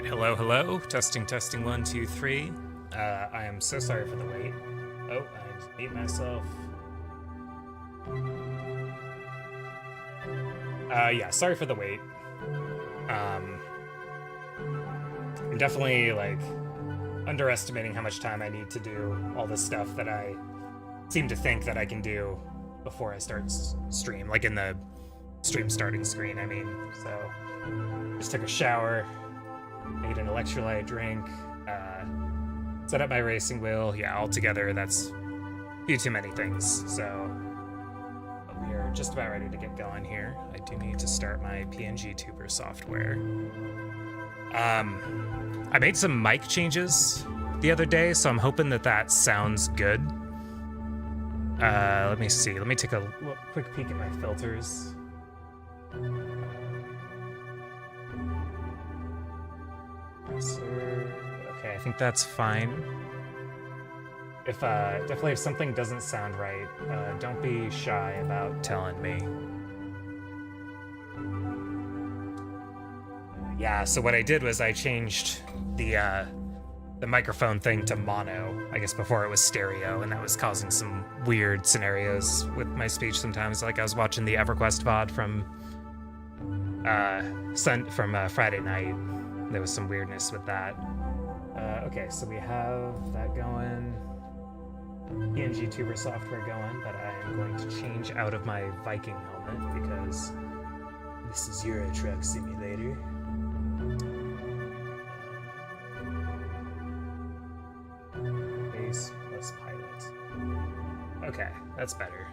Hello, hello. Testing, testing, one, two, three. I am so sorry for the wait. Oh, I just beat myself. Yeah, sorry for the wait. Um, I'm definitely, like, underestimating how much time I need to do all this stuff that I seem to think that I can do before I start stream. Like, in the stream starting screen, I mean. So, just took a shower, made an electrolyte drink, set up my racing wheel. Yeah, altogether, that's a few too many things. So we are just about ready to get going here. I do need to start my PNG Tuber software. I made some mic changes the other day, so I'm hoping that that sounds good. Let me see. Let me take a quick peek at my filters. Okay, I think that's fine. If definitely if something doesn't sound right, don't be shy about telling me. Yeah, so what I did was I changed the microphone thing to mono. I guess before it was stereo, and that was causing some weird scenarios with my speech sometimes. Like I was watching the EverQuest VOD from Friday night. There was some weirdness with that. Okay, so we have that going. PNG Tuber software going, but I am going to change out of my Viking helmet because this is Euro Truck Simulator. Base plus pilot. Okay, that's better.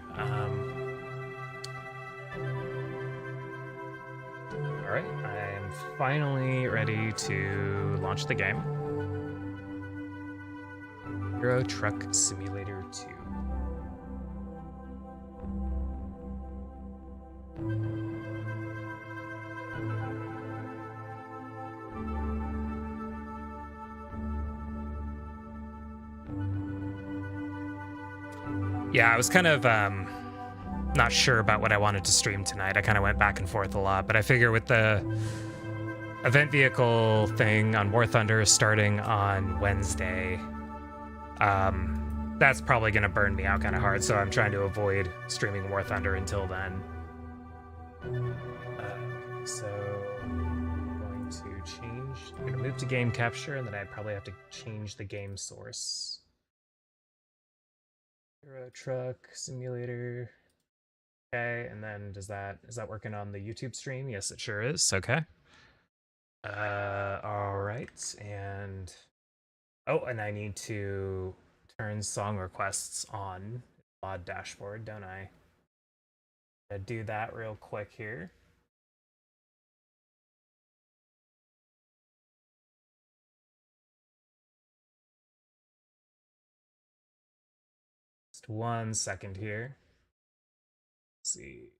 Alright, I am finally ready to launch the game. Euro Truck Simulator 2. Yeah, I was kind of not sure about what I wanted to stream tonight. I kind of went back and forth a lot, but I figure with the event vehicle thing on War Thunder starting on Wednesday, that's probably going to burn me out kind of hard, so I'm trying to avoid streaming War Thunder until then. So I'm going to change. I'm going to move to game capture, and then I probably have to change the game source. Euro Truck Simulator. Okay, and then is that working on the YouTube stream? Yes, it sure is. Okay. All right, and and I need to turn song requests on VOD dashboard, don't I? I'm gonna do that real quick here. Just 1 second here. Let's see.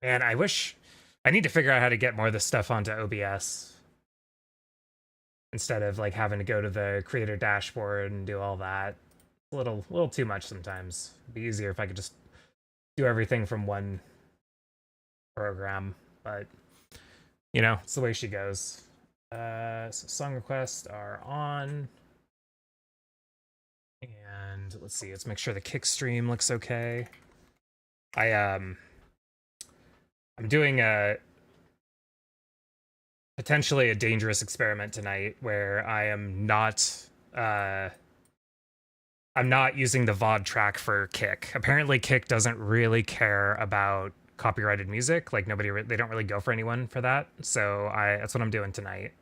Man, I need to figure out how to get more of this stuff onto OBS instead of like having to go to the creator dashboard and do all that. It's a little too much sometimes. It'd be easier if I could just do everything from one program, but you know, it's the way she goes. So song requests are on. And let's see, let's make sure the kick stream looks okay. I'm doing a potentially a dangerous experiment tonight where I'm not using the VOD track for Kick. Apparently Kick doesn't really care about copyrighted music. Like they don't really go for anyone for that. So that's what I'm doing tonight.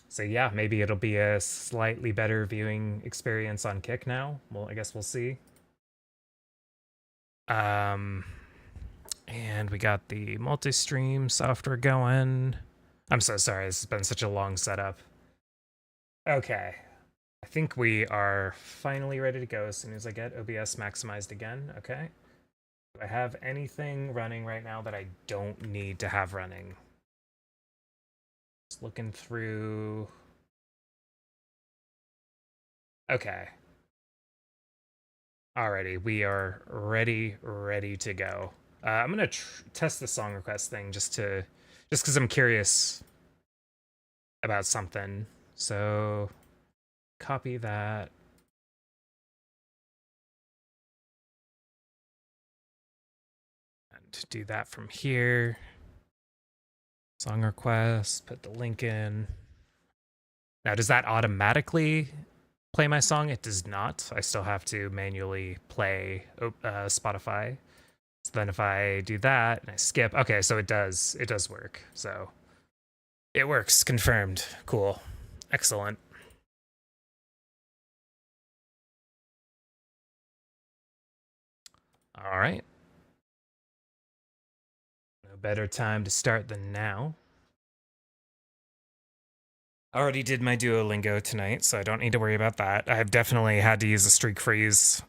So yeah, maybe it'll be a slightly better viewing experience on Kick now. Well, I guess we'll see. And we got the multi-stream software going. I'm so sorry, this has been such a long setup. Okay. I think we are finally ready to go as soon as I get OBS maximized again. Okay. Do I have anything running right now that I don't need to have running? Just looking through. Okay. Alrighty, we are ready to go. I'm gonna test the song request thing just to just because I'm curious about something. So copy that. And do that from here. Song request, put the link in. Now, does that automatically play my song? It does not. I still have to manually play Spotify. So then if I do that and I skip, okay, so it does work. So it works, confirmed. Cool. Excellent. All right. No better time to start than now. I already did my Duolingo tonight, so I don't need to worry about that. I've definitely had to use a streak freeze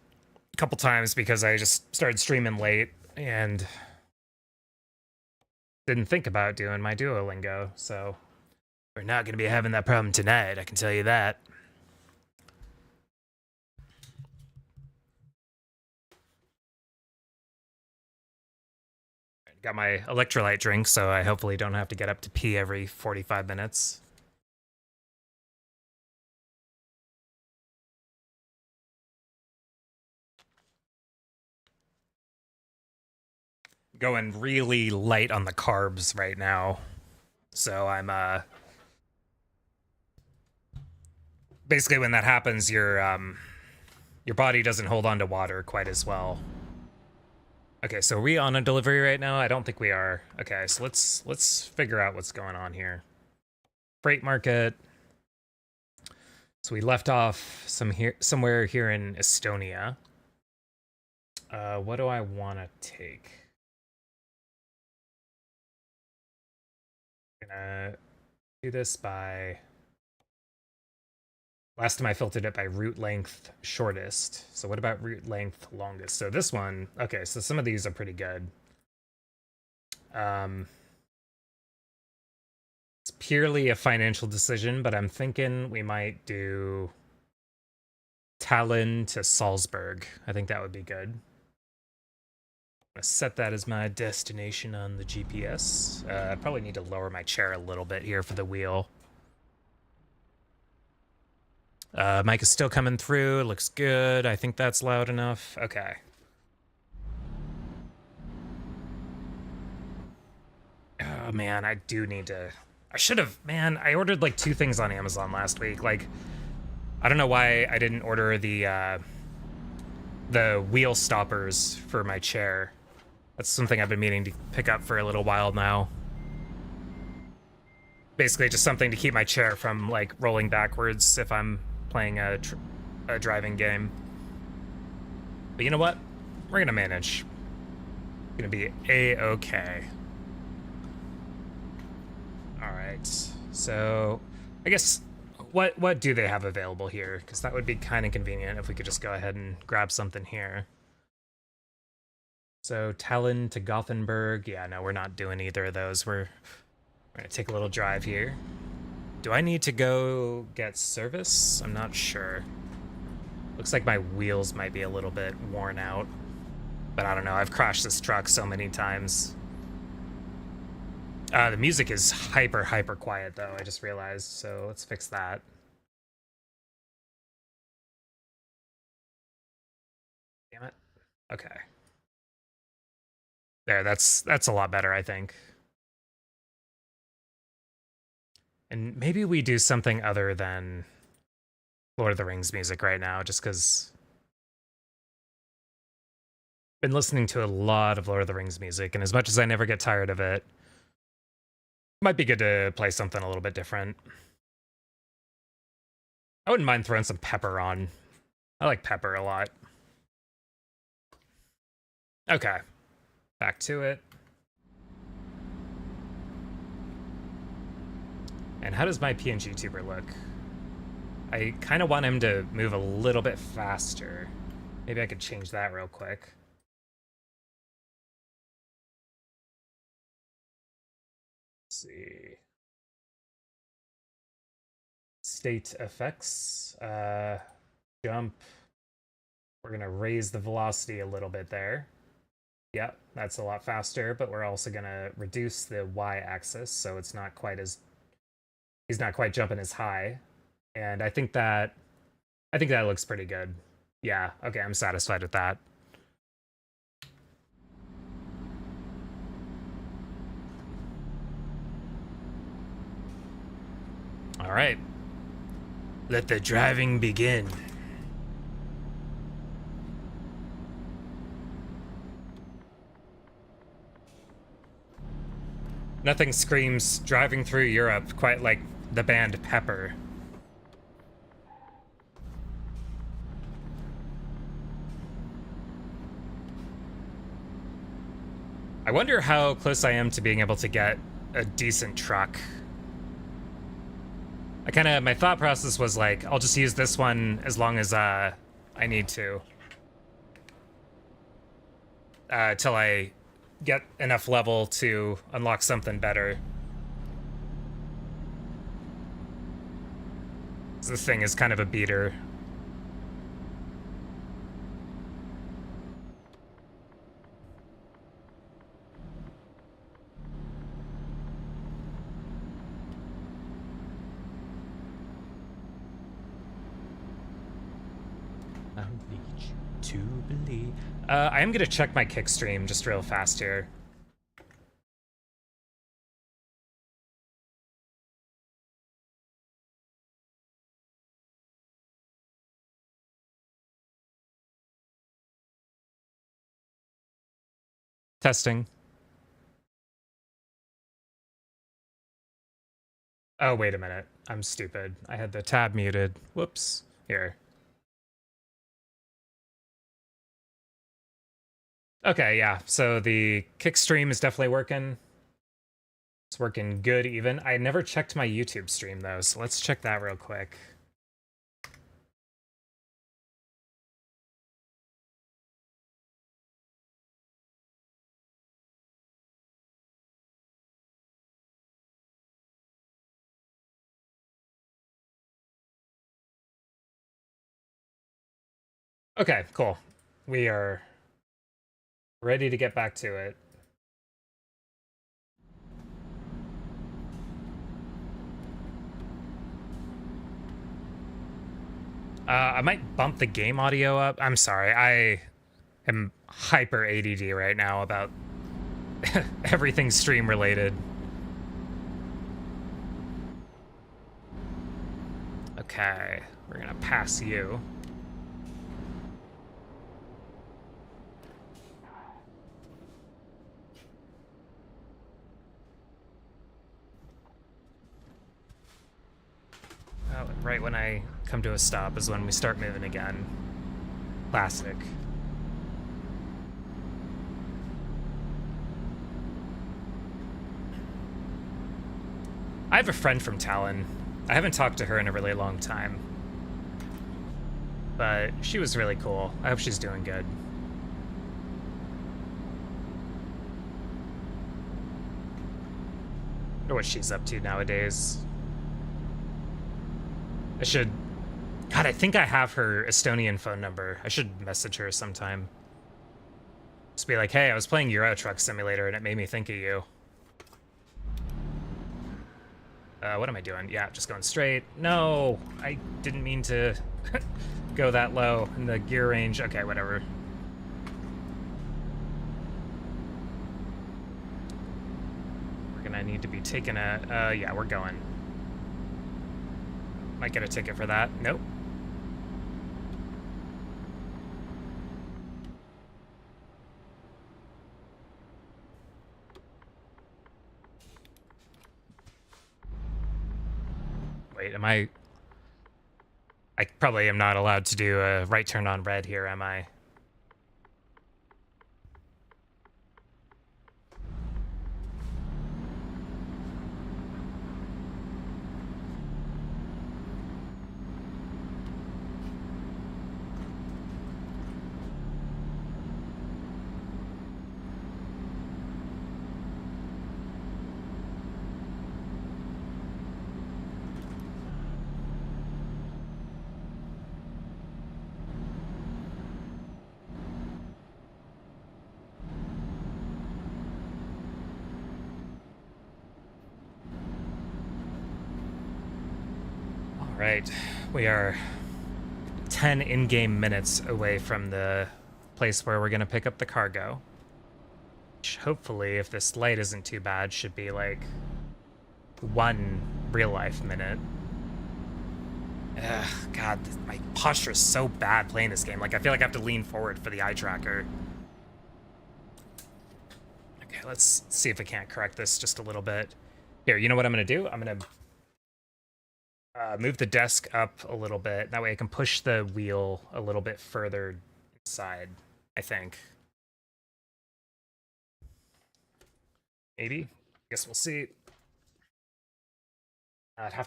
a couple times because I just started streaming late and didn't think about doing my Duolingo, so we're not going to be having that problem tonight, I can tell you that. Got my electrolyte drink, so I hopefully don't have to get up to pee every 45 minutes. Going really light on the carbs right now. So I'm basically when that happens, your body doesn't hold on to water quite as well. Okay, so are we on a delivery right now? I don't think we are. Okay, so let's figure out what's going on here. Freight market. So we left off somewhere here in Estonia. What do I want to take? I'm gonna do this by... Last time I filtered it by route length shortest. So what about route length longest? So this one, okay, so some of these are pretty good. It's purely a financial decision, but I'm thinking we might do Tallinn to Salzburg. I think that would be good. I'm gonna set that as my destination on the GPS. I probably need to lower my chair a little bit here for the wheel. Mic is still coming through. It looks good. I think that's loud enough. Okay. Oh, man, I do need to... I should have... Man, I ordered, like, 2 things on Amazon last week. Like, I don't know why I didn't order the wheel stoppers for my chair. That's something I've been meaning to pick up for a little while now. Basically, just something to keep my chair from, like, rolling backwards if I'm playing a driving game. But you know what? We're gonna manage. It's gonna be a-okay. Alright, so I guess what do they have available here? Because that would be kind of convenient if we could just go ahead and grab something here. So Tallinn to Gothenburg. Yeah, no, we're not doing either of those. We're gonna take a little drive here. Do I need to go get service? I'm not sure. Looks like my wheels might be a little bit worn out. But I don't know, I've crashed this truck so many times. The music is hyper quiet though, I just realized, so let's fix that. Damn it. Okay. There, that's a lot better, I think. And maybe we do something other than Lord of the Rings music right now, just because I've been listening to a lot of Lord of the Rings music, and as much as I never get tired of it, might be good to play something a little bit different. I wouldn't mind throwing some Pepper on. I like Pepper a lot. Okay. Back to it. And how does my PNG tuber look? I kind of want him to move a little bit faster. Maybe I could change that real quick. Let's see. State effects. Jump. We're gonna raise the velocity a little bit there. Yeah, that's a lot faster, but we're also gonna reduce the y-axis so it's not quite as he's not quite jumping as high. And I think that looks pretty good. Yeah, okay, I'm satisfied with that. All right. Let the driving begin. Nothing screams driving through Europe quite like the band Pepper. I wonder how close I am to being able to get a decent truck. My thought process was like, I'll just use this one as long as I need to. Till I get enough level to unlock something better. This thing is kind of a beater. I need you to believe. I am gonna check my kick stream just real fast here. Testing. Oh, wait a minute. I'm stupid. I had the tab muted. Whoops. Here. Okay, yeah. So the kick stream is definitely working. It's working good even. I never checked my YouTube stream though, so let's check that real quick. Okay, cool. We are ready to get back to it. I might bump the game audio up. I'm sorry. I am hyper ADD right now about everything stream related. Okay, we're gonna pass you. Oh, right when I come to a stop is when we start moving again. Classic. I have a friend from Talon. I haven't talked to her in a really long time. But she was really cool. I hope she's doing good. I wonder what she's up to nowadays. I should... God, I think I have her Estonian phone number. I should message her sometime. Just be like, hey, I was playing Euro Truck Simulator and it made me think of you. What am I doing? Yeah, just going straight. No, I didn't mean to go that low in the gear range. Okay, whatever. We're gonna need to be taking a... yeah, we're going. Might get a ticket for that. Nope. Wait, am I probably am not allowed to do a right turn on red here, am I? Right. We are 10 in-game minutes away from the place where we're going to pick up the cargo. Which hopefully, if this light isn't too bad, should be like 1 real-life minute. Ugh, God, my posture is so bad playing this game. Like, I feel like I have to lean forward for the eye tracker. Okay, let's see if I can't correct this just a little bit. Here, you know what I'm going to do? I'm going to move the desk up a little bit. That way I can push the wheel a little bit further inside, I think. Maybe. I guess we'll see. It'd have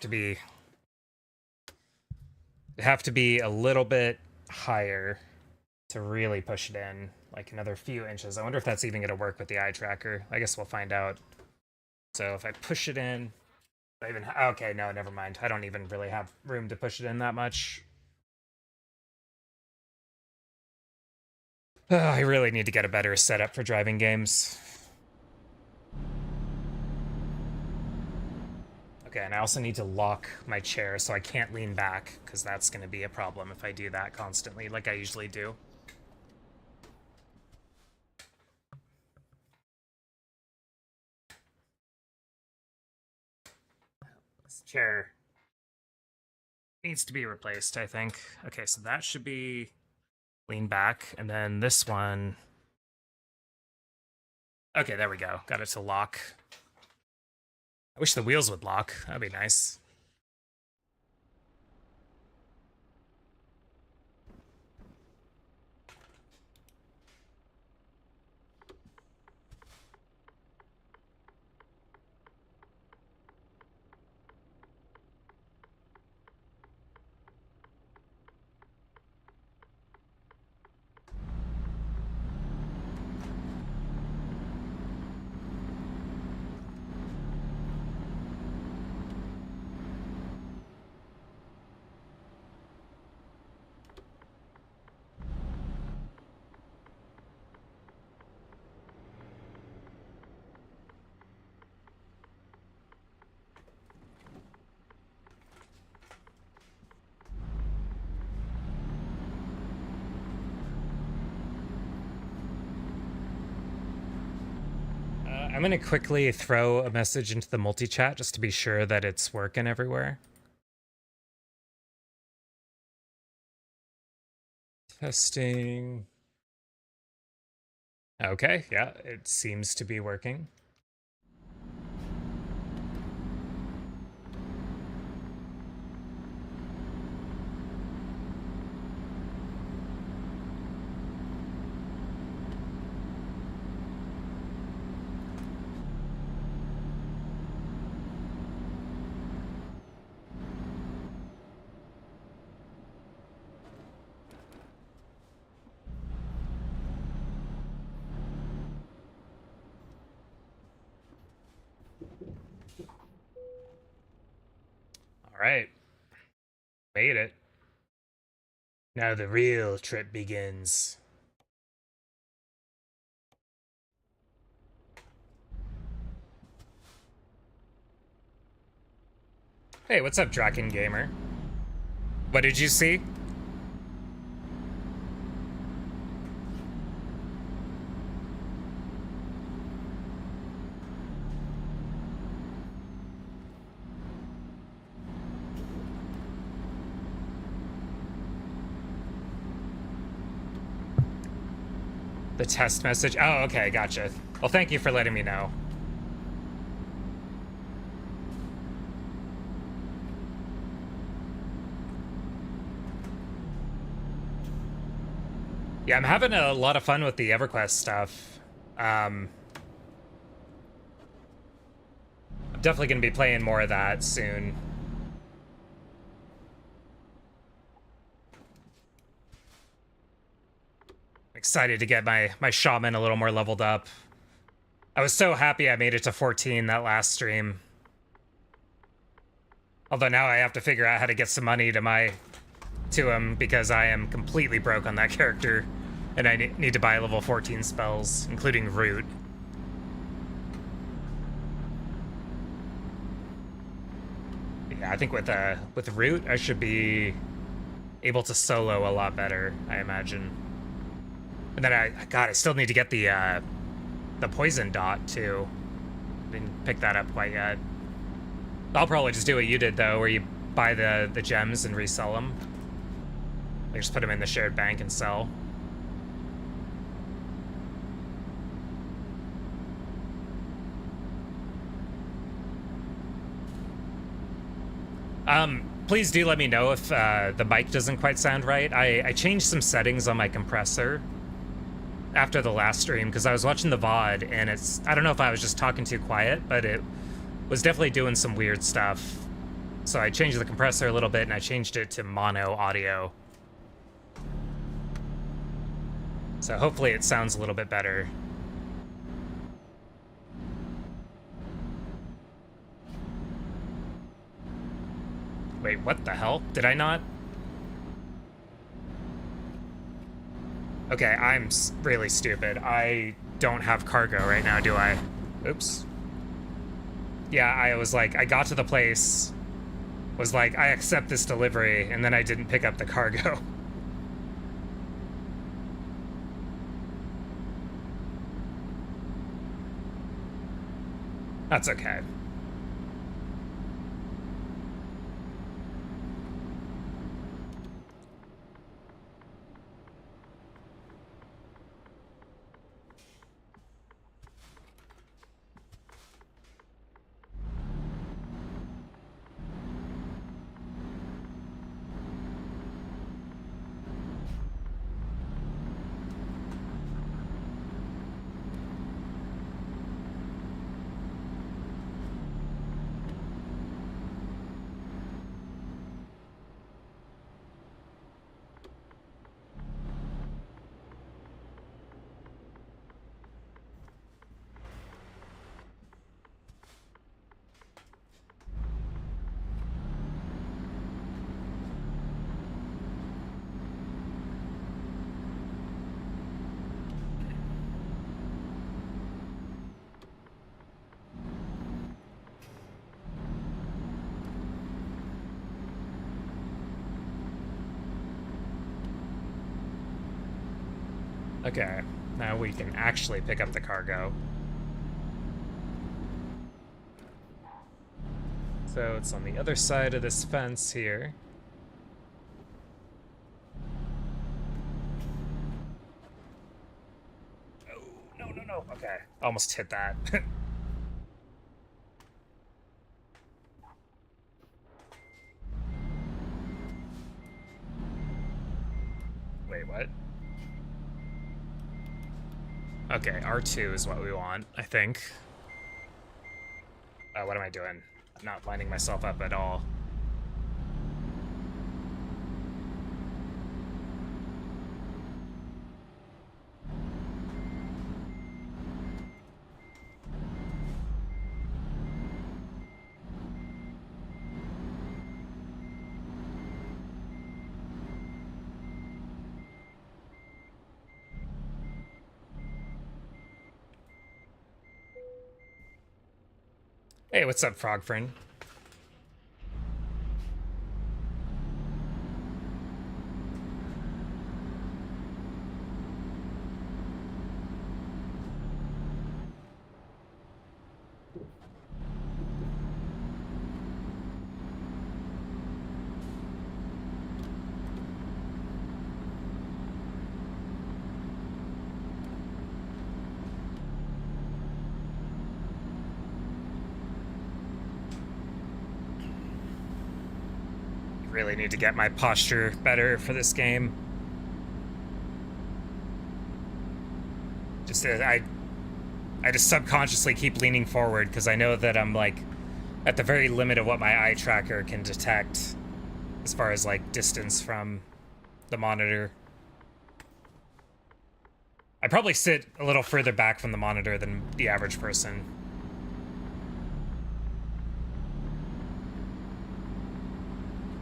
to be a little bit higher to really push it in, like another few inches. I wonder if that's even going to work with the eye tracker. I guess we'll find out. So if I push it in, okay, no, never mind. I don't even really have room to push it in that much. I really need to get a better setup for driving games. Okay, and I also need to lock my chair so I can't lean back, because that's going to be a problem if I do that constantly, like I usually do. This chair needs to be replaced, I think. Okay, so that should be lean back, and then this one... Okay, there we go. Got it to lock. I wish the wheels would lock. That'd be nice. I'm going to quickly throw a message into the multi-chat just to be sure that it's working everywhere. Testing. Okay, yeah, it seems to be working. All right. Made it. Now the real trip begins. Hey, what's up, Draken Gamer? What did you see? The test message? Oh, okay, gotcha. Well, thank you for letting me know. Yeah, I'm having a lot of fun with the EverQuest stuff. I'm definitely going to be playing more of that soon. Excited to get my shaman a little more leveled up. I was so happy I made it to 14 that last stream. Although now I have to figure out how to get some money to him because I am completely broke on that character. And I need to buy level 14 spells, including Root. Yeah, I think with Root, I should be able to solo a lot better, I imagine. And then God, I still need to get the poison dot too. Didn't pick that up quite yet. I'll probably just do what you did though, where you buy the gems and resell them. Like just put them in the shared bank and sell. Please do let me know if the mic doesn't quite sound right. I changed some settings on my compressor after the last stream because I was watching the VOD and I don't know if I was just talking too quiet, but it was definitely doing some weird stuff. So I changed the compressor a little bit and I changed it to mono audio. So hopefully it sounds a little bit better. Wait, what the hell? Did I not? Okay, I'm really stupid. I don't have cargo right now, do I? Oops. Yeah, I was like, I got to the place, was like, I accept this delivery, and then I didn't pick up the cargo. That's okay. Okay, now we can actually pick up the cargo. So it's on the other side of this fence here. Oh, no. Okay, almost hit that. Wait, what? Okay, R2 is what we want, I think. What am I doing? I'm not lining myself up at all. Hey, what's up, Frog Friend? Really need to get my posture better for this game. Just I just subconsciously keep leaning forward because I know that I'm like at the very limit of what my eye tracker can detect as far as like distance from the monitor. I probably sit a little further back from the monitor than the average person.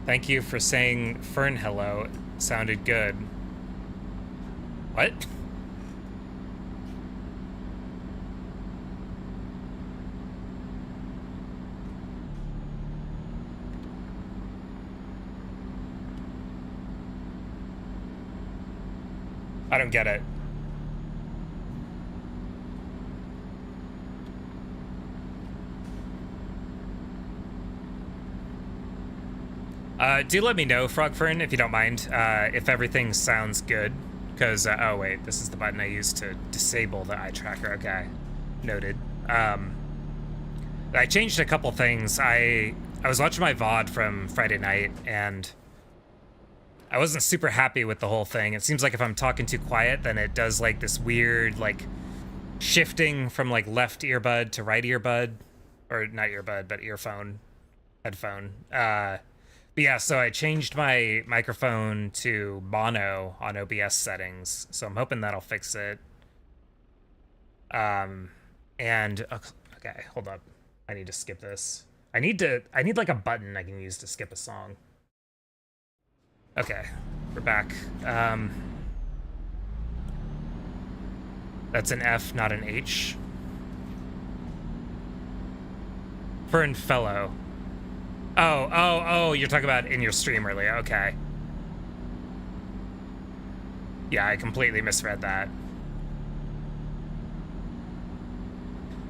Thank you for saying Fern hello. Sounded good. What? I don't get it. Do let me know, Frogfern, if you don't mind, if everything sounds good. Because, oh wait, this is the button I used to disable the eye tracker. Okay, noted. I changed a couple things. I was watching my VOD from Friday night, and I wasn't super happy with the whole thing. It seems like if I'm talking too quiet, then it does like this weird, like, shifting from like left earbud to right earbud. Or not earbud, but earphone, headphone. But yeah, so I changed my microphone to mono on OBS settings, so I'm hoping that'll fix it. And okay, hold up. I need to skip this. I need like a button I can use to skip a song. Okay, we're back. That's an F, not an H. Fern Fellow. Oh, you're talking about in your stream earlier, okay. Yeah, I completely misread that.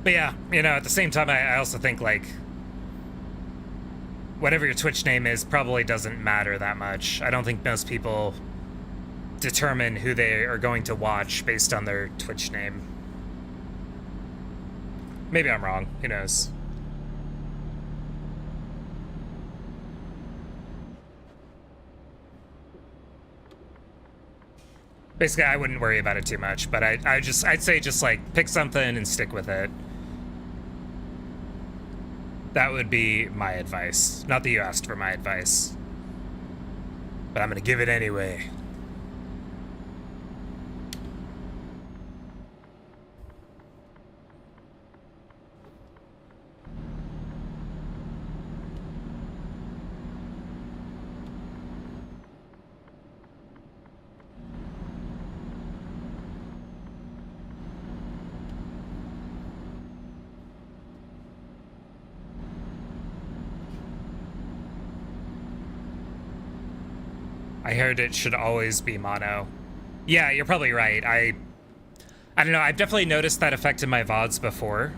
But yeah, you know, at the same time, I also think, like, whatever your Twitch name is probably doesn't matter that much. I don't think most people determine who they are going to watch based on their Twitch name. Maybe I'm wrong, who knows. Basically, I wouldn't worry about it too much, but I'd say just like pick something and stick with it. That would be my advice. Not that you asked for my advice, but I'm gonna give it anyway. I heard it should always be mono. Yeah, you're probably right. I don't know. I've definitely noticed that effect in my VODs before.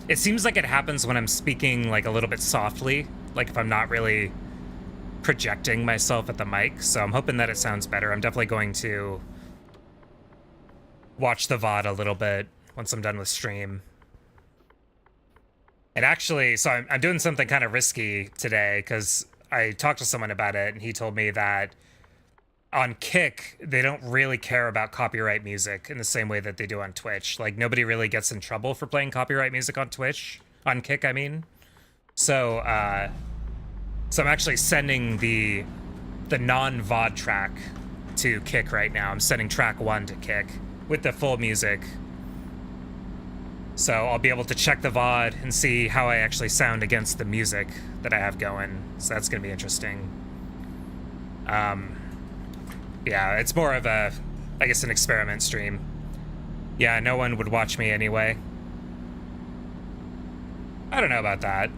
It seems like it happens when I'm speaking like a little bit softly, like if I'm not really projecting myself at the mic. So I'm hoping that it sounds better. I'm definitely going to watch the VOD a little bit once I'm done with stream. And actually, so I'm doing something kind of risky today because I talked to someone about it, and he told me that on Kick, they don't really care about copyright music in the same way that they do on Twitch. Like, nobody really gets in trouble for playing copyright music on Twitch. On Kick, I mean. So, so I'm actually sending the non-VOD track to Kick right now. I'm sending track 1 to Kick with the full music. So I'll be able to check the VOD and see how I actually sound against the music that I have going. So that's going to be interesting. Yeah, it's more of a, I guess, an experiment stream. Yeah, no one would watch me anyway. I don't know about that.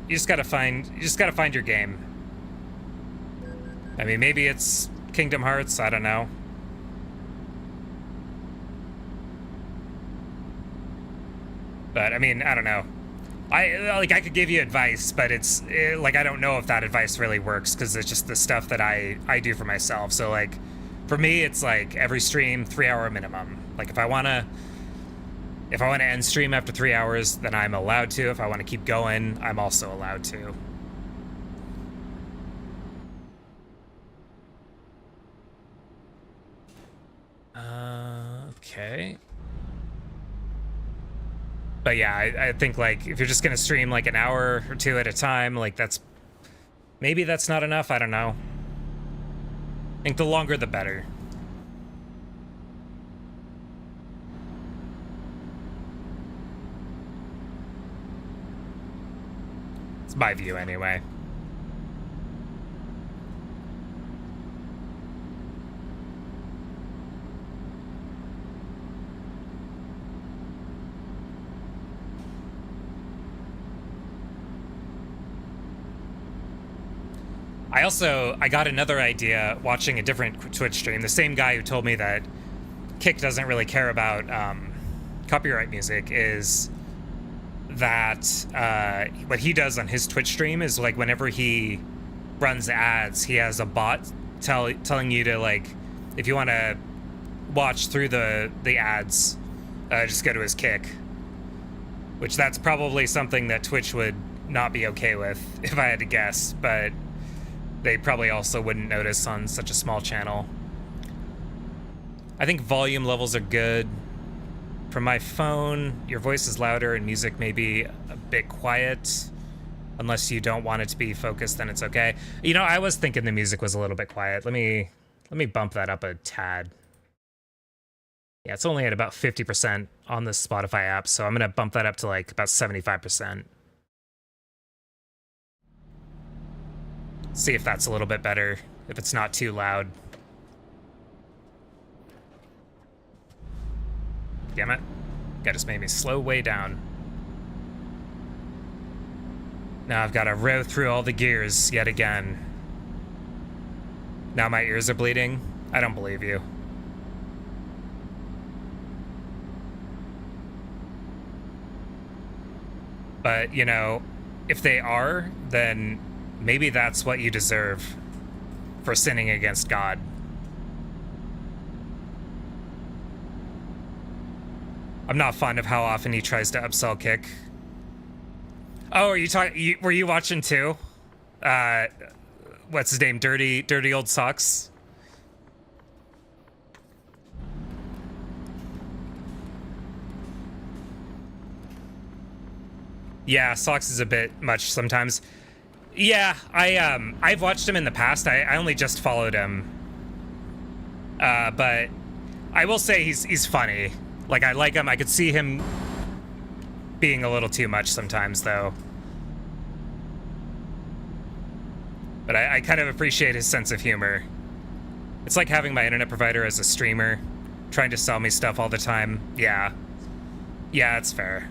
You just gotta find your game. I mean, maybe it's Kingdom Hearts, I don't know. But I mean, I don't know. I could give you advice, but it's like I don't know if that advice really works because it's just the stuff that I do for myself. So like, for me, it's like every stream 3-hour minimum. Like if I wanna end stream after 3 hours, then I'm allowed to. If I want to keep going, I'm also allowed to. Okay. But yeah, I think like if you're just gonna stream like an hour or two at a time, like maybe that's not enough. I don't know. I think the longer the better. It's my view anyway. I got another idea watching a different Twitch stream. The same guy who told me that Kick doesn't really care about copyright music is that what he does on his Twitch stream is like whenever he runs ads, he has a bot telling you to, like, if you want to watch through the ads, just go to his Kick. Which that's probably something that Twitch would not be okay with, if I had to guess, but they probably also wouldn't notice on such a small channel. I think volume levels are good. From my phone, your voice is louder and music may be a bit quiet. Unless you don't want it to be focused, then it's okay. You know, I was thinking the music was a little bit quiet. Let me bump that up a tad. Yeah, it's only at about 50% on the Spotify app, so I'm gonna bump that up to like about 75%. See if that's a little bit better, if it's not too loud. Damn it. That just made me slow way down. Now I've got to row through all the gears yet again. Now my ears are bleeding? I don't believe you. But, you know, if they are, then maybe that's what you deserve for sinning against God. I'm not fond of how often he tries to upsell Kick. Oh, are you talking? Were you watching too? What's his name? Dirty Old Socks. Yeah, Socks is a bit much sometimes. Yeah, I've watched him in the past. I only just followed him. But I will say he's funny. Like, I like him. I could see him being a little too much sometimes, though. But I kind of appreciate his sense of humor. It's like having my internet provider as a streamer, trying to sell me stuff all the time. Yeah. Yeah, it's fair.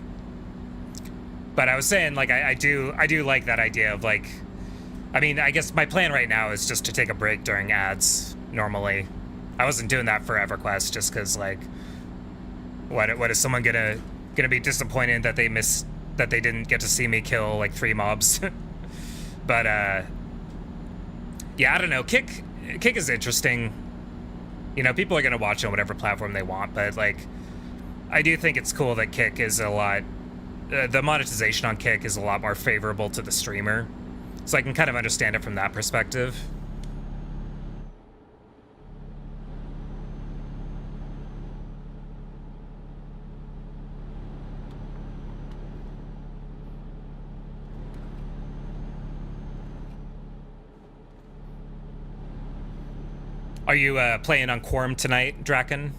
But I was saying, like, I do like that idea of, like, I mean, I guess my plan right now is just to take a break during ads, normally. I wasn't doing that for EverQuest just because, like, what is someone gonna be disappointed that they didn't get to see me kill like 3 mobs? But yeah, I don't know. Kick is interesting. You know, people are gonna watch on whatever platform they want, but like, I do think it's cool that Kick is a lot. The monetization on Kick is a lot more favorable to the streamer, so I can kind of understand it from that perspective. Are you playing on Quorum tonight, Draken?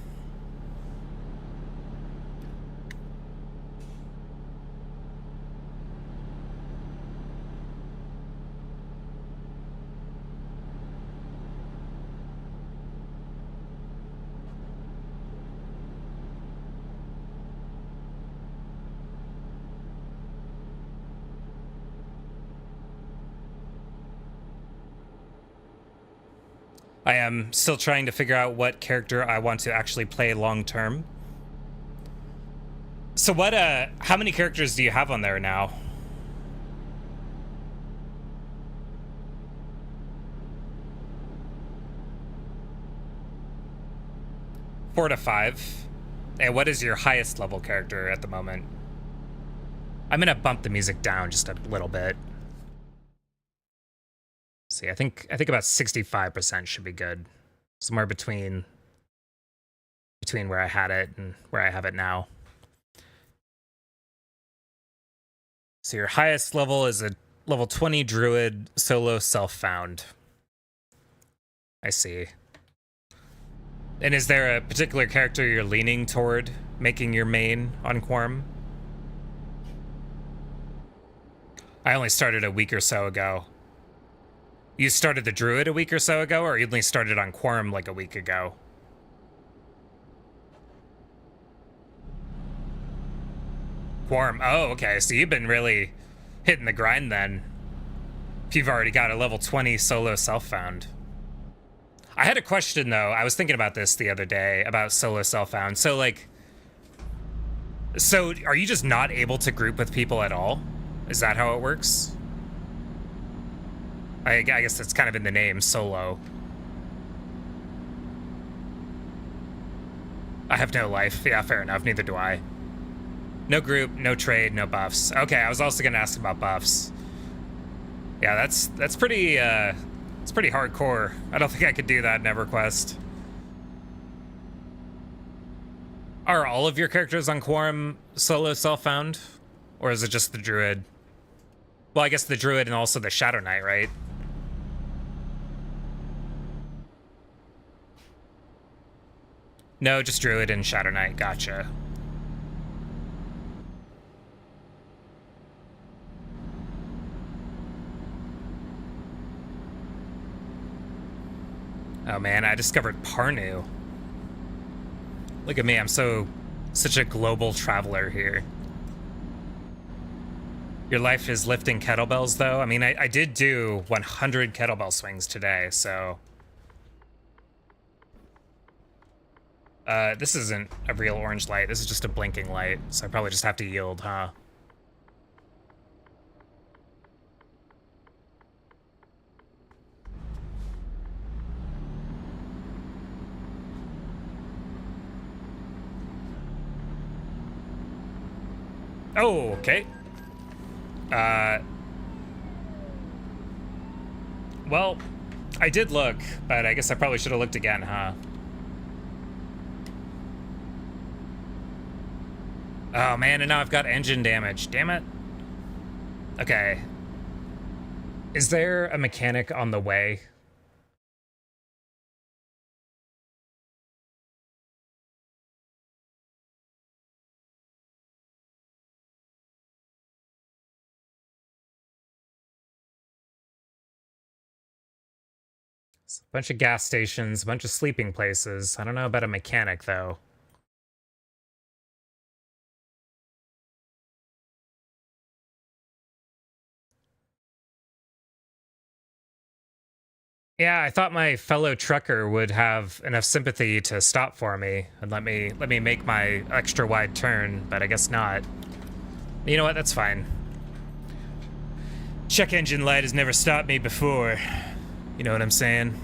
I am still trying to figure out what character I want to actually play long term. So what, how many characters do you have on there now? Four to 5. And what is your highest level character at the moment? I'm gonna bump the music down just a little bit. See, I think about 65% should be good. Somewhere between where I had it and where I have it now. So your highest level is a level 20 druid solo self-found. I see. And is there a particular character you're leaning toward making your main on Quorum? I only started a week or so ago. You started the druid a week or so ago, or you only started on Quorum like a week ago? Quorum. Oh, okay. So you've been really hitting the grind then. if you've already got a level 20 solo self-found. I had a question, though. I was thinking about this the other day, about solo self-found. So, like... So, are you just not able to group with people at all? Is that how it works? I guess that's kind of in the name, solo. I have no life. Yeah, fair enough. Neither do I. No group, no trade, no buffs. Okay, I was also going to ask about buffs. Yeah, that's pretty, it's pretty hardcore. I don't think I could do that in EverQuest. Are all of your characters on Quorum solo self-found? Or is it just the Druid? Well, I guess the Druid and also the Shadow Knight, right? No, just Druid and Shadow Knight. Gotcha. Oh man, I discovered Parnu. Look at me, I'm such a global traveler here. Your life is lifting kettlebells, though? I mean, I did do 100 kettlebell swings today, so... this isn't a real orange light, this is just a blinking light, so I probably just have to yield, huh? Oh, okay. Well, I did look, but I guess I probably should have looked again, huh? Oh man, and now I've got engine damage. Damn it. Okay. Is there a mechanic on the way? It's a bunch of gas stations, a bunch of sleeping places. I don't know about a mechanic, though. Yeah, I thought my fellow trucker would have enough sympathy to stop for me and let me make my extra wide turn, but I guess not. You know what? That's fine. Check engine light has never stopped me before. You know what I'm saying?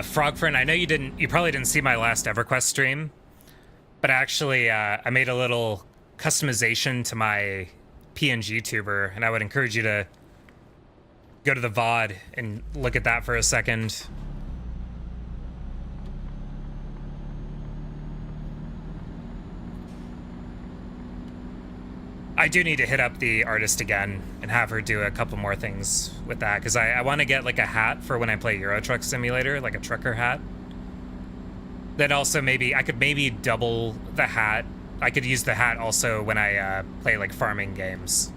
Frogfriend, I know you probably didn't see my last EverQuest stream, but actually, I made a little customization to my PNG tuber, and I would encourage you to go to the VOD and look at that for a second. I do need to hit up the artist again and have her do a couple more things with that, because I want to get like a hat for when I play Euro Truck Simulator, like a trucker hat. Then also I could maybe double the hat. I could use the hat also when I play like farming games.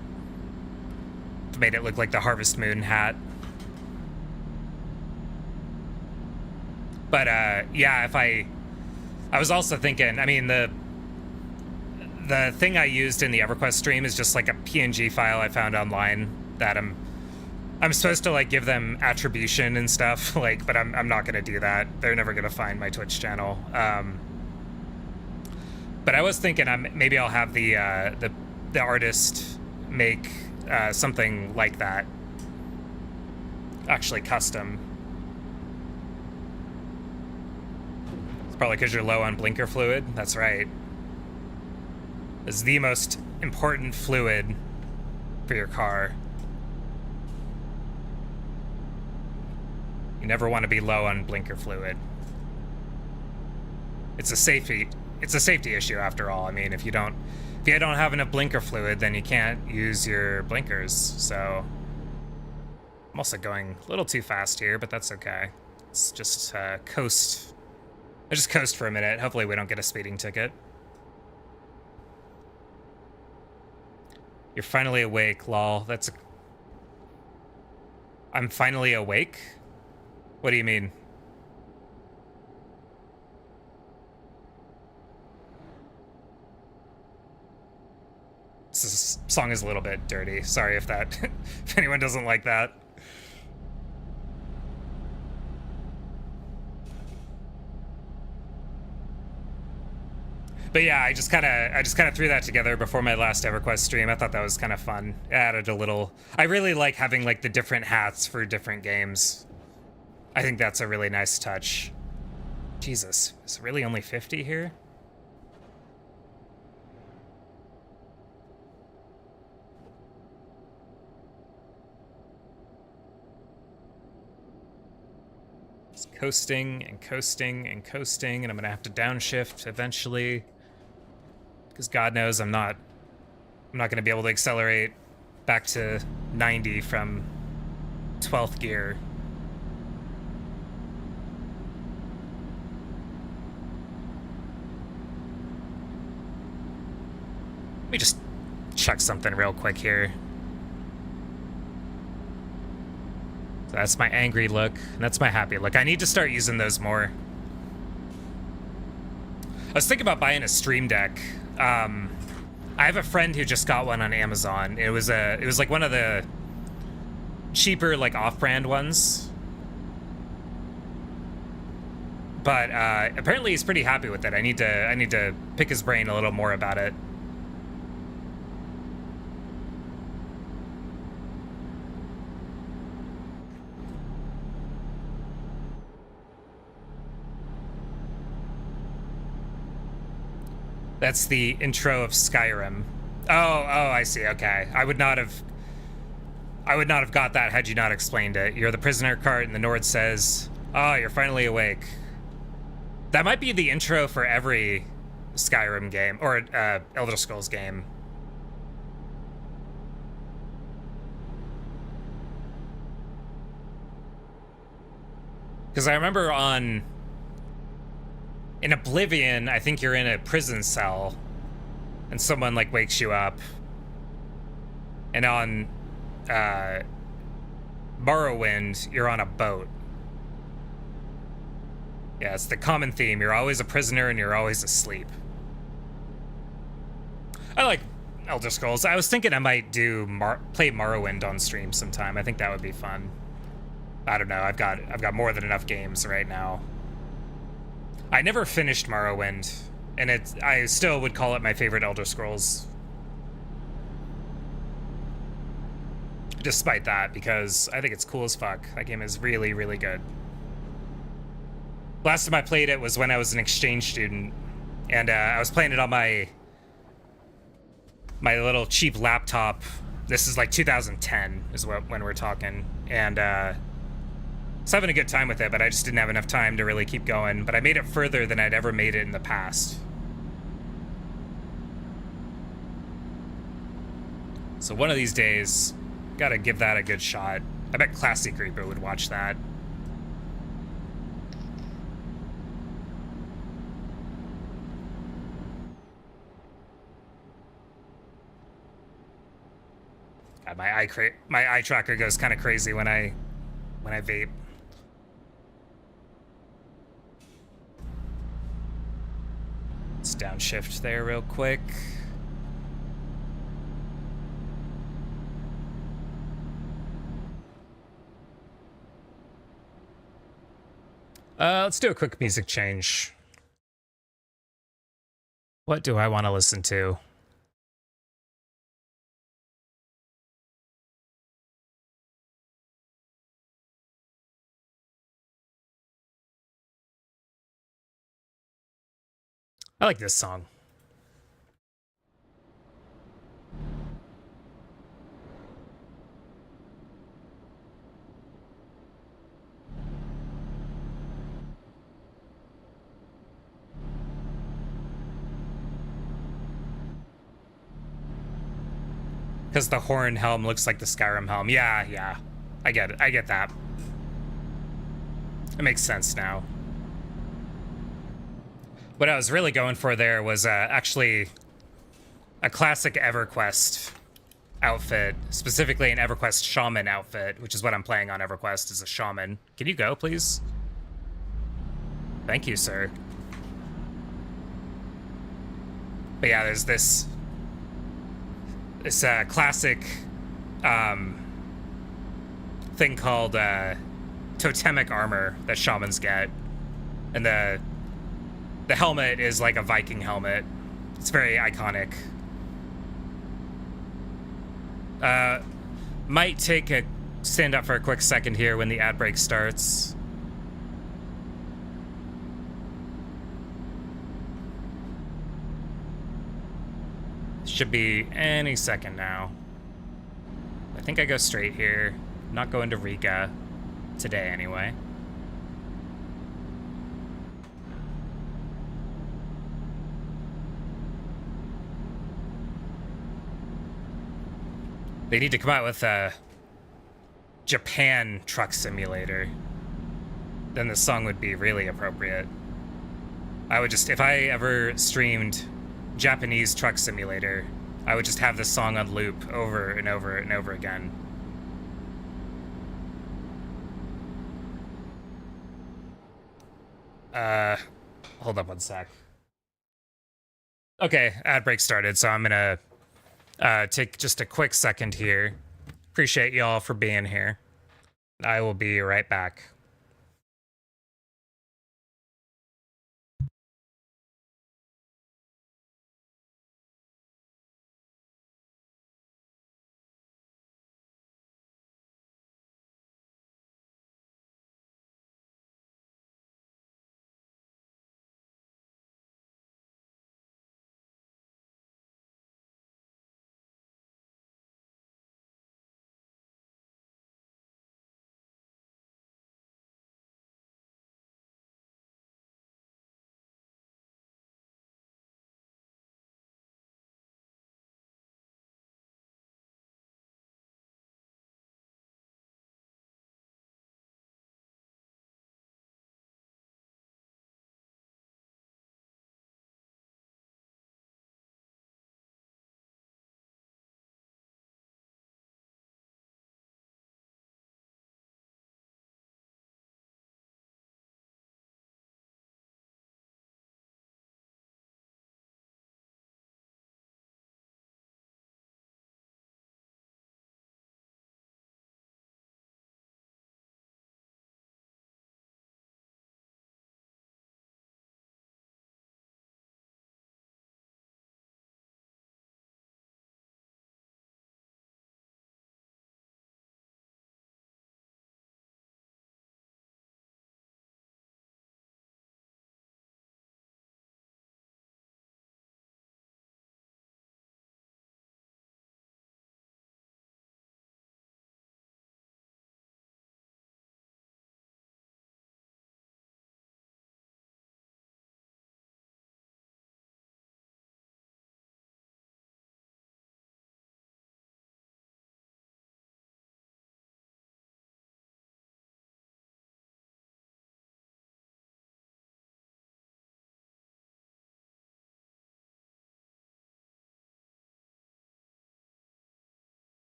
Made it look like the Harvest Moon hat. But yeah, I was also thinking, I mean, the thing I used in the EverQuest stream is just like a PNG file I found online that I'm supposed to like give them attribution and stuff, like, but I'm not gonna do that. They're never gonna find my Twitch channel. But I was thinking maybe I'll have the artist make something like that, actually custom. It's probably because you're low on blinker fluid. That's right. It's the most important fluid for your car. You never want to be low on blinker fluid. It's a safety issue after all. I mean, if you don't If you don't have enough blinker fluid, then you can't use your blinkers, so... I'm also going a little too fast here, but that's okay. Let's just coast. I'll just coast for a minute. Hopefully we don't get a speeding ticket. You're finally awake, lol. That's... I'm finally awake? What do you mean? This song is a little bit dirty. Sorry if that... if anyone doesn't like that. But yeah, I just kind of threw that together before my last EverQuest stream. I thought that was kind of fun. It added a little... I really like having like the different hats for different games. I think that's a really nice touch. Jesus, is it really only 50 here? Just coasting and coasting and coasting, and I'm gonna have to downshift eventually. Because God knows I'm not going to be able to accelerate back to 90 from 12th gear. Let me just check something real quick here. So that's my angry look, and that's my happy look. I need to start using those more. I was thinking about buying a Stream Deck. I have a friend who just got one on Amazon. It was like one of the cheaper like off-brand ones. But apparently he's pretty happy with it. I need to pick his brain a little more about it. That's the intro of Skyrim. Oh, I see. Okay. I would not have got that had you not explained it. You're the prisoner cart and the Nord says, "Oh, you're finally awake." That might be the intro for every Skyrim game or Elder Scrolls game. Because I remember in Oblivion, I think you're in a prison cell and someone like wakes you up. And on Morrowind, you're on a boat. Yeah, it's the common theme. You're always a prisoner and you're always asleep. I like Elder Scrolls. I was thinking I might play Morrowind on stream sometime. I think that would be fun. I don't know. I've got more than enough games right now. I never finished Morrowind, and I still would call it my favorite Elder Scrolls. Despite that, because I think it's cool as fuck. That game is really, really good. Last time I played it was when I was an exchange student, and I was playing it on my little cheap laptop. This is like 2010 is when we're talking, and I was having a good time with it, but I just didn't have enough time to really keep going. But I made it further than I'd ever made it in the past. So one of these days, gotta give that a good shot. I bet Classic Reaper would watch that. God, my eye tracker goes kind of crazy when I vape. Let's downshift there real quick. Let's do a quick music change. What do I want to listen to? I like this song. Because the horn helm looks like the Skyrim helm. Yeah, yeah. I get it. I get that. It makes sense now. What I was really going for there was actually a classic EverQuest outfit, specifically an EverQuest shaman outfit, which is what I'm playing on EverQuest as a shaman. Can you go, please? Thank you, sir. But yeah, there's this classic thing called totemic armor that shamans get, and the helmet is like a Viking helmet. It's very iconic. Might take a stand up for a quick second here when the ad break starts. Should be any second now. I think I go straight here. Not going to Riga today anyway. They need to come out with a Japan truck simulator. Then the song would be really appropriate. I would just, if I ever streamed Japanese truck simulator, I would just have this song on loop over and over and over again. Hold up one sec. Okay, ad break started, so I'm gonna take just a quick second here. Appreciate y'all for being here. I will be right back.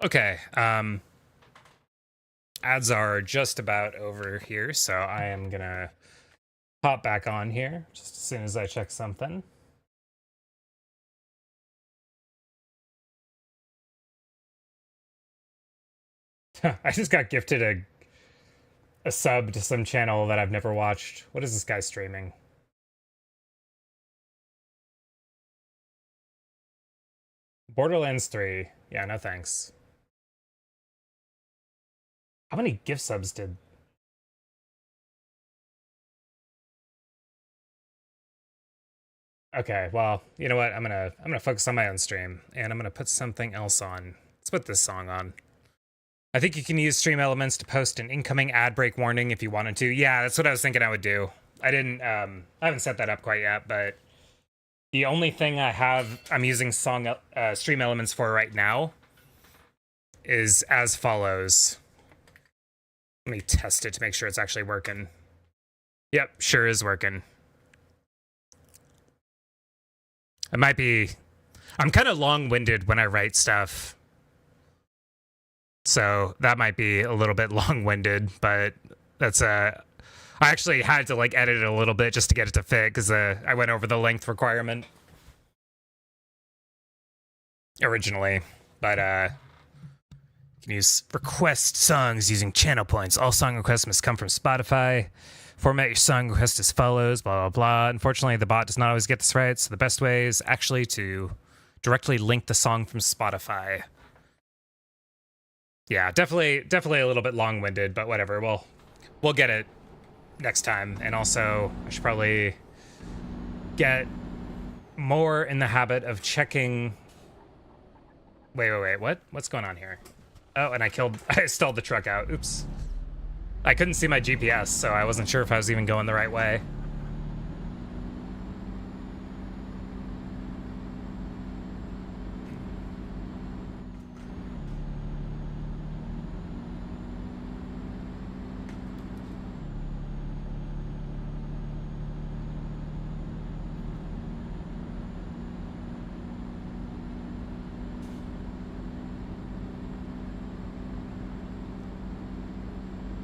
Okay, ads are just about over here, so I am gonna pop back on here just as soon as I check something. I just got gifted a sub to some channel that I've never watched. What is this guy streaming? Borderlands 3. Yeah, no thanks. How many gift subs did... Okay, well, you know what? I'm gonna focus on my own stream, and I'm gonna put something else on. Let's put this song on. I think you can use Stream Elements to post an incoming ad break warning if you wanted to. Yeah, that's what I was thinking I would do. I didn't. I haven't set that up quite yet, but the only thing I'm using Stream Elements for right now is as follows. Let me test it to make sure it's actually working. Yep, sure is working. It might be. I'm kind of long-winded when I write stuff, so that might be a little bit long-winded. But that's I actually had to like edit it a little bit just to get it to fit because I went over the length requirement originally. But you can use request songs using channel points. All song requests must come from Spotify. Format your song request as follows, blah, blah, blah. Unfortunately, the bot does not always get this right, so the best way is actually to directly link the song from Spotify. Yeah, definitely a little bit long-winded, but whatever. We'll get it next time. And also, I should probably get more in the habit of checking... Wait, what? What's going on here? Oh, and I stalled the truck out. Oops. I couldn't see my GPS, so I wasn't sure if I was even going the right way.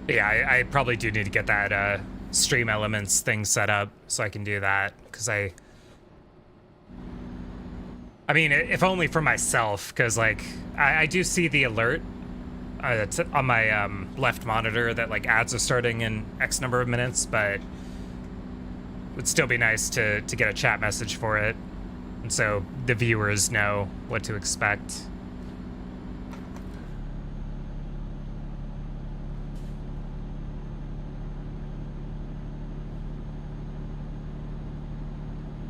Yeah, I probably do need to get that Stream Elements thing set up so I can do that, because I mean, if only for myself, because like I do see the alert on my left monitor that like ads are starting in X number of minutes, but it would still be nice to get a chat message for it, and so the viewers know what to expect.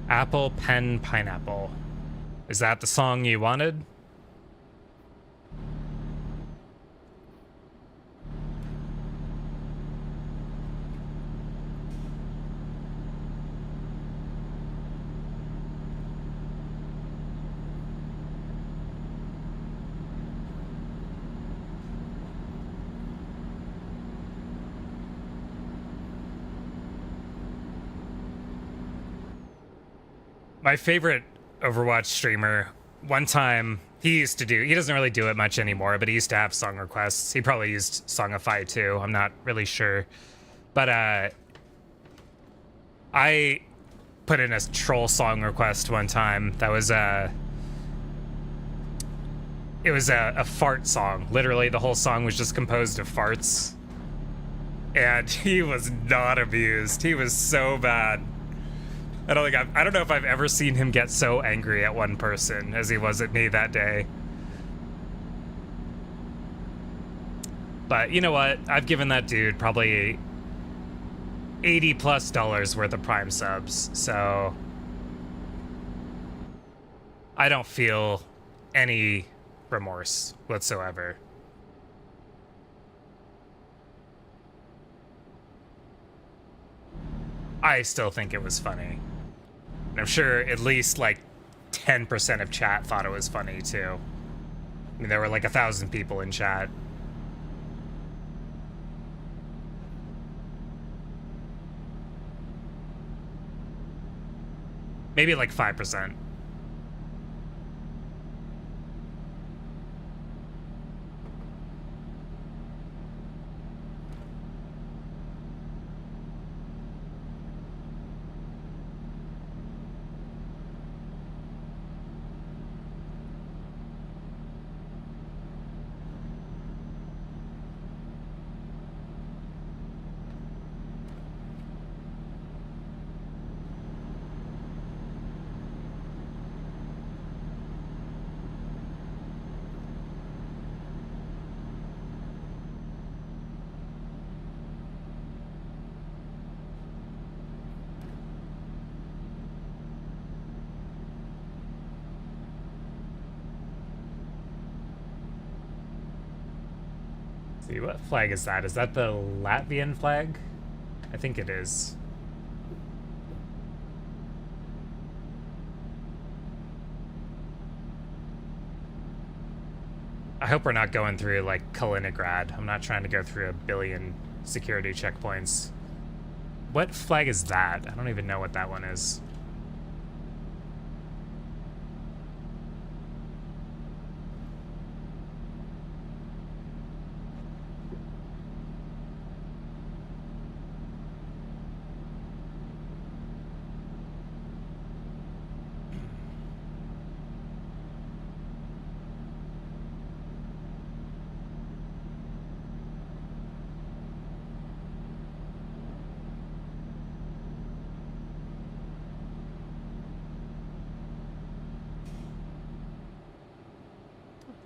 Apple Pen Pineapple. Is that the song you wanted? My favorite Overwatch streamer, one time, he doesn't really do it much anymore, but he used to have song requests. He probably used Songify too, I'm not really sure. But I put in a troll song request one time that was it was a fart song. Literally the whole song was just composed of farts. And he was not amused. He was so bad. I don't know if I've ever seen him get so angry at one person as he was at me that day. But you know what? I've given that dude probably $80+ worth of Prime subs, so I don't feel any remorse whatsoever. I still think it was funny. And I'm sure at least like 10% of chat thought it was funny too. I mean, there were like 1,000 people in chat. Maybe like 5%. See, what flag is that? Is that the Latvian flag? I think it is. I hope we're not going through, like, Kaliningrad. I'm not trying to go through 1 billion security checkpoints. What flag is that? I don't even know what that one is.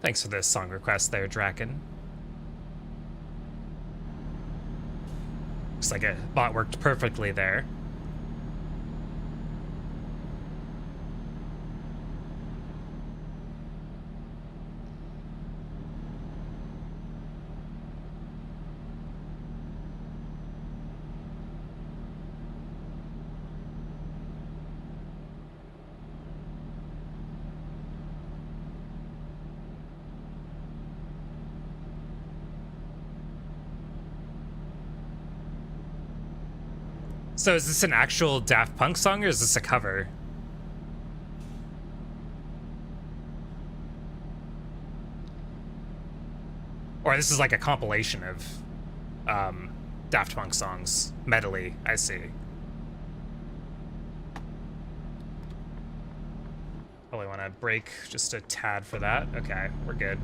Thanks for the song request there, Draken. Looks like a bot worked perfectly there. So is this an actual Daft Punk song, or is this a cover? Or this is like a compilation of Daft Punk songs. Medley, I see. Probably want to break just a tad for that. Okay, we're good.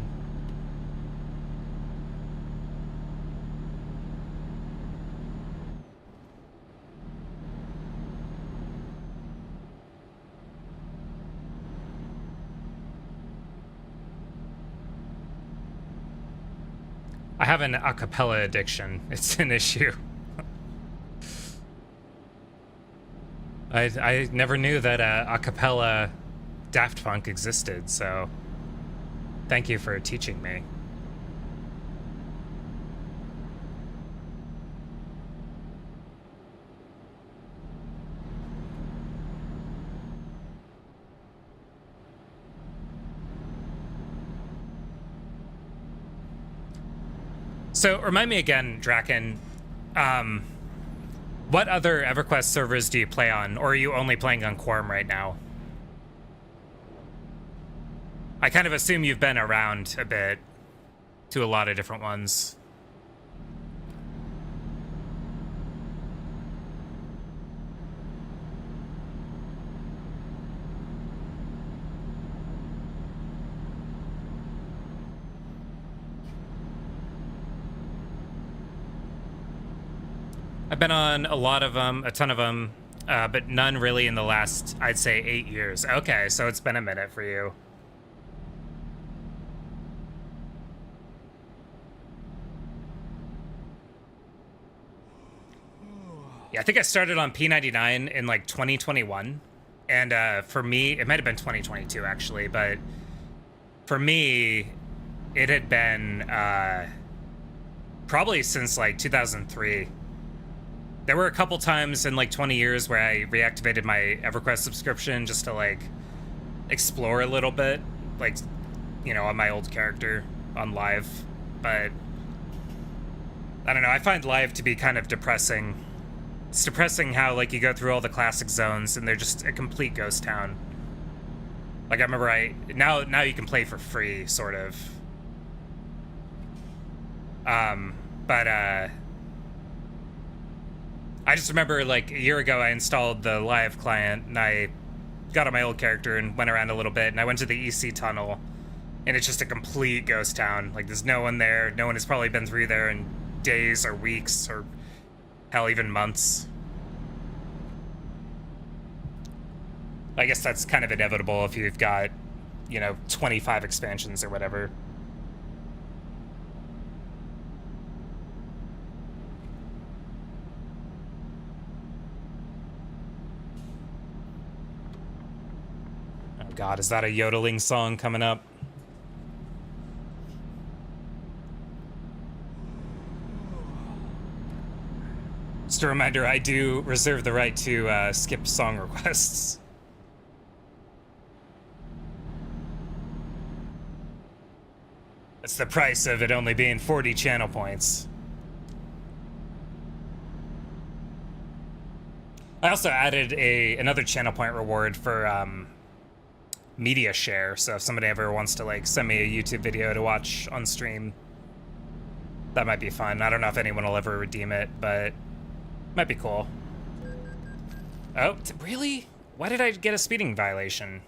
I have an acapella addiction. It's an issue. I never knew that acapella Daft Punk existed, so thank you for teaching me. So remind me again, Draken, what other EverQuest servers do you play on, or are you only playing on Quorum right now? I kind of assume you've been around a bit to a lot of different ones. I've been on a lot of them, a ton of them, but none really in the last, I'd say, 8 years. Okay, so it's been a minute for you. Yeah, I think I started on P99 in like 2021. And for me, it might have been 2022 actually, but for me, it had been probably since like 2003. There were a couple times in like 20 years where I reactivated my EverQuest subscription just to like explore a little bit, like, you know, on my old character on live. But I don't know, I find live to be kind of depressing. It's depressing how like you go through all the classic zones and they're just a complete ghost town. Like I remember now you can play for free, sort of. I just remember like a year ago I installed the live client and I got on my old character and went around a little bit, and I went to the EC tunnel and it's just a complete ghost town. Like there's no one there. No one has probably been through there in days or weeks or hell, even months. I guess that's kind of inevitable if you've got, you know, 25 expansions or whatever. Oh God, is that a yodeling song coming up? Just a reminder, I do reserve the right to skip song requests. That's the price of it only being 40 channel points. I also added another channel point reward for media share, so if somebody ever wants to like send me a YouTube video to watch on stream, that might be fun. I don't know if anyone will ever redeem it, but might be cool. Oh, really? Why did I get a speeding violation?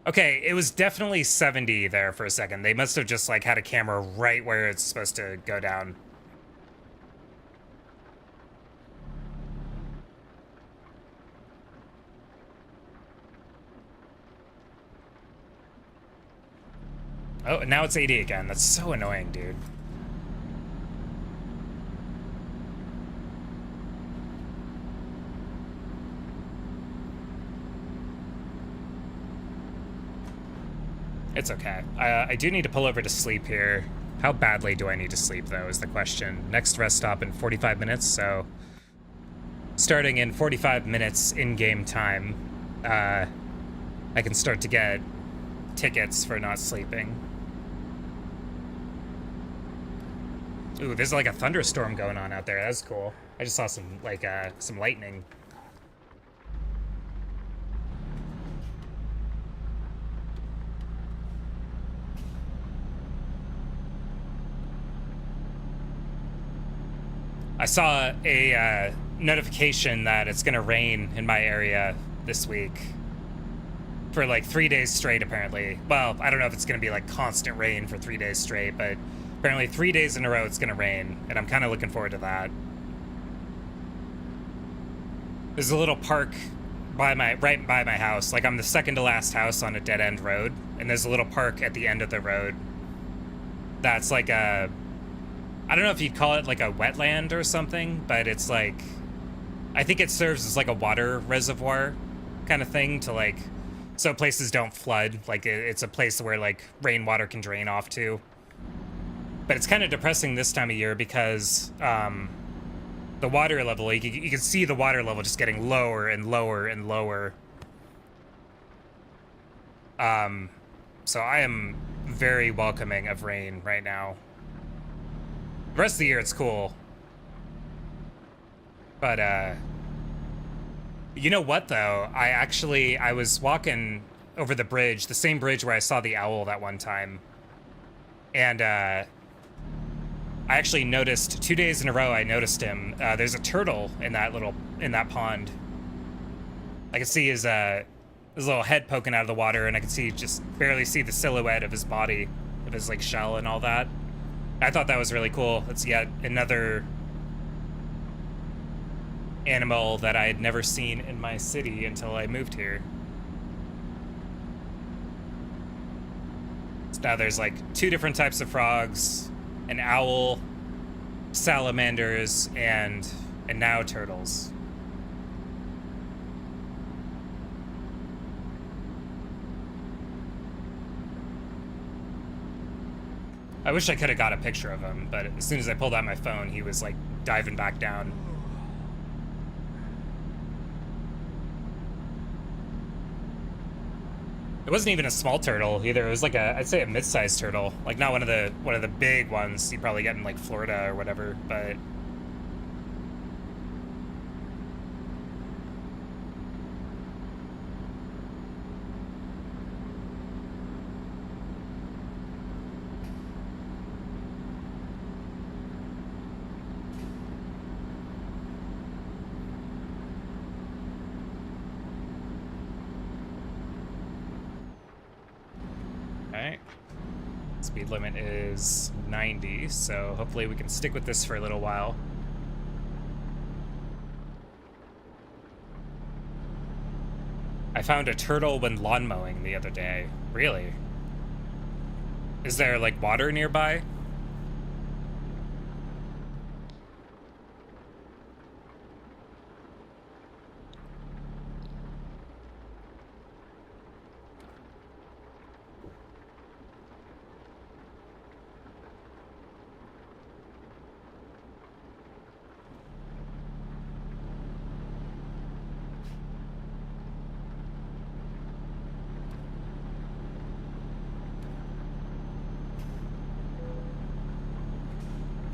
Okay, it was definitely 70 there for a second. They must have just like had a camera right where it's supposed to go down. Oh, and now it's 80 again. That's so annoying, dude. It's okay. I do need to pull over to sleep here. How badly do I need to sleep, though, is the question. Next rest stop in 45 minutes, so... starting in 45 minutes in-game time, I can start to get tickets for not sleeping. Ooh, there's like a thunderstorm going on out there. That's cool. I just saw some, like, some lightning. I saw a notification that it's gonna rain in my area this week for like 3 days straight, apparently. Well, I don't know if it's gonna be like constant rain for 3 days straight, but apparently 3 days in a row it's gonna rain, and I'm kind of looking forward to that. There's a little park right by my house. Like, I'm the second to last house on a dead-end road, and there's a little park at the end of the road that's like a... I don't know if you'd call it like a wetland or something, but it's like... I think it serves as like a water reservoir kind of thing to like... so places don't flood. Like, it's a place where like rainwater can drain off to. But it's kind of depressing this time of year because the water level, you can see the water level just getting lower and lower and lower. So I am very welcoming of rain right now. The rest of the year it's cool. But you know what though? I was walking over the bridge, the same bridge where I saw the owl that one time. And I actually noticed 2 days in a row, I noticed him. There's a turtle in that pond. I can see his little head poking out of the water, and I can just barely see the silhouette of his body, of his like shell and all that. I thought that was really cool. It's yet another animal that I had never seen in my city until I moved here. So now there's like 2 different types of frogs, an owl, salamanders, and now turtles. I wish I could have got a picture of him, but as soon as I pulled out my phone, he was like diving back down. It wasn't even a small turtle either. It was like I'd say a mid-sized turtle, like not one of the big ones you probably get in like Florida or whatever, but. Speed limit is 90, so hopefully we can stick with this for a little while. I found a turtle when lawn mowing the other day. Really? Is there like water nearby?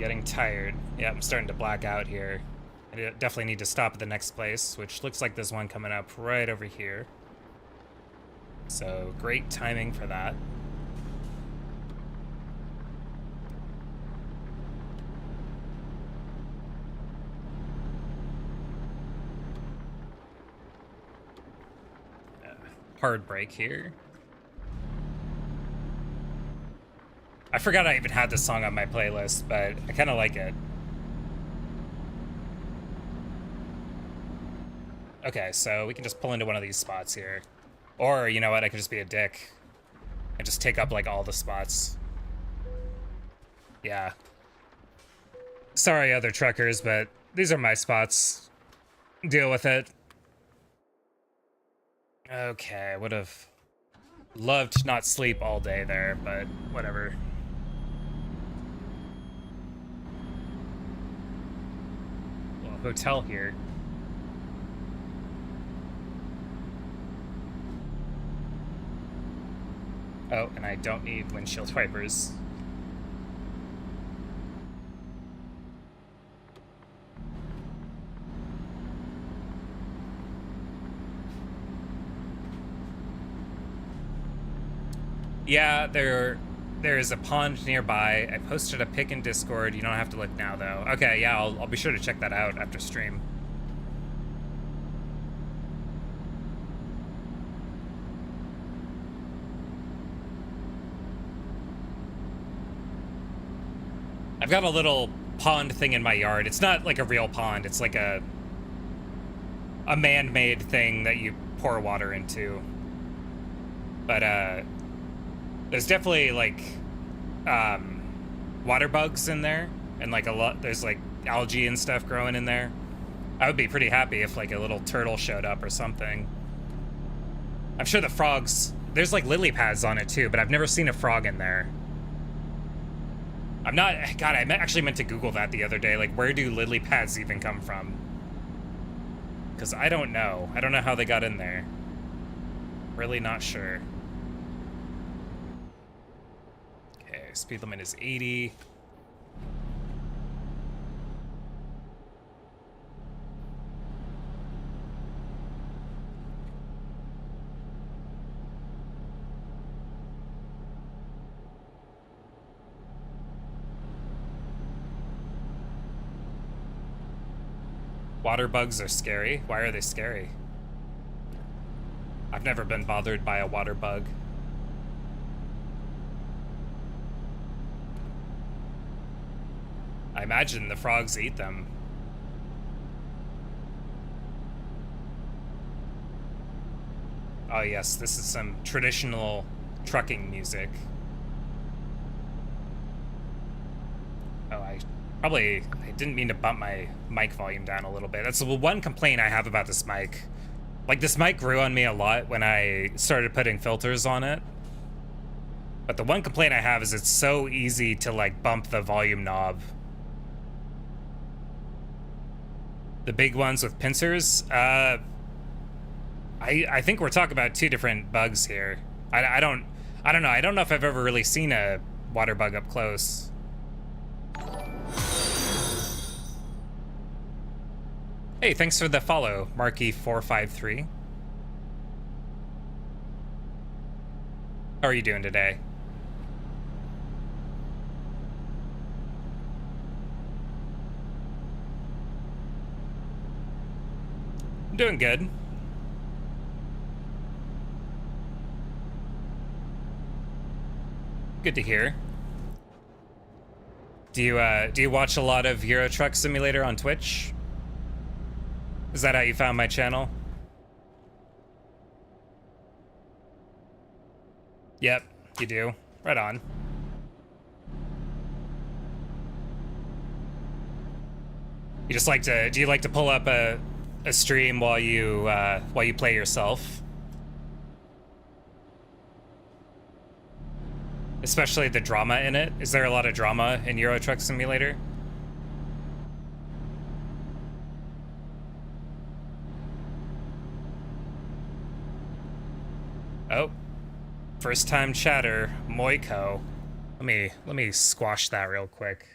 Getting tired. Yeah, I'm starting to black out here. I definitely need to stop at the next place, which looks like there's one coming up right over here. So, great timing for that. Hard break here. I forgot I even had this song on my playlist, but I kind of like it. Okay, so we can just pull into one of these spots here. Or, you know what, I could just be a dick and just take up, like, all the spots. Yeah. Sorry, other truckers, but these are my spots. Deal with it. Okay, would have loved to not sleep all day there, but whatever. Little hotel here. Oh, and I don't need windshield wipers. Yeah, there is a pond nearby. I posted a pic in Discord. You don't have to look now, though. Okay, yeah, I'll be sure to check that out after stream. I've got a little pond thing in my yard. It's not like a real pond. It's like a man-made thing that you pour water into. But there's definitely like water bugs in there, and like there's like algae and stuff growing in there. I would be pretty happy if like a little turtle showed up or something. I'm sure the frogs, there's like lily pads on it too, but I've never seen a frog in there. God, I actually meant to Google that the other day. Like, where do lily pads even come from? Because I don't know. I don't know how they got in there. Really not sure. Okay, speed limit is 80. Water bugs are scary. Why are they scary? I've never been bothered by a water bug. I imagine the frogs eat them. Oh yes, this is some traditional trucking music. Oh, I didn't mean to bump my mic volume down a little bit. That's the one complaint I have about this mic. Like, this mic grew on me a lot when I started putting filters on it. But the one complaint I have is it's so easy to, like, bump the volume knob. The big ones with pincers? I think we're talking about two different bugs here. I don't know. I don't know if I've ever really seen a water bug up close. Hey, thanks for the follow, Marky453. How are you doing today? I'm doing good. Good to hear. Do you watch a lot of Euro Truck Simulator on Twitch? Is that how you found my channel? Yep, you do. Right on. You just like to, do you like to pull up a stream while you play yourself? Especially the drama in it. Is there a lot of drama in Euro Truck Simulator? Oh, first time chatter, Moiko. Let me squash that real quick.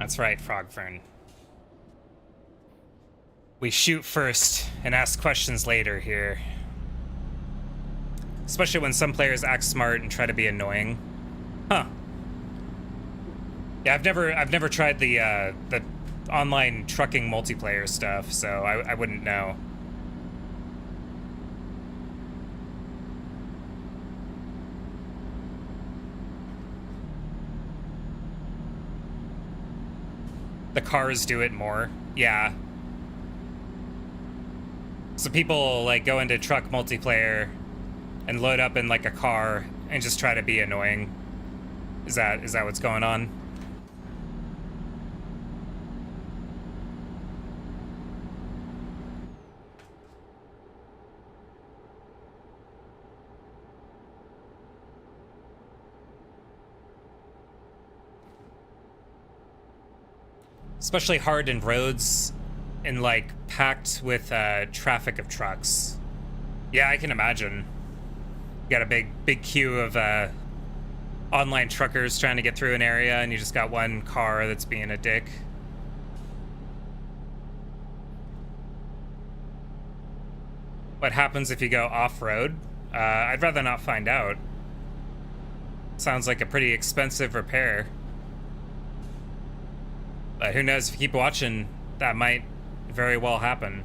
That's right, Frogfern. We shoot first and ask questions later here. Especially when some players act smart and try to be annoying. Huh. Yeah, I've never tried the online trucking multiplayer stuff, so I wouldn't know. The cars do it more. Yeah. So people like go into truck multiplayer and load up in like a car and just try to be annoying. Is that what's going on? Especially hardened roads and like packed with traffic of trucks. Yeah, I can imagine. You got a big queue of online truckers trying to get through an area, and you just got one car that's being a dick. What happens if you go off-road? I'd rather not find out. Sounds like a pretty expensive repair. But who knows, if you keep watching, that might very well happen.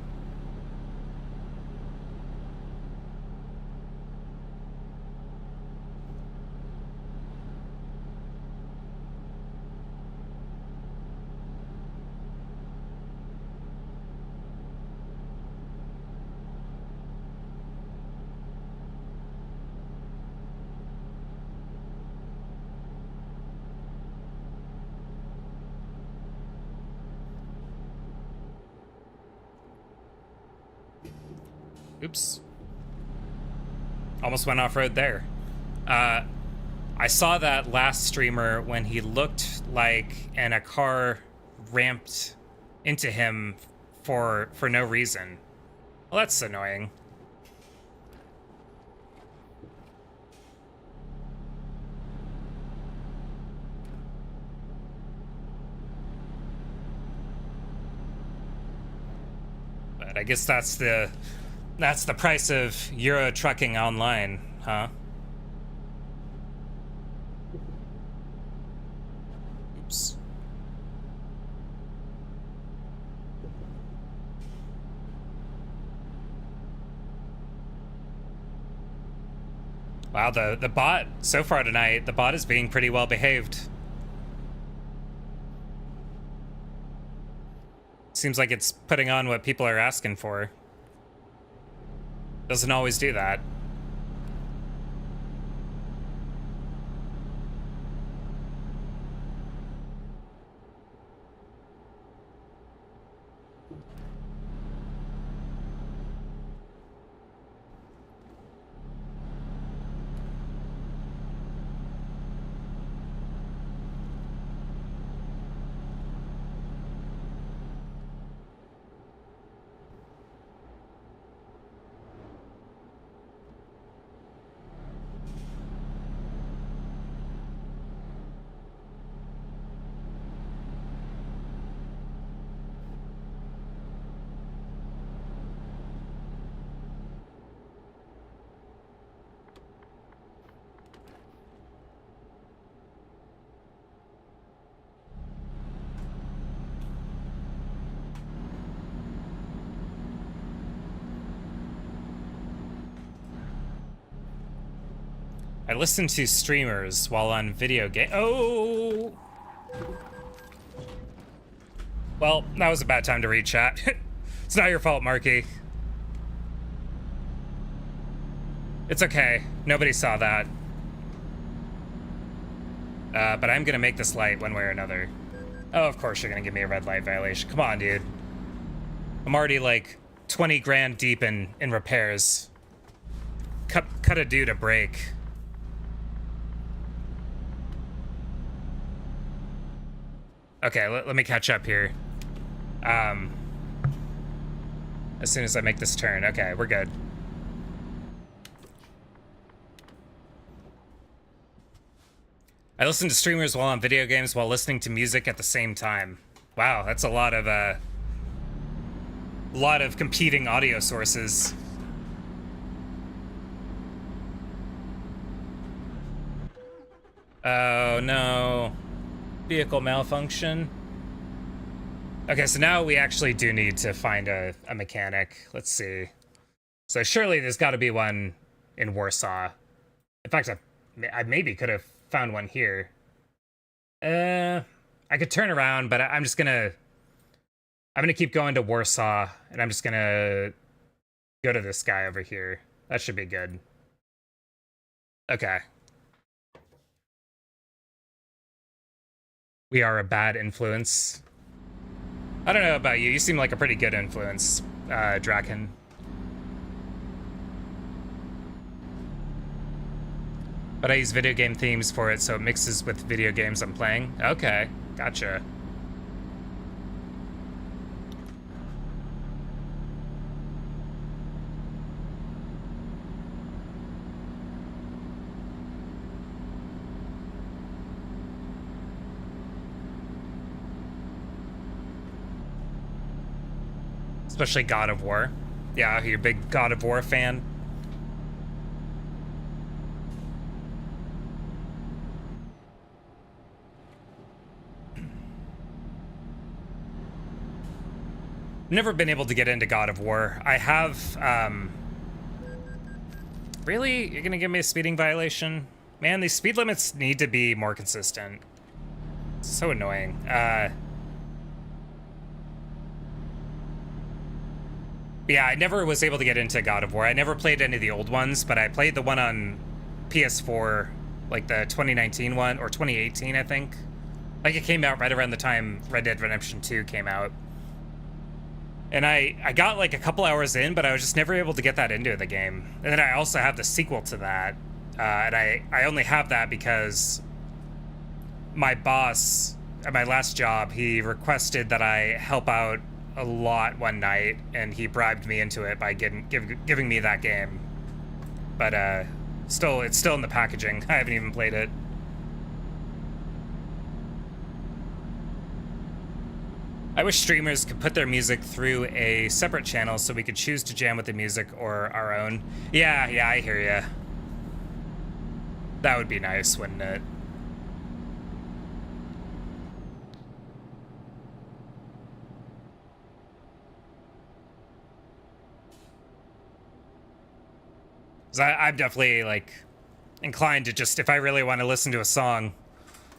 Oops. Almost went off-road there. I saw that last streamer when he looked like and a car ramped into him for no reason. Well, that's annoying. But I guess that's the price of Euro trucking online, huh? Oops. Wow, the bot so far tonight, the bot is being pretty well behaved. Seems like it's putting on what people are asking for. Doesn't always do that. I listen to streamers while on video game. Oh! Well, that was a bad time to read chat. It's not your fault, Marky. It's okay. Nobody saw that. But I'm gonna make this light one way or another. Oh, of course you're gonna give me a red light violation. Come on, dude. I'm already like 20 grand deep in repairs. Cut a dude a break. Okay, let me catch up here. As soon as I make this turn. Okay, we're good. I listen to streamers while on video games while listening to music at the same time. Wow, that's a lot of competing audio sources. Oh no. Vehicle malfunction. Okay, so now we actually do need to find a mechanic. Let's see. So surely there's got to be one in Warsaw. In fact, I maybe could have found one here. I could turn around, but I'm gonna keep going to Warsaw, and I'm just gonna go to this guy over here. That should be good. Okay. We are a bad influence. I don't know about you. You seem like a pretty good influence, Draken. But I use video game themes for it, so it mixes with video games I'm playing. Okay, gotcha. Especially God of War. Yeah, you're a big God of War fan. Never been able to get into God of War. I have, Really? You're gonna give me a speeding violation? Man, these speed limits need to be more consistent. It's so annoying. Yeah, I never was able to get into God of War. I never played any of the old ones, but I played the one on PS4, like the 2019 one, or 2018, I think. Like, it came out right around the time Red Dead Redemption 2 came out. And I got like a couple hours in, but I was just never able to get that into the game. And then I also have the sequel to that. And I only have that because my boss at my last job, he requested that I help out a lot one night, and he bribed me into it by giving me that game. But it's still in the packaging. I haven't even played it. I wish streamers could put their music through a separate channel so we could choose to jam with the music or our own. Yeah, I hear ya. That would be nice, wouldn't it? I'm definitely, like, inclined to just, if I really want to listen to a song,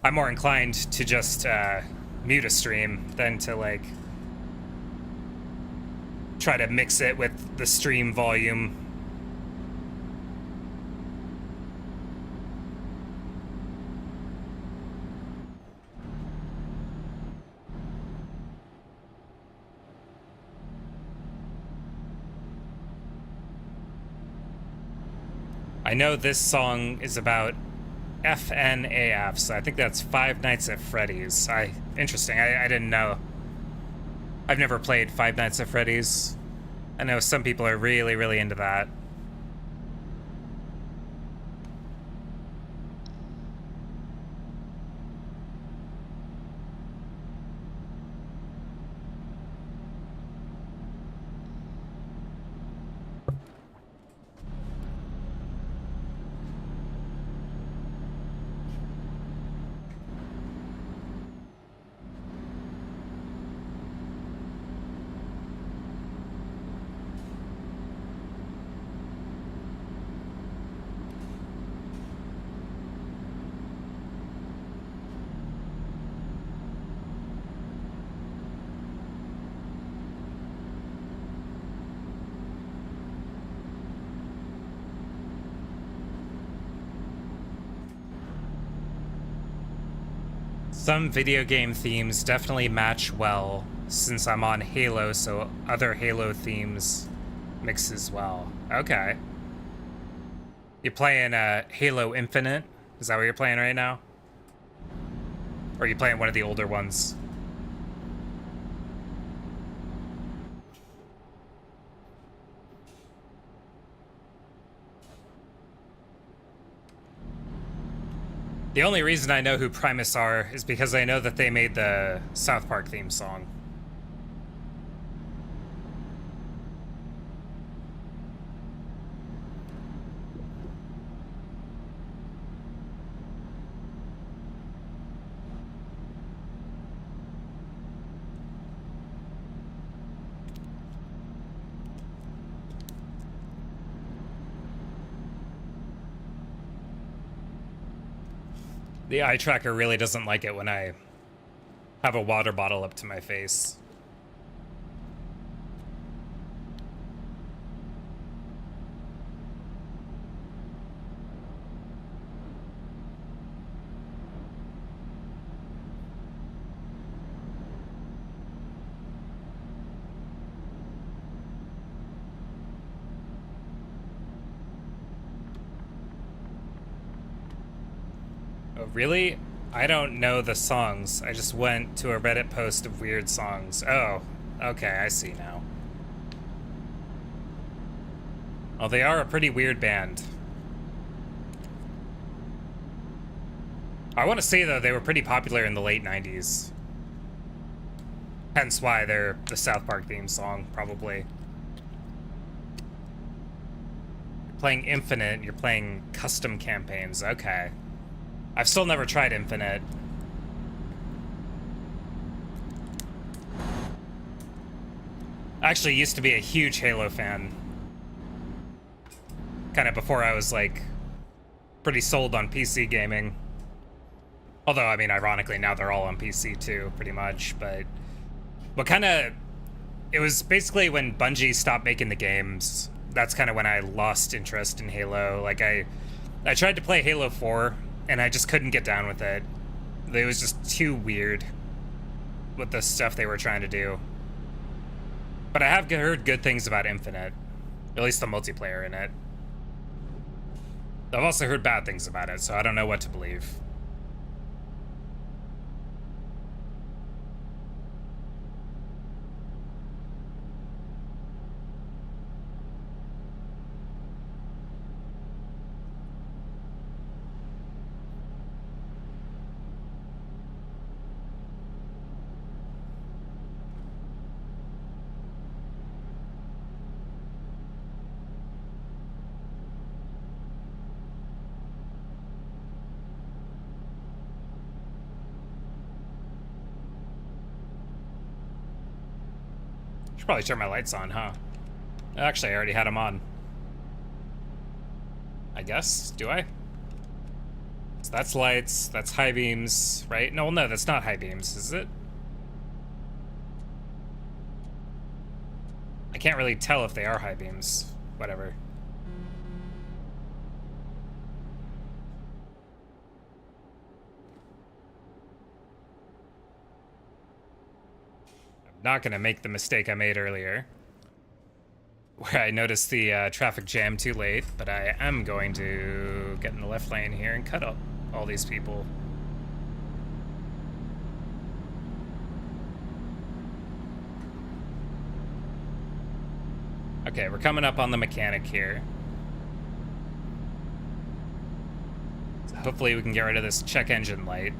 I'm more inclined to just mute a stream than to, like, try to mix it with the stream volume. I know this song is about FNAF, so I think that's Five Nights at Freddy's. Interesting. I didn't know. I've never played Five Nights at Freddy's. I know some people are really, really into that. Some video game themes definitely match well, since I'm on Halo, so other Halo themes mix as well. Okay. You playing Halo Infinite? Is that what you're playing right now? Or are you playing one of the older ones? The only reason I know who Primus are is because I know that they made the South Park theme song. The eye tracker really doesn't like it when I have a water bottle up to my face. Oh, really? I don't know the songs. I just went to a Reddit post of weird songs. Oh, okay, I see now. Oh, they are a pretty weird band. I want to say, though, they were pretty popular in the late 90s. Hence why they're the South Park theme song, probably. You're playing Infinite, you're playing custom campaigns. Okay. I've still never tried Infinite. I actually used to be a huge Halo fan. Kind of before I was, like, pretty sold on PC gaming. Although, I mean, ironically, now they're all on PC too, pretty much. But what kind of... It was basically when Bungie stopped making the games. That's kind of when I lost interest in Halo. Like, I tried to play Halo 4, and I just couldn't get down with it. It was just too weird with the stuff they were trying to do. But I have heard good things about Infinite. At least the multiplayer in it. I've also heard bad things about it, so I don't know what to believe. Should probably turn my lights on, huh? Actually, I already had them on. I guess. Do I? So that's lights, that's high beams, right? No, no, that's not high beams, is it? I can't really tell if they are high beams. Whatever. I'm not gonna make the mistake I made earlier, where I noticed the traffic jam too late, but I am going to get in the left lane here and cut up all these people. Okay, we're coming up on the mechanic here. So hopefully we can get rid of this check engine light.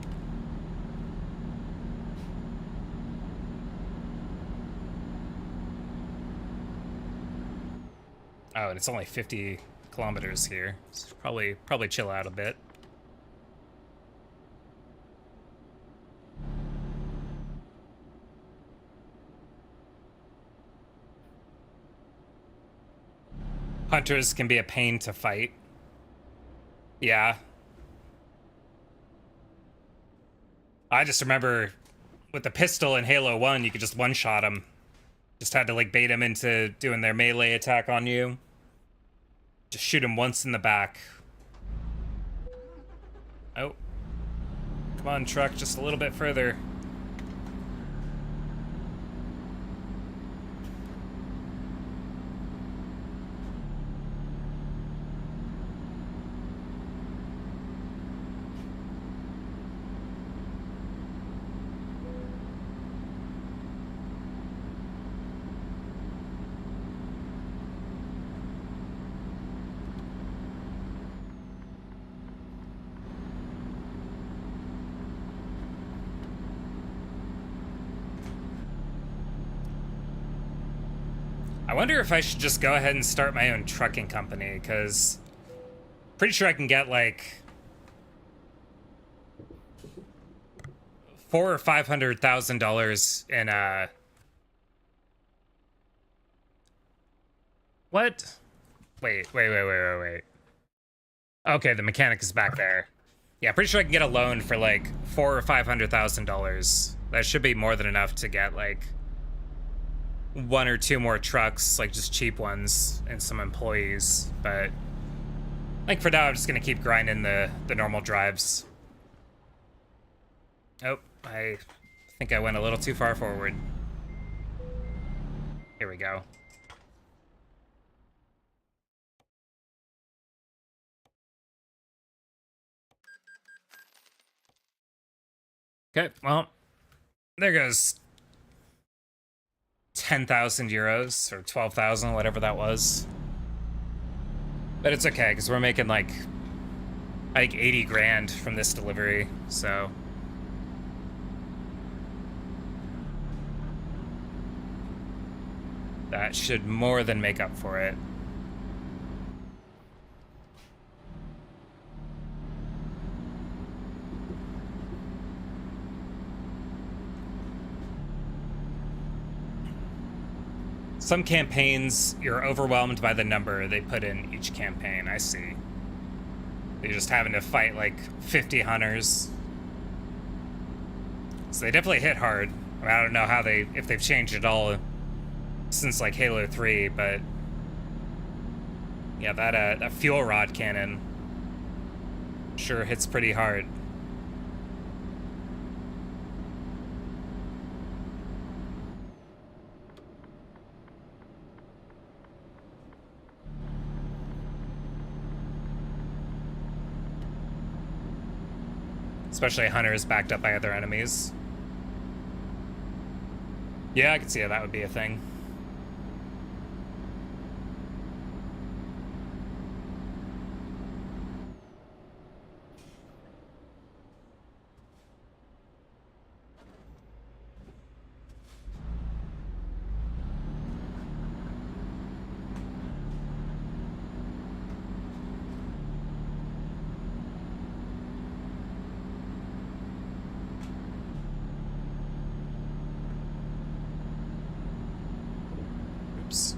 Oh, and it's only 50 kilometers here. So probably chill out a bit. Hunters can be a pain to fight. Yeah. I just remember with the pistol in Halo 1, you could just one-shot them. Just had to, like, bait them into doing their melee attack on you. Just shoot him once in the back. Oh. Come on, truck, just a little bit further. I wonder if I should just go ahead and start my own trucking company, because pretty sure I can get like $400,000 or $500,000 in what? Wait. Okay, the mechanic is back there. Yeah, pretty sure I can get a loan for like $400,000 or $500,000. That should be more than enough to get like 1 or 2 more trucks, like just cheap ones, and some employees. But like for now, I'm just gonna keep grinding the normal drives. Oh, I think I went a little too far forward. Here we go. Okay, well, there goes 10,000 euros or 12,000, whatever that was. But it's okay, because we're making like 80 grand from this delivery, so. That should more than make up for it. Some campaigns, you're overwhelmed by the number they put in each campaign. I see. You're just having to fight like 50 hunters. So they definitely hit hard. I mean, I don't know how if they've changed it all since like Halo 3, but yeah, that fuel rod cannon sure hits pretty hard. Especially hunters backed up by other enemies. Yeah, I can see how that would be a thing. Oops.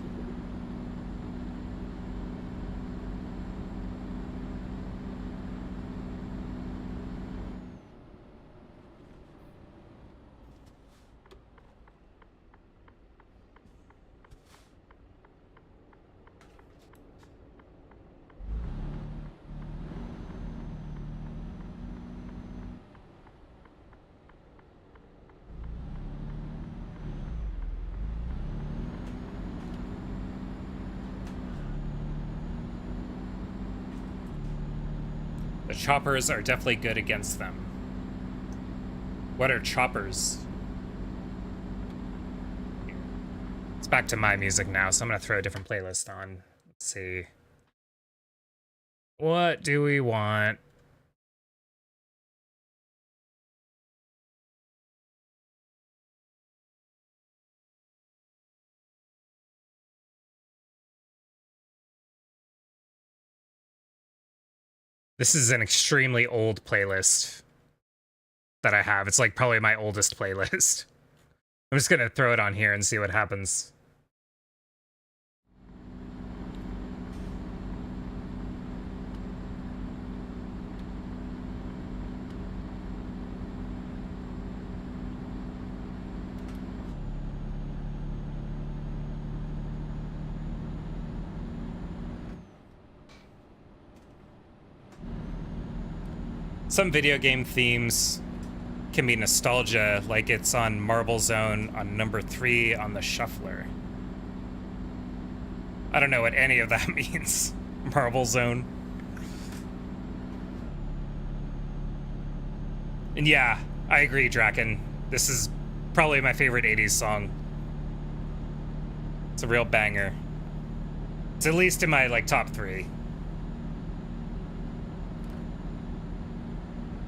The choppers are definitely good against them. What are choppers? It's back to my music now, so I'm gonna throw a different playlist on. Let's see. What do we want? This is an extremely old playlist that I have. It's like probably my oldest playlist. I'm just gonna throw it on here and see what happens. Some video game themes can be nostalgia, like it's on Marble Zone on number 3 on the shuffler. I don't know what any of that means. Marble Zone. And yeah, I agree, Draken. This is probably my favorite 80s song. It's a real banger. It's at least in my like top 3.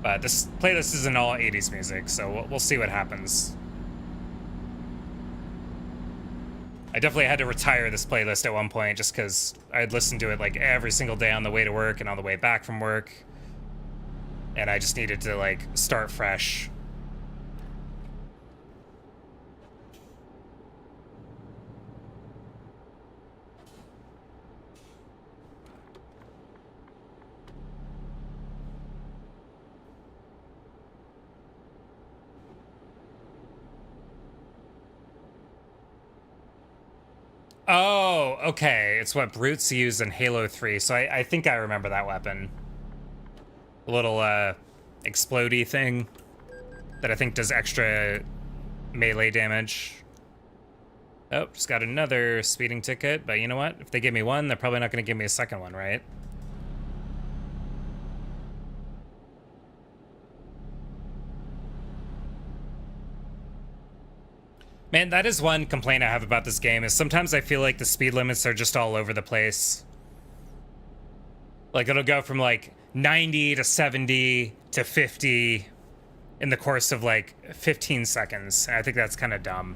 But this playlist isn't all 80s music, so we'll see what happens. I definitely had to retire this playlist at one point just because I'd listened to it like every single day on the way to work and on the way back from work. And I just needed to like start fresh. Oh, okay. It's what brutes use in Halo 3, so I think I remember that weapon. A little, explodey thing that I think does extra melee damage. Oh, just got another speeding ticket, but you know what? If they give me one, they're probably not going to give me a second one, right? Man, that is one complaint I have about this game, is sometimes I feel like the speed limits are just all over the place. Like, it'll go from, like, 90 to 70 to 50 in the course of, like, 15 seconds. And I think that's kind of dumb.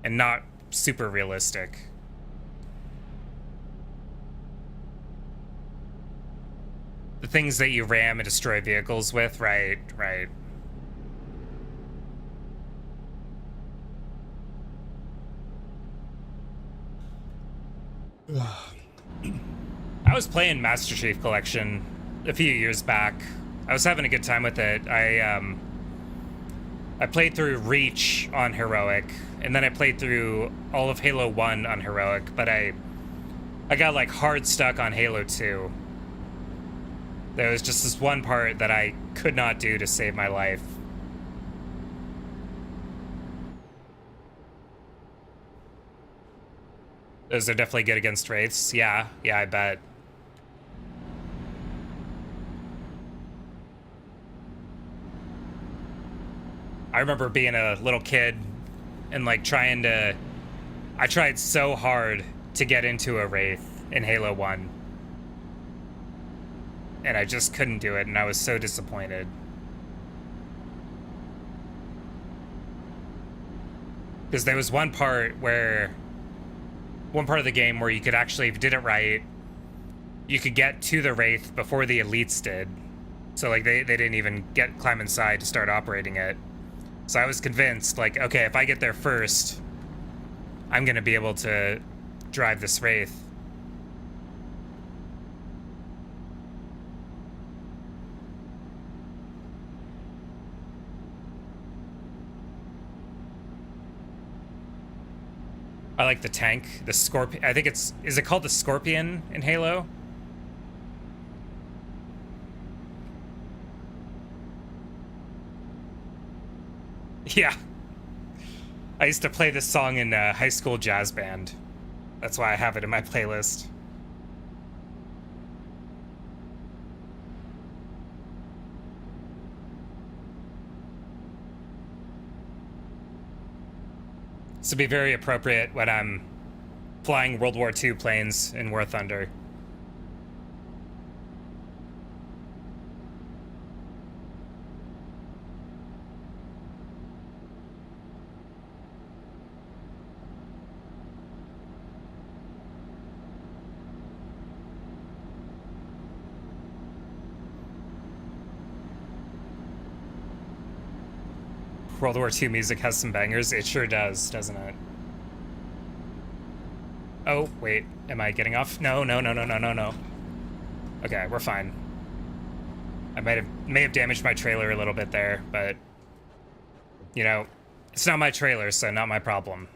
And not super realistic. The things that you ram and destroy vehicles with, right. I was playing Master Chief Collection a few years back. I was having a good time with it. I played through Reach on Heroic, and then I played through all of Halo 1 on Heroic, but I got like hard stuck on Halo 2. There was just this one part that I could not do to save my life. Those are definitely good against Wraiths. Yeah, I bet. I remember being a little kid and like I tried so hard to get into a Wraith in Halo 1. And I just couldn't do it, and I was so disappointed. Because there was one part of the game where you could actually, if you did it right, you could get to the Wraith before the elites did. So like they didn't even climb inside to start operating it. So I was convinced, like, okay, if I get there first, I'm gonna be able to drive this Wraith. I like the tank, the Scorpion. I think is it called the Scorpion in Halo? Yeah. I used to play this song in high school jazz band. That's why I have it in my playlist. This would be very appropriate when I'm flying World War II planes in War Thunder. World War II music has some bangers. It sure does, doesn't it? Oh, wait. Am I getting off? No. Okay, we're fine. I may have damaged my trailer a little bit there, but you know, it's not my trailer, so not my problem.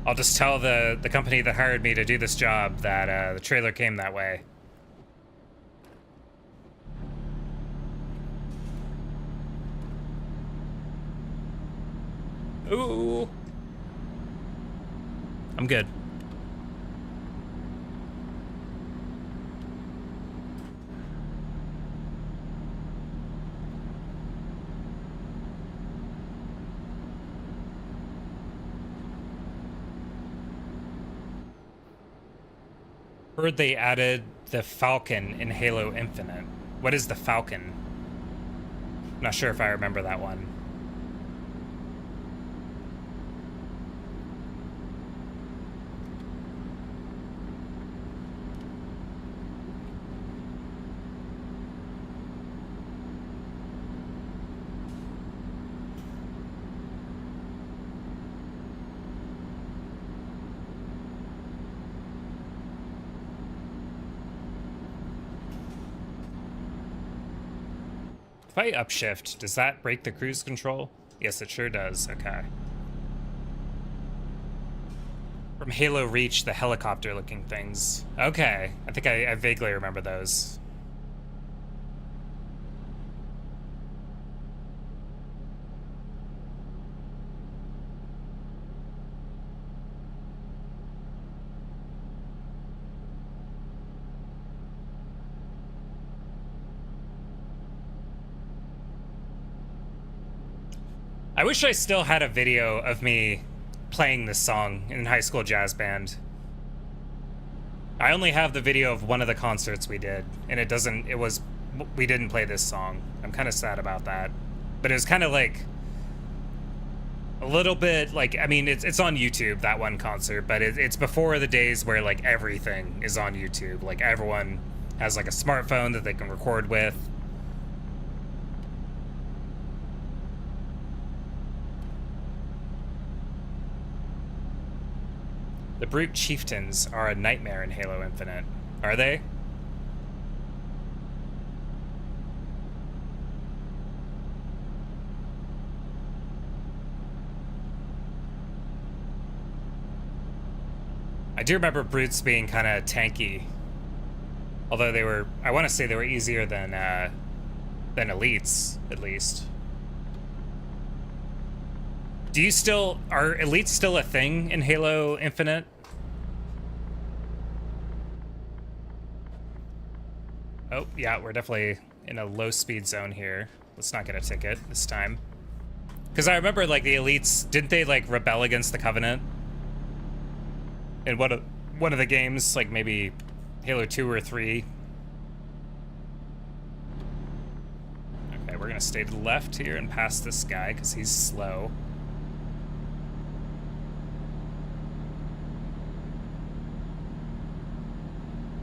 I'll just tell the company that hired me to do this job that the trailer came that way. Ooh. I'm good. Heard they added the Falcon in Halo Infinite. What is the Falcon? Not sure if I remember that one. If I upshift, does that break the cruise control? Yes, it sure does. Okay. From Halo Reach, the helicopter-looking things. Okay, I think I vaguely remember those. I wish I still had a video of me playing this song in high school jazz band. I only have the video of one of the concerts we did, and we didn't play this song. I'm kind of sad about that. But it was kind of like a little bit like, I mean, it's on YouTube, that one concert, but it's before the days where like everything is on YouTube. Like everyone has like a smartphone that they can record with. The Brute Chieftains are a nightmare in Halo Infinite. Are they? I do remember Brutes being kind of tanky. Although they were, I want to say they were easier than Elites, at least. Are Elites still a thing in Halo Infinite? Oh, yeah, we're definitely in a low speed zone here. Let's not get a ticket this time. Because I remember, like, the Elites, didn't they, like, rebel against the Covenant? In one of the games, like, maybe Halo 2 or 3. Okay, we're gonna stay to the left here and pass this guy, because he's slow.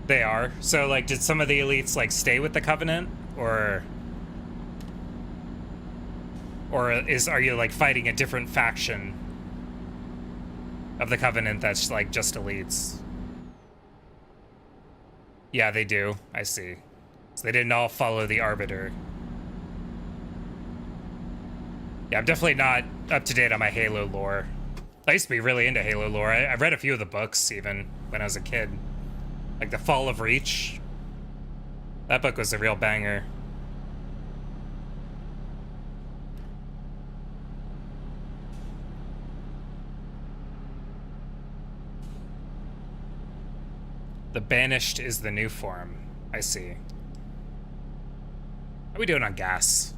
They are. So, like, did some of the Elites, like, stay with the Covenant? Or are you, like, fighting a different faction of the Covenant that's, like, just Elites? Yeah, they do. I see. So they didn't all follow the Arbiter. Yeah, I'm definitely not up to date on my Halo lore. I used to be really into Halo lore. I read a few of the books, even, when I was a kid. Like The Fall of Reach. That book was a real banger. The Banished is the new form. I see. How are we doing on gas?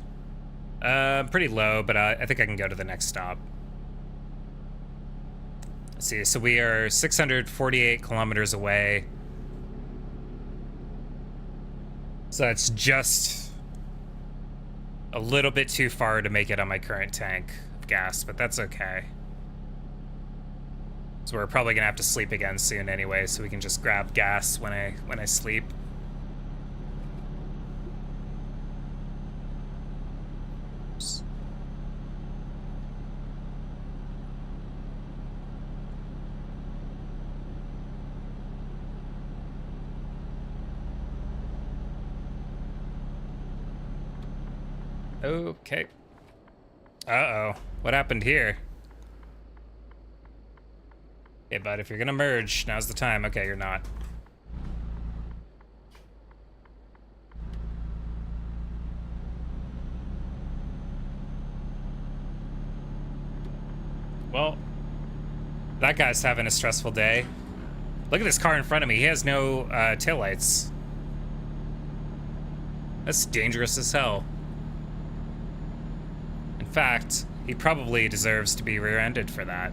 Pretty low, but I think I can go to the next stop. Let's see, so we are 648 kilometers away. So that's just a little bit too far to make it on my current tank of gas, but that's okay. So we're probably gonna have to sleep again soon anyway, so we can just grab gas when I sleep. Oops. Okay. Uh-oh. What happened here? Okay, bud, if you're gonna merge, now's the time. Okay, you're not. Well, that guy's having a stressful day. Look at this car in front of me. He has no taillights. That's dangerous as hell. In fact, he probably deserves to be rear-ended for that.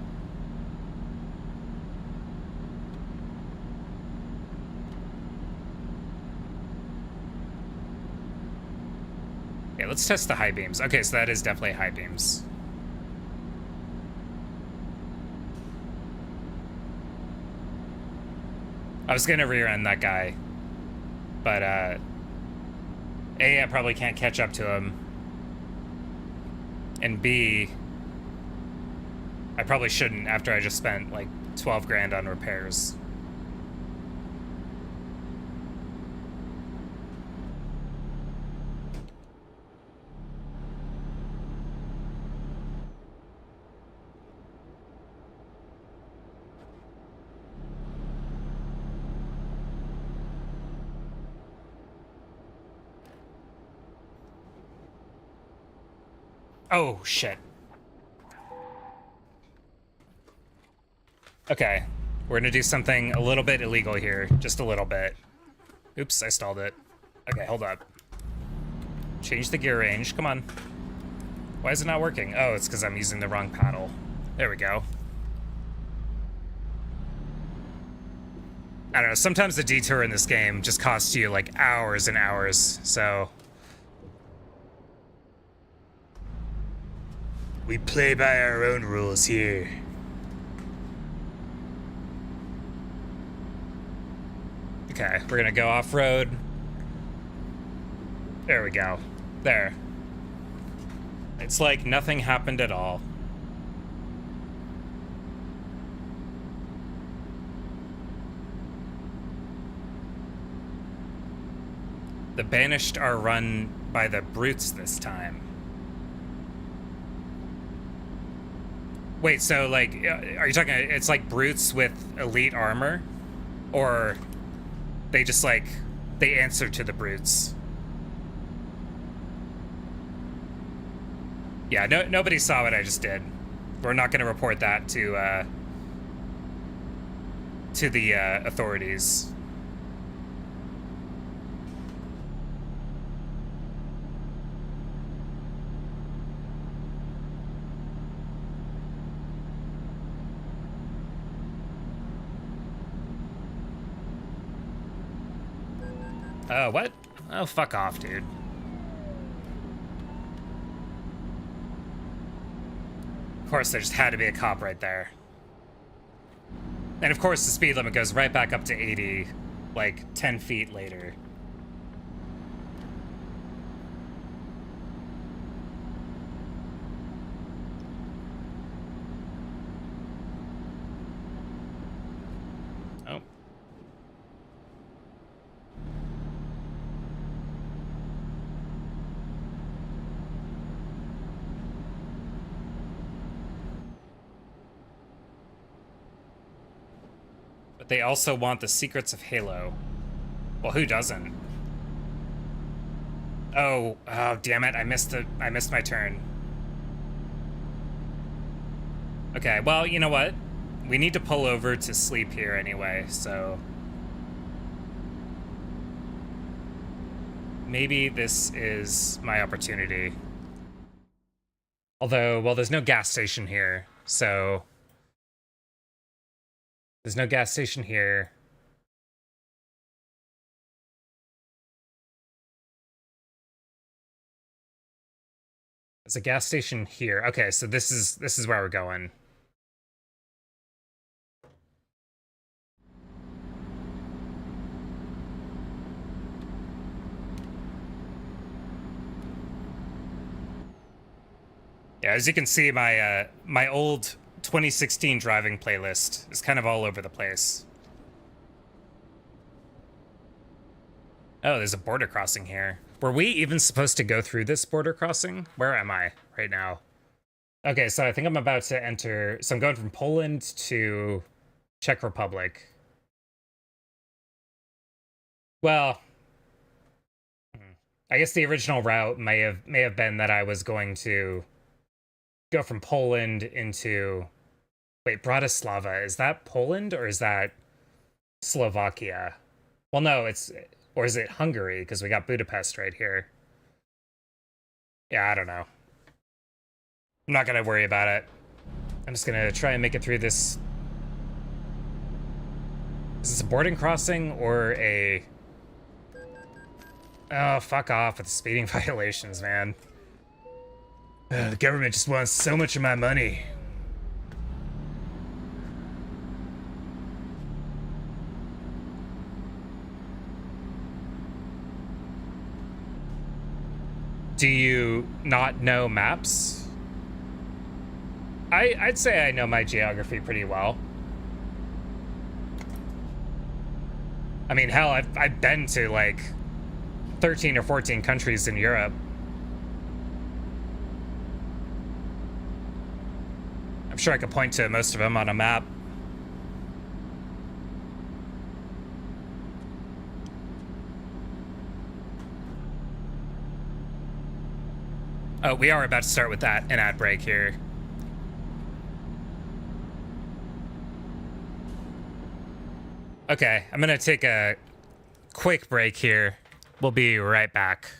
Okay, let's test the high beams. Okay, so that is definitely high beams. I was gonna rear-end that guy, but A, I probably can't catch up to him. And B, I probably shouldn't after I just spent like 12 grand on repairs. Oh, shit. Okay. We're gonna do something a little bit illegal here. Just a little bit. Oops, I stalled it. Okay, hold up. Change the gear range. Come on. Why is it not working? Oh, it's because I'm using the wrong paddle. There we go. I don't know, sometimes the detour in this game just costs you like hours and hours, so... We play by our own rules here. Okay, we're gonna go off-road. There we go. There. It's like nothing happened at all. The Banished are run by the Brutes this time. Wait, so like, are you talking, it's like Brutes with elite armor? Or they just like, they answer to the Brutes? Yeah, nobody saw what I just did. We're not gonna report that to the authorities. What? Oh, fuck off, dude. Of course, there just had to be a cop right there. And of course, the speed limit goes right back up to 80, like 10 feet later. Oh. But they also want the secrets of Halo. Well, who doesn't? Oh, damn it, I missed my turn. Okay, well, you know what? We need to pull over to sleep here anyway, so... maybe this is my opportunity. Although, well, there's no gas station here, so... there's no gas station here. There's a gas station here. Okay, so this is where we're going. Yeah, as you can see, my my old 2016 driving playlist is kind of all over the place. Oh, there's a border crossing here. Were we even supposed to go through this border crossing? Where am I right now? Okay, so I think I'm about to enter... so I'm going from Poland to Czech Republic. Well... I guess the original route may have been that I was going to go from Poland into... wait, Bratislava, is that Poland or is that Slovakia? Well, no, it's... or is it Hungary? Because we got Budapest right here. Yeah, I don't know. I'm not gonna worry about it. I'm just gonna try and make it through this. Is this a boarding crossing or a... oh, fuck off with the speeding violations, man. The government just wants so much of my money. Do you not know maps? I'd say I know my geography pretty well. I mean, hell, I've been to like 13 or 14 countries in Europe. I'm sure I could point to most of them on a map. Oh, we are about to start with that an ad break here. Okay, I'm gonna take a quick break here. We'll be right back.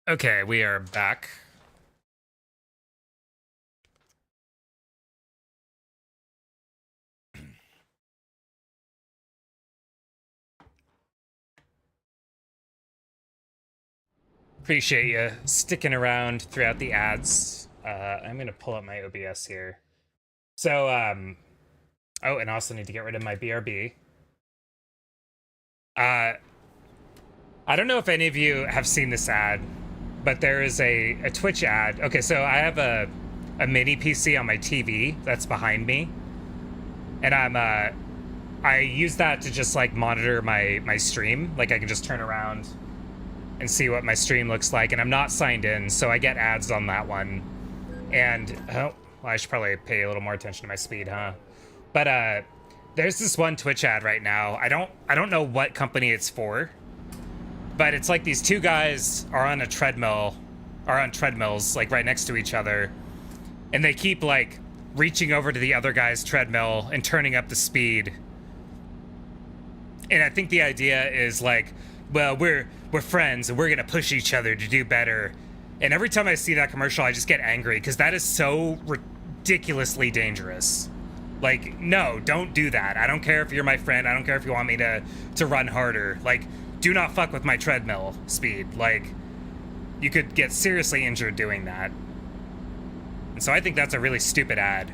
Okay, we are back. Appreciate you sticking around throughout the ads. I'm gonna pull up my OBS here. So, oh, and I also need to get rid of my BRB. I don't know if any of you have seen this ad, but there is a Twitch ad. Okay, so I have a mini PC on my TV that's behind me, and I use that to just like monitor my stream. Like I can just turn around and see what my stream looks like, and I'm not signed in, so I get ads on that one. And oh, well, I should probably pay a little more attention to my speed, huh? But there's this one Twitch ad right now. I don't know what company it's for, but it's like these two guys are on a treadmill, are on treadmills like right next to each other, And they keep like reaching over to the other guy's treadmill and turning up the speed. And I think the idea is like, well, we're friends and we're gonna push each other to do better. And every time I see that commercial, I just get angry because that is so ridiculously dangerous. Like, no, don't do that. I don't care if you're my friend. I don't care if you want me to run harder. Like, do not fuck with my treadmill speed. Like, you could get seriously injured doing that. And so I think that's a really stupid ad.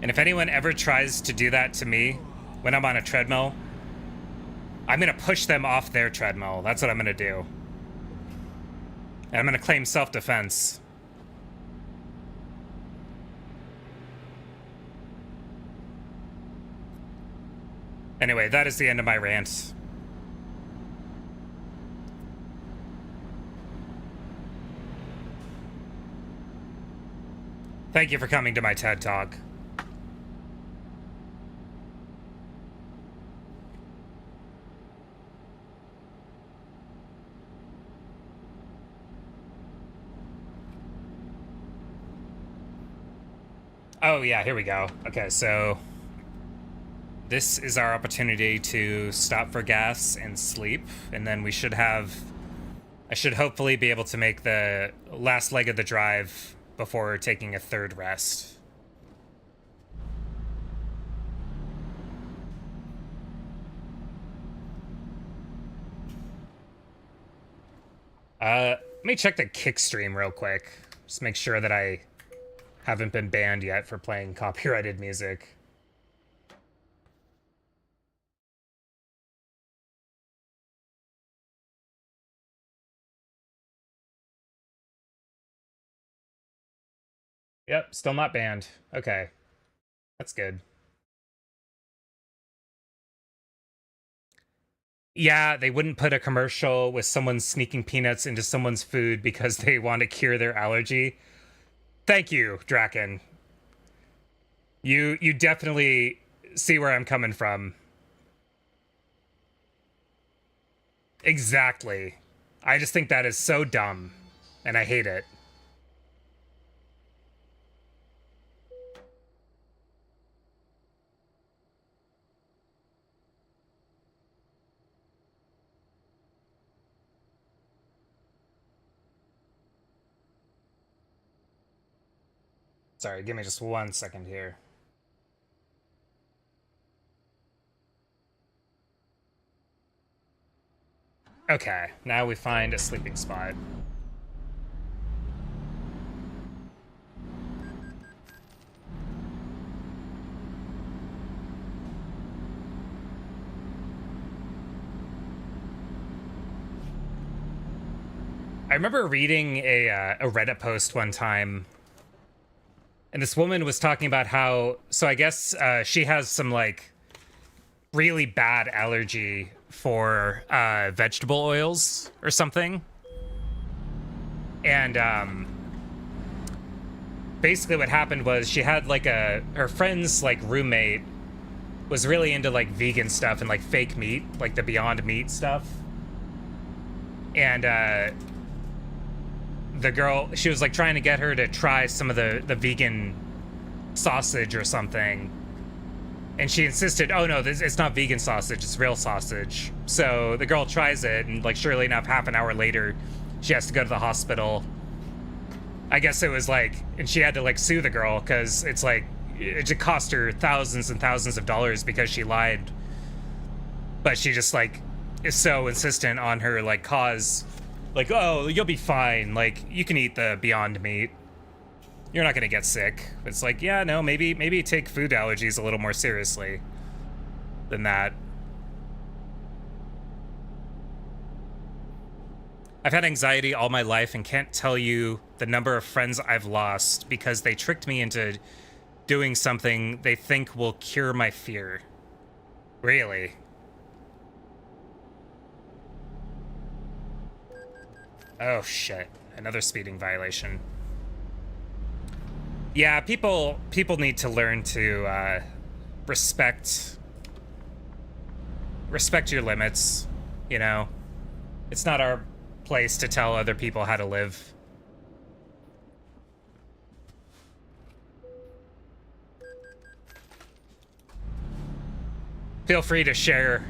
And if anyone ever tries to do that to me when I'm on a treadmill, I'm gonna push them off their treadmill. That's what I'm gonna do. And I'm gonna claim self-defense. Anyway, that is the end of my rant. Thank you for coming to my TED Talk. Oh yeah, here we go. Okay, so this is our opportunity to stop for gas and sleep, and then we should have... I should hopefully be able to make the last leg of the drive before taking a third rest. Let me check the kick stream real quick. Just make sure that I haven't been banned yet for playing copyrighted music. Yep, still not banned. Okay. That's good. Yeah, they wouldn't put a commercial with someone sneaking peanuts into someone's food because they want to cure their allergy. Thank you, Draken. You definitely see where I'm coming from. Exactly. I just think that is so dumb, and I hate it. Sorry, give me just 1 second here. Okay, now we find a sleeping spot. I remember reading a Reddit post one time, and this woman was talking about how, so I guess she has some like really bad allergy for vegetable oils or something. And basically what happened was she had like her friend's like roommate was really into like vegan stuff and like fake meat, like the Beyond Meat stuff. And the girl, she was like trying to get her to try some of the vegan sausage or something. And she insisted, oh no, it's not vegan sausage, it's real sausage. So the girl tries it, and like surely enough, half an hour later, she has to go to the hospital. I guess it was like, and she had to like sue the girl because it's like, it just cost her thousands and thousands of dollars because she lied. But she just like is so insistent on her like cause. Like, oh, you'll be fine. Like, you can eat the Beyond Meat. You're not gonna get sick. It's like, yeah, no, maybe take food allergies a little more seriously than that. I've had anxiety all my life and can't tell you the number of friends I've lost because they tricked me into doing something they think will cure my fear. Really? Oh shit, another speeding violation. Yeah, people need to learn to respect your limits, you know? It's not our place to tell other people how to live. Feel free to share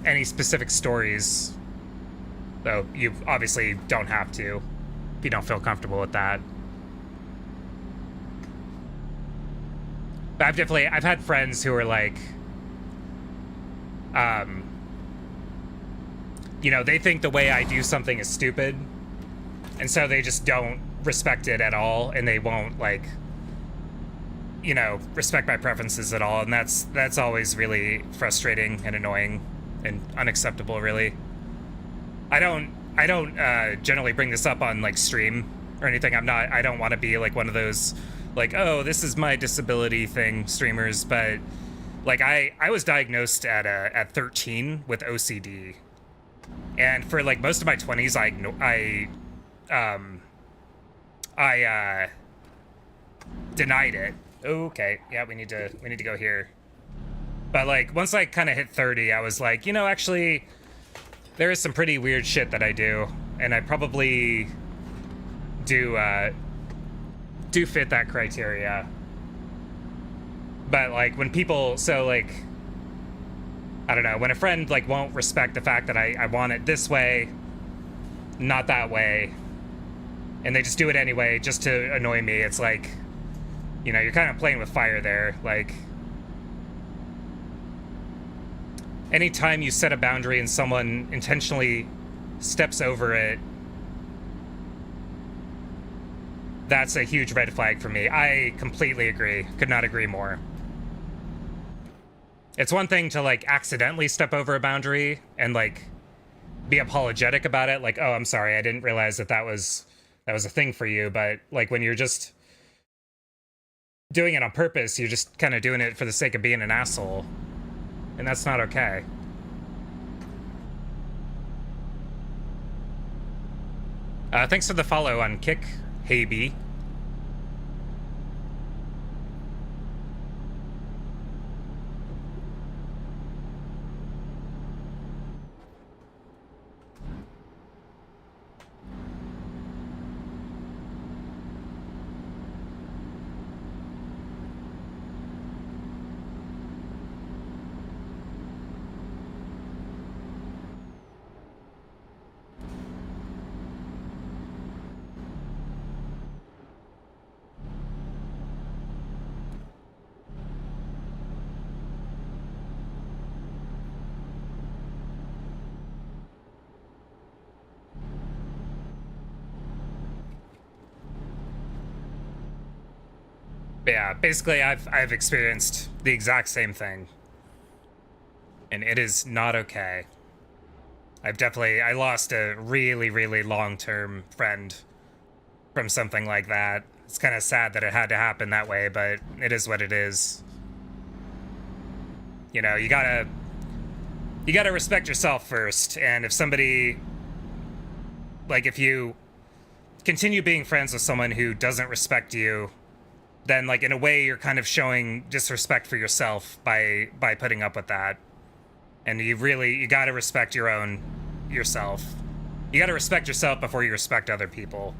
any specific stories, though you obviously don't have to if you don't feel comfortable with that. But I've had friends who are like, you know, they think the way I do something is stupid, and so they just don't respect it at all, and they won't, like, you know, respect my preferences at all, and that's always really frustrating and annoying and unacceptable, really. I don't generally bring this up on, like, stream or anything. I don't want to be like one of those, like, oh, this is my disability thing streamers, but like I was diagnosed at 13 with OCD, and for like most of my 20s I denied it. Okay, yeah, we need to go here. But like once I kind of hit 30, I was like, you know, actually there is some pretty weird shit that I do, and I probably do fit that criteria. But like when people, so like, I don't know, when a friend like won't respect the fact that I want it this way, not that way, and they just do it anyway just to annoy me, it's like, you know, you're kind of playing with fire there. Like, anytime you set a boundary and someone intentionally steps over it, that's a huge red flag for me. I completely agree. Could not agree more. It's one thing to like accidentally step over a boundary and like be apologetic about it, like, oh, I'm sorry, I didn't realize that was a thing for you. But like when you're just doing it on purpose, you're just kind of doing it for the sake of being an asshole, and that's not okay. Thanks for the follow on Kick, Hey B. Yeah, basically I've experienced the exact same thing, and it is not okay. I lost a really, really long-term friend from something like that. It's kind of sad that it had to happen that way, but it is what it is. You know, you gotta respect yourself first, and if somebody, like, if you continue being friends with someone who doesn't respect you, then, like, in a way, you're kind of showing disrespect for yourself by putting up with that. And you gotta respect yourself. You gotta respect yourself before you respect other people.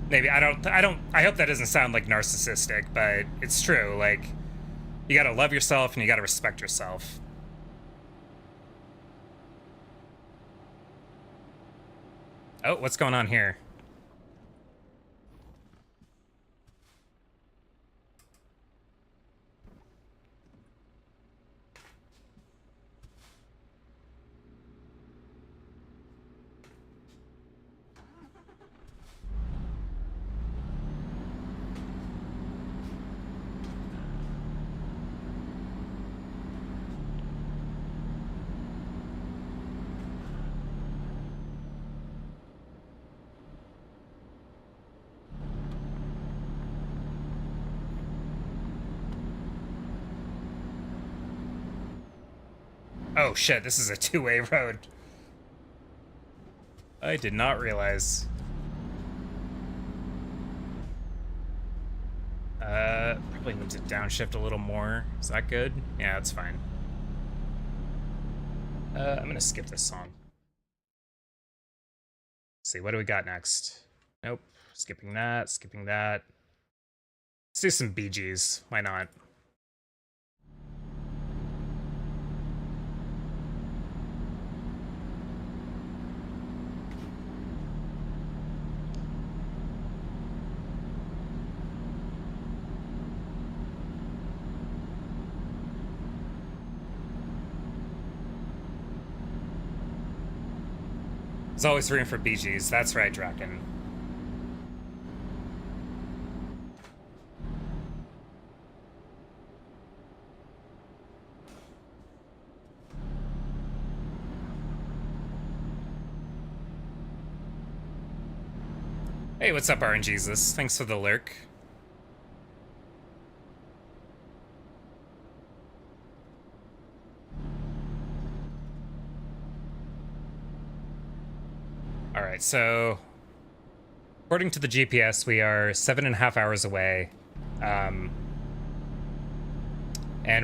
Maybe, I hope that doesn't sound, like, narcissistic, but it's true. Like, you gotta love yourself and you gotta respect yourself. Oh, what's going on here? Oh shit, this is a two-way road. I did not realize. Probably need to downshift a little more. Is that good? Yeah, that's fine. I'm gonna skip this song. Let's see, what do we got next? Nope. Skipping that, skipping that. Let's do some Bee Gees. Why not? There's always room for Bee Gees. That's right, Draken. Hey, what's up, RNGesus? Thanks for the lurk. Alright, so according to the GPS, we are 7.5 hours away. And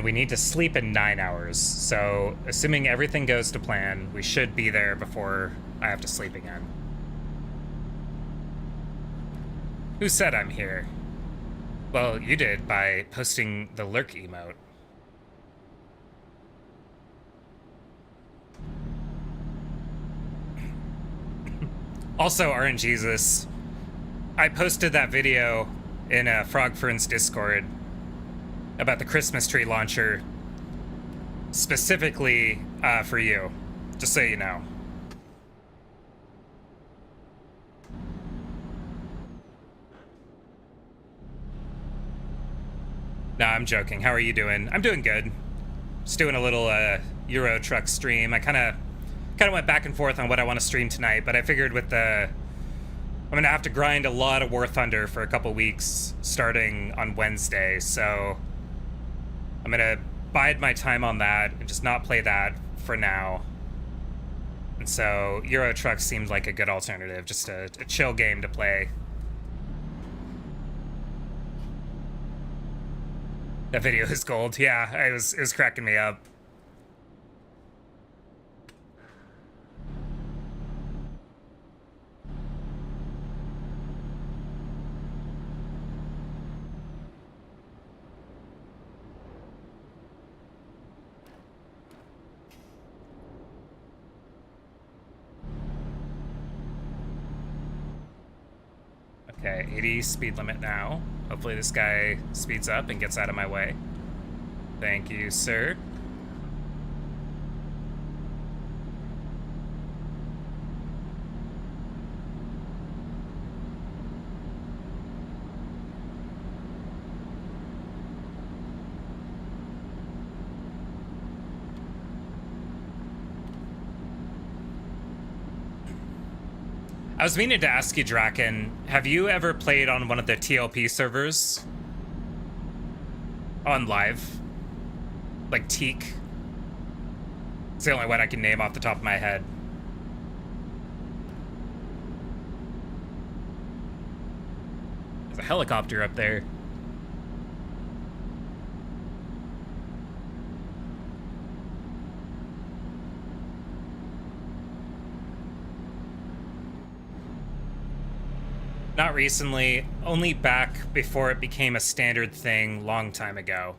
we need to sleep in 9 hours. So, assuming everything goes to plan, we should be there before I have to sleep again. Who said I'm here? Well, you did by posting the lurk emote. Also, RNGesus, I posted that video in Frogfern's Discord about the Christmas tree launcher specifically for you, just so you know. Nah, I'm joking. How are you doing? I'm doing good. Just doing a little Euro Truck stream. I kind of went back and forth on what I want to stream tonight, but I figured with I'm gonna have to grind a lot of War Thunder for a couple weeks starting on Wednesday, so I'm gonna bide my time on that and just not play that for now. And so Euro Truck seemed like a good alternative, just a chill game to play. That video is gold. Yeah, it was cracking me up. Okay, 80 speed limit now. Hopefully this guy speeds up and gets out of my way. Thank you, sir. I was meaning to ask you, Draken, have you ever played on one of the TLP servers? On live? Like Teak? It's the only one I can name off the top of my head. There's a helicopter up there. Not recently, only back before it became a standard thing long time ago.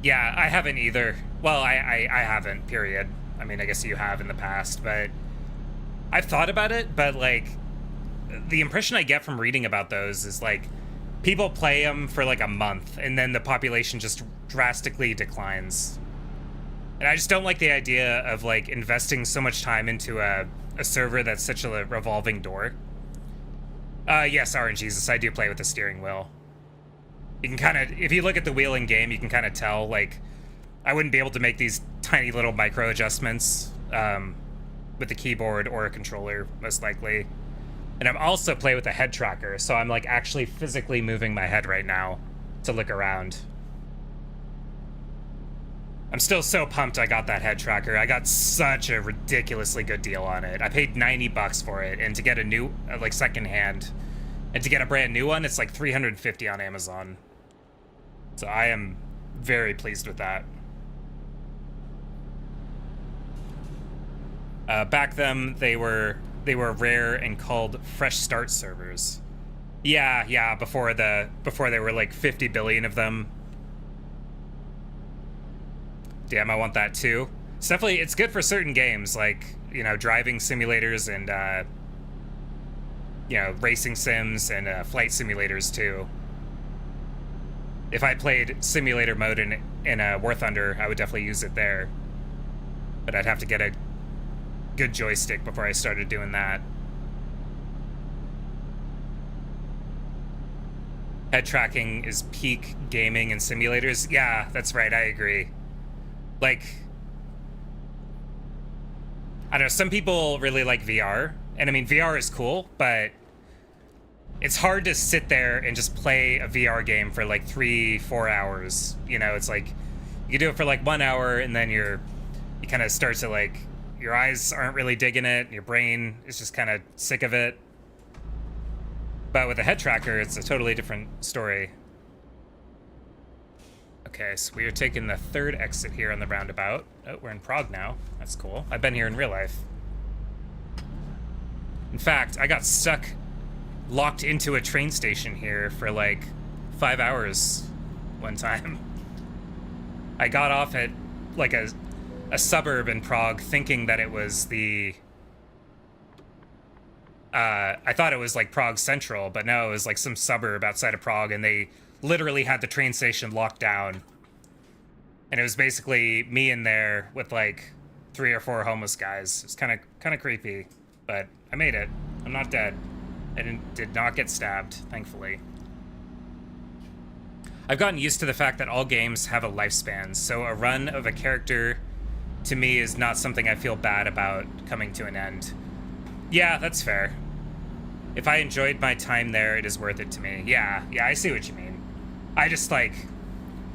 Yeah, I haven't either. Well, I haven't, period. I mean, I guess you have in the past, but I've thought about it, but like, the impression I get from reading about those is like, people play them for like a month, and then the population just drastically declines. And I just don't like the idea of like investing so much time into a server that's such a revolving door. Yes, RNGesus, I do play with the steering wheel. You can kind of, if you look at the wheel in game, you can kind of tell, like, I wouldn't be able to make these tiny little micro adjustments with the keyboard or a controller, most likely. And I'm also play with a head tracker, so I'm like actually physically moving my head right now to look around. I'm still so pumped I got that head tracker. I got such a ridiculously good deal on it. I paid $90 for it, and to get a new, like, secondhand, And to get a brand new one, it's like $350 on Amazon. So I am very pleased with that. Back then, they were rare and called fresh start servers. Yeah, before there were like 50 billion of them. Damn, I want that too. It's definitely, it's good for certain games, like, you know, driving simulators and, you know, racing sims and flight simulators too. If I played simulator mode in War Thunder, I would definitely use it there. But I'd have to get a good joystick before I started doing that. Head tracking is peak gaming in simulators. Yeah, that's right, I agree. Like, I don't know, some people really like VR, and I mean, VR is cool, but it's hard to sit there and just play a VR game for like 3-4 hours. You know, it's like, you do it for like 1 hour, and then you kind of start to like, your eyes aren't really digging it, and your brain is just kind of sick of it. But with a head tracker, it's a totally different story. Okay, so we are taking the third exit here on the roundabout. Oh, we're in Prague now. That's cool. I've been here in real life. In fact, I got stuck, locked into a train station here for like 5 hours one time. I got off at like a suburb in Prague thinking that it was the... I thought it was like Prague Central, but no, it was like some suburb outside of Prague, and they literally had the train station locked down. And it was basically me in there with like 3 or 4 homeless guys. It's kind of creepy, but I made it. I'm not dead. I did not get stabbed, thankfully. I've gotten used to the fact that all games have a lifespan, so a run of a character to me is not something I feel bad about coming to an end. Yeah, that's fair. If I enjoyed my time there, it is worth it to me. Yeah, I see what you mean. I just, like,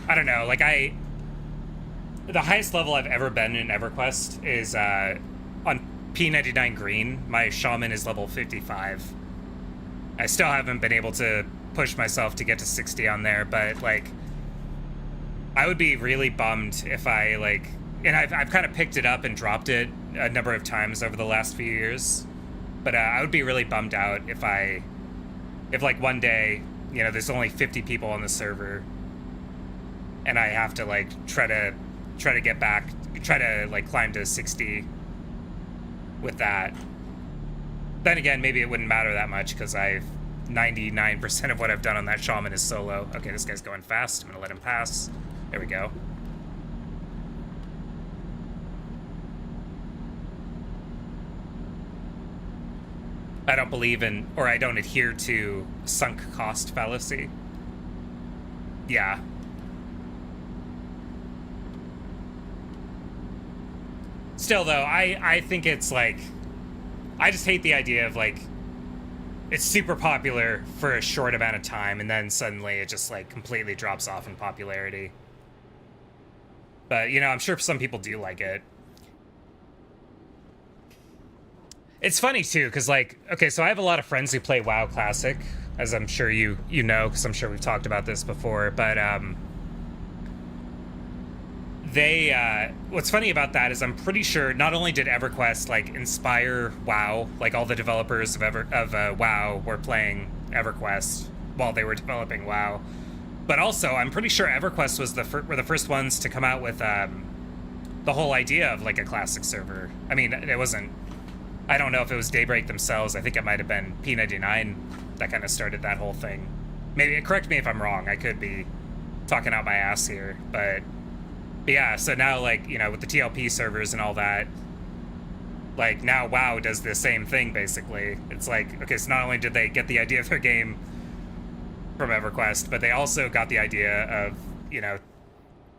I don't know, like, the highest level I've ever been in EverQuest is, on P99 Green. My shaman is level 55. I still haven't been able to push myself to get to 60 on there, but, like, I would be really bummed if I, like, and I've kind of picked it up and dropped it a number of times over the last few years. But I would be really bummed out if like one day, you know, there's only 50 people on the server, and I have to like try to get back, try to like climb to 60 with that. Then again, maybe it wouldn't matter that much because 99% of what I've done on that shaman is solo. Okay, this guy's going fast. I'm gonna let him pass. There we go. I don't believe in, or I don't adhere to, sunk cost fallacy. Yeah. Still, though, I think it's like, I just hate the idea of like, it's super popular for a short amount of time, and then suddenly it just like completely drops off in popularity. But, you know, I'm sure some people do like it. It's funny, too, because, like, okay, so I have a lot of friends who play WoW Classic, as I'm sure you know, because I'm sure we've talked about this before, but, what's funny about that is I'm pretty sure not only did EverQuest, like, inspire WoW, like, all the developers of WoW were playing EverQuest while they were developing WoW, but also, I'm pretty sure EverQuest was were the first ones to come out with, the whole idea of, like, a classic server. I mean, it wasn't... I don't know if it was Daybreak themselves. I think it might have been P99 that kind of started that whole thing. Maybe, correct me if I'm wrong. I could be talking out my ass here. But yeah, so now, like, you know, with the TLP servers and all that, like, now WoW does the same thing, basically. It's like, okay, so not only did they get the idea of their game from EverQuest, but they also got the idea of, you know,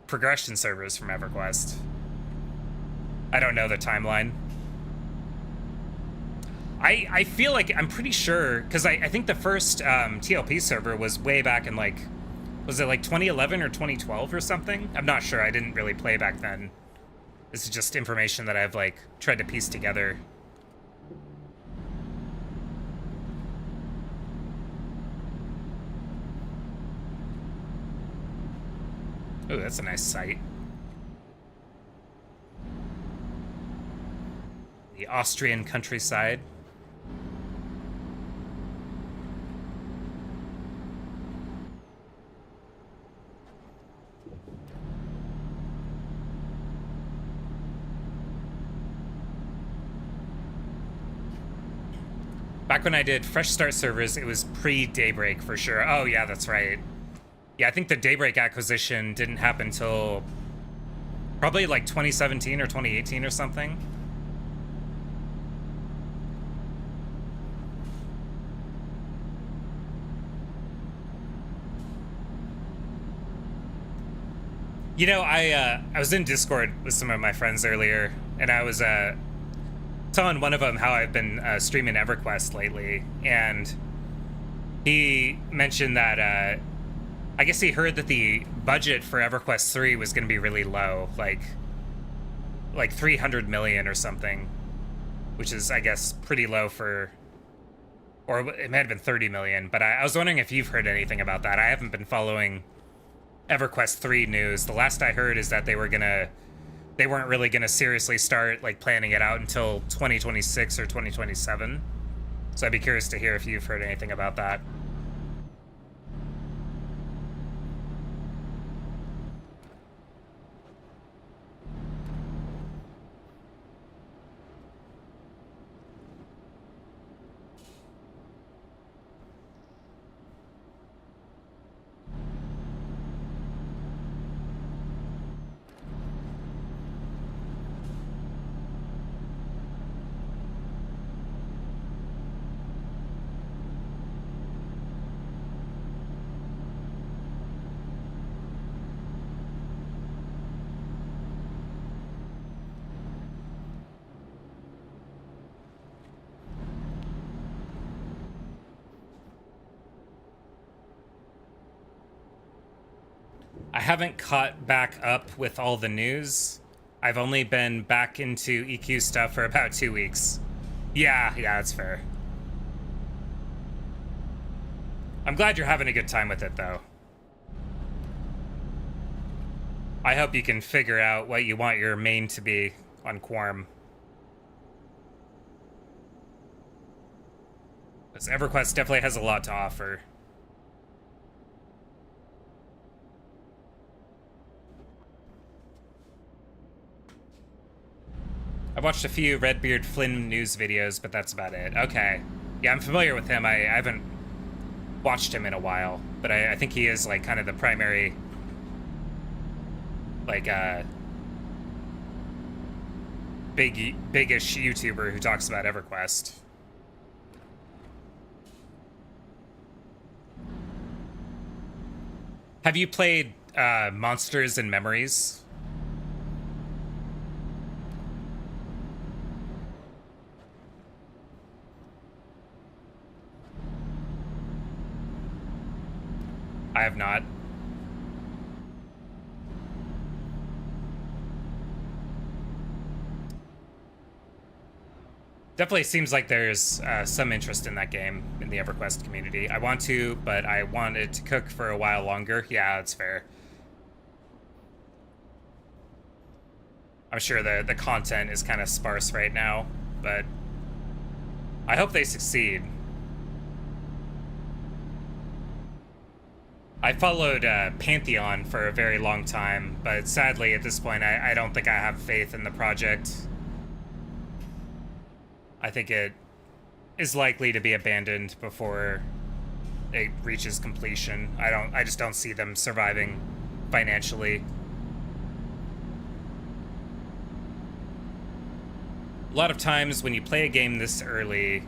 progression servers from EverQuest. I don't know the timeline. I feel like, I'm pretty sure, because I think the first TLP server was way back in, like, was it like 2011 or 2012 or something? I'm not sure, I didn't really play back then. This is just information that I've, like, tried to piece together. Oh, that's a nice sight. The Austrian countryside. Back when I did Fresh Start servers, it was pre-Daybreak for sure. Oh, yeah, that's right. Yeah, I think the Daybreak acquisition didn't happen till probably like 2017 or 2018 or something. You know, I was in Discord with some of my friends earlier, and I was telling one of them how I've been streaming EverQuest lately, and he mentioned that I guess he heard that the budget for EverQuest 3 was going to be really low, like 300 million or something, which is, I guess, pretty low for, or it might have been 30 million, but I was wondering if you've heard anything about that. I haven't been following EverQuest 3 news. The last I heard is that they weren't really gonna seriously start like planning it out until 2026 or 2027. So I'd be curious to hear if you've heard anything about that. I haven't caught back up with all the news. I've only been back into EQ stuff for about 2 weeks. Yeah, that's fair. I'm glad you're having a good time with it, though. I hope you can figure out what you want your main to be on Quarm. Because EverQuest definitely has a lot to offer. I watched a few Redbeard Flynn news videos, but that's about it. Okay. Yeah, I'm familiar with him. I haven't watched him in a while, but I think he is like kind of the primary like big-ish YouTuber who talks about EverQuest. Have you played Monsters and Memories? I have not. Definitely seems like there's some interest in that game in the EverQuest community. I want to, but I want it to cook for a while longer. Yeah, that's fair. I'm sure the content is kind of sparse right now, but I hope they succeed. I followed Pantheon for a very long time, but sadly at this point I don't think I have faith in the project. I think it is likely to be abandoned before it reaches completion. I just don't see them surviving financially. A lot of times when you play a game this early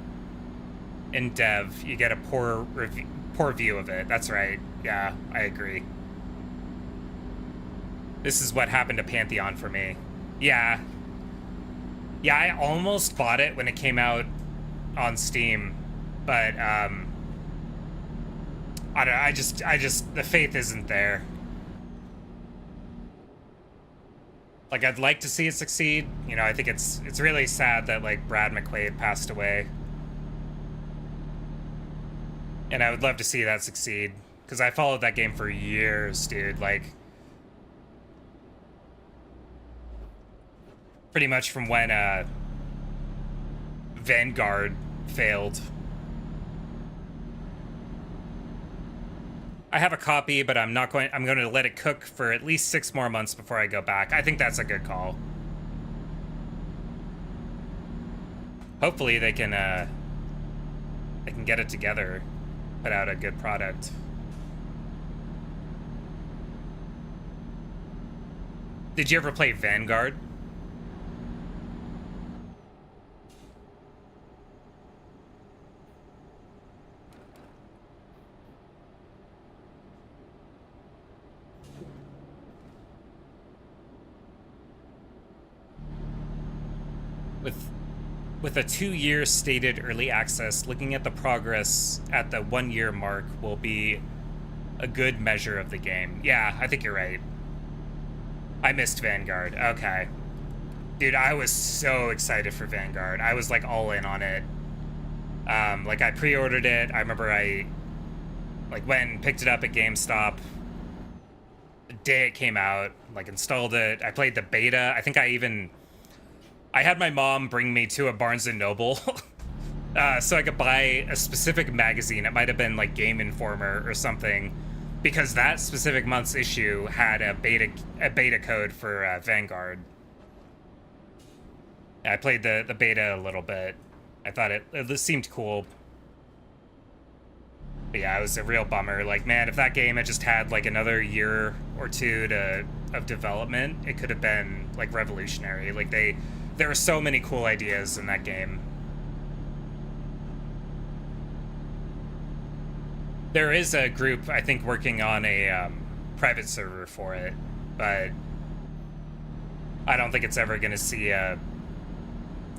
in dev, you get a poor view of it. That's right. Yeah, I agree. This is what happened to Pantheon for me. Yeah. Yeah, I almost bought it when it came out on Steam, but I don't know, I just the faith isn't there. Like, I'd like to see it succeed. You know, I think it's really sad that like Brad McQuaid passed away. And I would love to see that succeed, because I followed that game for years, dude. Like, pretty much from when Vanguard failed. I have a copy, but I'm going to let it cook for at least 6 more months before I go back. I think that's a good call. Hopefully they can get it together, put out a good product. Did you ever play Vanguard? With a 2-year stated early access, looking at the progress at the 1-year mark will be a good measure of the game. Yeah, I think you're right. I missed Vanguard. Okay. Dude, I was so excited for Vanguard. I was like all in on it. Like I pre-ordered it. I remember I like went and picked it up at GameStop the day it came out, like installed it. I played the beta. I think I had my mom bring me to a Barnes & Noble so I could buy a specific magazine. It might have been like Game Informer or something, because that specific month's issue had a beta code for Vanguard. I played the beta a little bit. I thought it seemed cool. But yeah, it was a real bummer. Like, man, if that game had just had like another year or two of development, it could have been like revolutionary. Like there were so many cool ideas in that game. There is a group, I think, working on a private server for it, but I don't think it's ever going to see a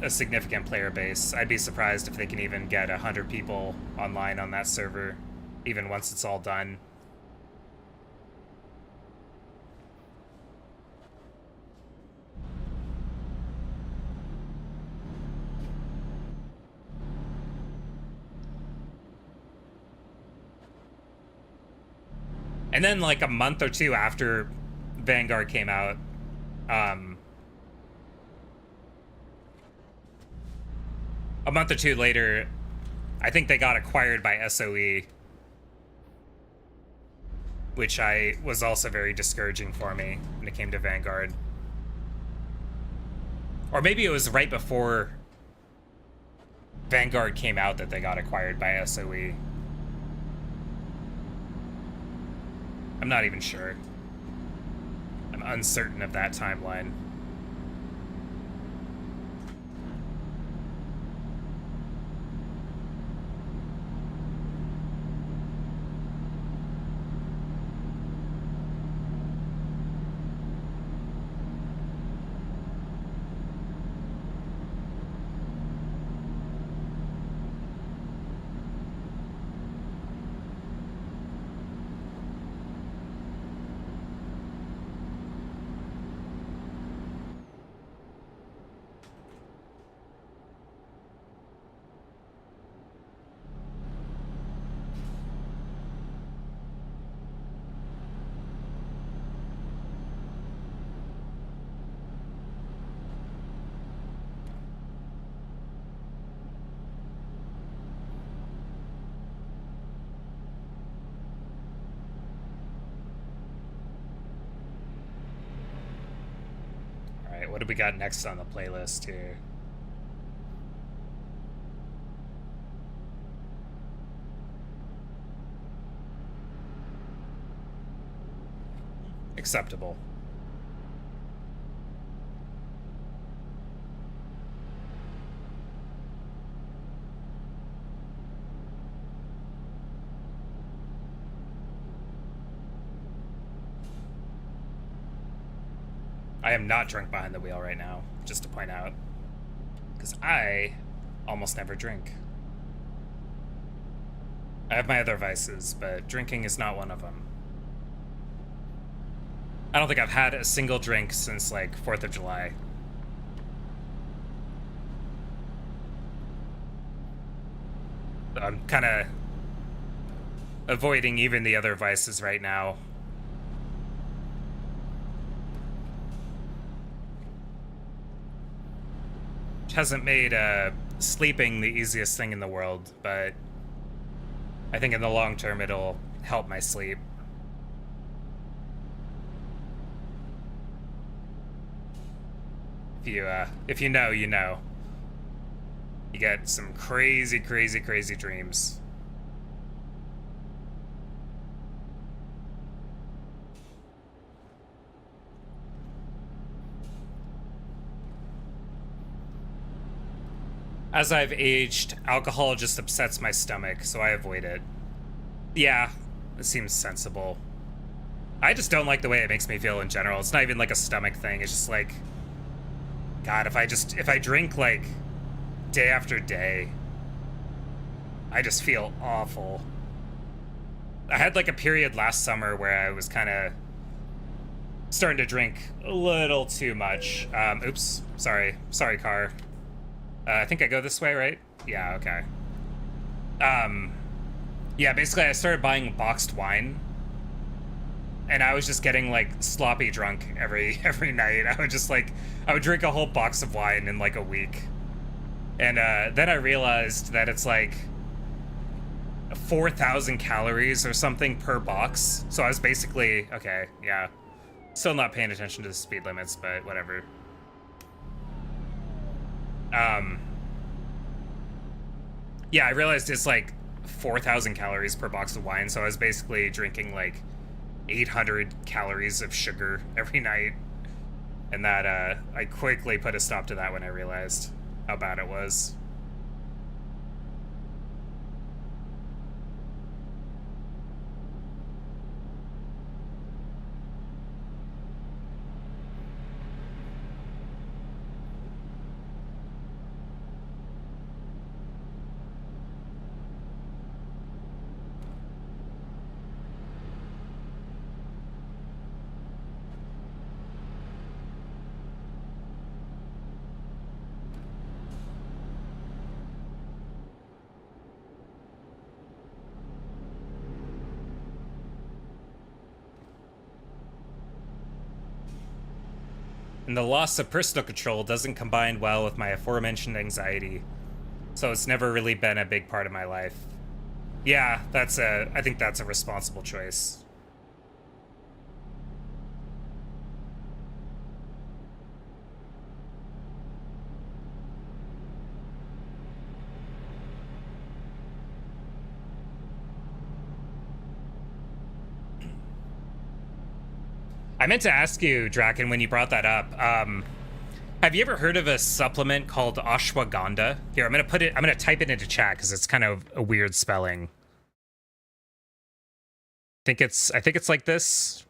significant player base. I'd be surprised if they can even get 100 people online on that server, even once it's all done. And then like a month or two after Vanguard came out, a month or two later, I think they got acquired by SOE, which was also very discouraging for me when it came to Vanguard. Or maybe it was right before Vanguard came out that they got acquired by SOE. I'm not even sure. I'm uncertain of that timeline. What do we got next on the playlist here? Acceptable. I am not drunk behind the wheel right now, just to point out, because I almost never drink. I have my other vices, but drinking is not one of them. I don't think I've had a single drink since, like, 4th of July. So I'm kind of avoiding even the other vices right now. hasn't made sleeping the easiest thing in the world, but I think in the long term it'll help my sleep. If you know, you know. You get some crazy, crazy, crazy dreams. As I've aged, alcohol just upsets my stomach, so I avoid it. Yeah, it seems sensible. I just don't like the way it makes me feel in general. It's not even like a stomach thing. It's just like, God, if I drink like day after day, I just feel awful. I had like a period last summer where I was kind of starting to drink a little too much. Oops, sorry car. I think I go this way, right? Yeah, okay. Yeah, basically I started buying boxed wine, and I was just getting like sloppy drunk every night. I would drink a whole box of wine in like a week. And then I realized that it's like 4,000 calories or something per box. So I was basically, okay, yeah. Still not paying attention to the speed limits, but whatever. Yeah, I realized it's like 4,000 calories per box of wine, so I was basically drinking like 800 calories of sugar every night. And that, I quickly put a stop to that when I realized how bad it was. And the loss of personal control doesn't combine well with my aforementioned anxiety, so it's never really been a big part of my life. Yeah, I think that's a responsible choice. I meant to ask you, Draken, when you brought that up, have you ever heard of a supplement called ashwagandha? Here, I'm gonna type it into chat because it's kind of a weird spelling. I think it's like this.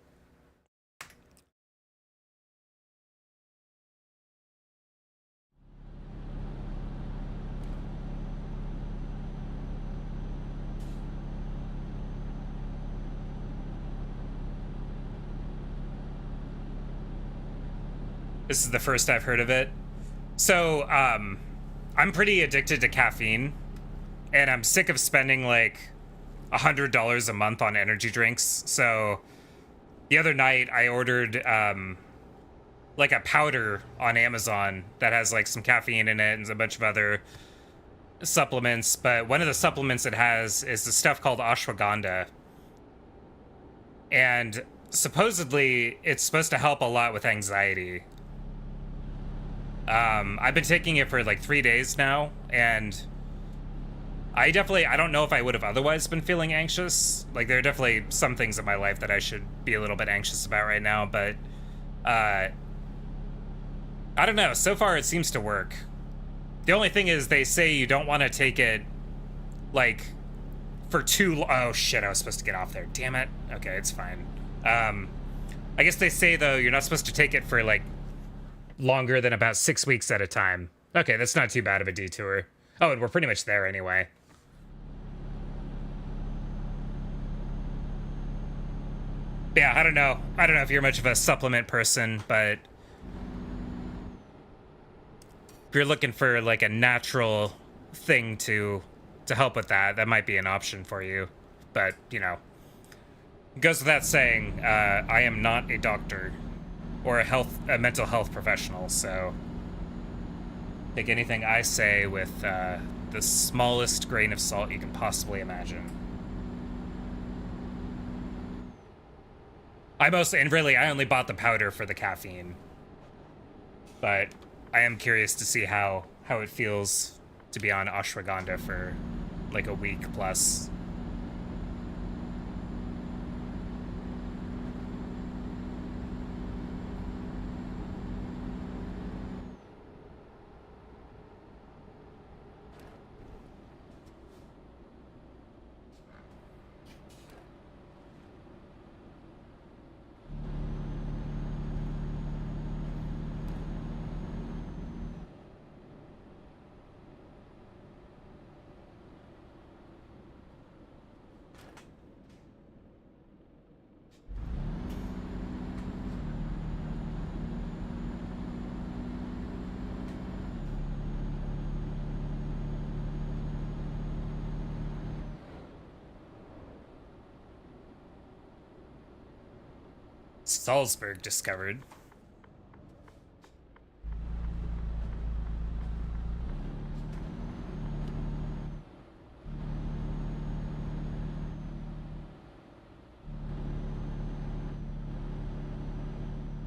This is the first I've heard of it. So, I'm pretty addicted to caffeine, and I'm sick of spending like $100 a month on energy drinks. So, the other night I ordered like a powder on Amazon that has like some caffeine in it and a bunch of other supplements. But one of the supplements it has is the stuff called ashwagandha, and supposedly it's supposed to help a lot with anxiety. I've been taking it for like 3 days now, and I don't know if I would have otherwise been feeling anxious. Like, there are definitely some things in my life that I should be a little bit anxious about right now, but, I don't know. So far, it seems to work. The only thing is they say you don't want to take it, like, for oh shit, I was supposed to get off there. Damn it. Okay, it's fine. I guess they say, though, you're not supposed to take it for, like, longer than about 6 weeks at a time. Okay, that's not too bad of a detour. Oh, and we're pretty much there anyway. Yeah, I don't know if you're much of a supplement person, but if you're looking for like a natural thing to help with that, that might be an option for you. But, you know, it goes without saying, I am not a doctor or a mental health professional, so Take anything I say with the smallest grain of salt you can possibly imagine. I only bought the powder for the caffeine. But I am curious to see how it feels to be on ashwagandha for like a week plus. Salzburg discovered.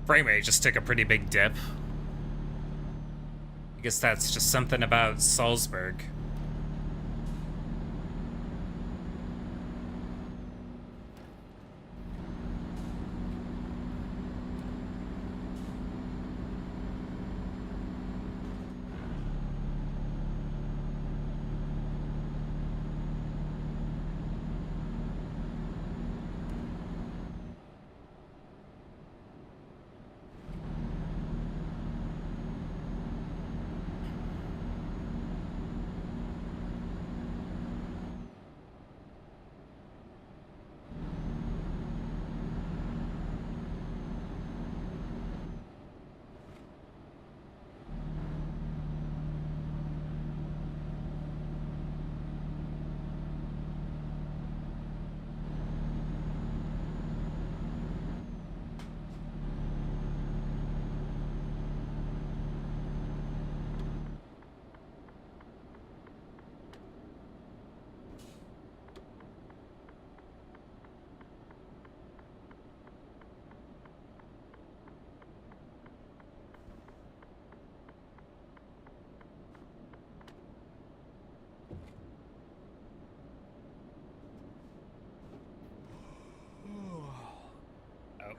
Frame rate just took a pretty big dip. I guess that's just something about Salzburg.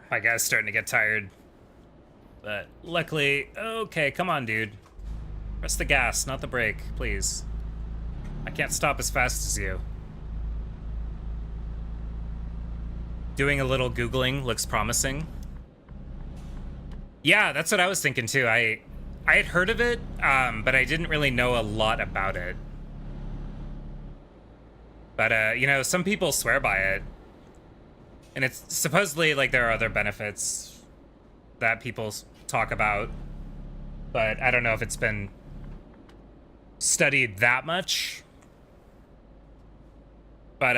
My guy's starting to get tired. But luckily, okay, come on, dude. Press the gas, not the brake, please. I can't stop as fast as you. Doing a little Googling looks promising. Yeah, that's what I was thinking too. I had heard of it, but I didn't really know a lot about it. But, you know, some people swear by it. And it's supposedly, like, there are other benefits that people talk about. But I don't know if it's been studied that much. But,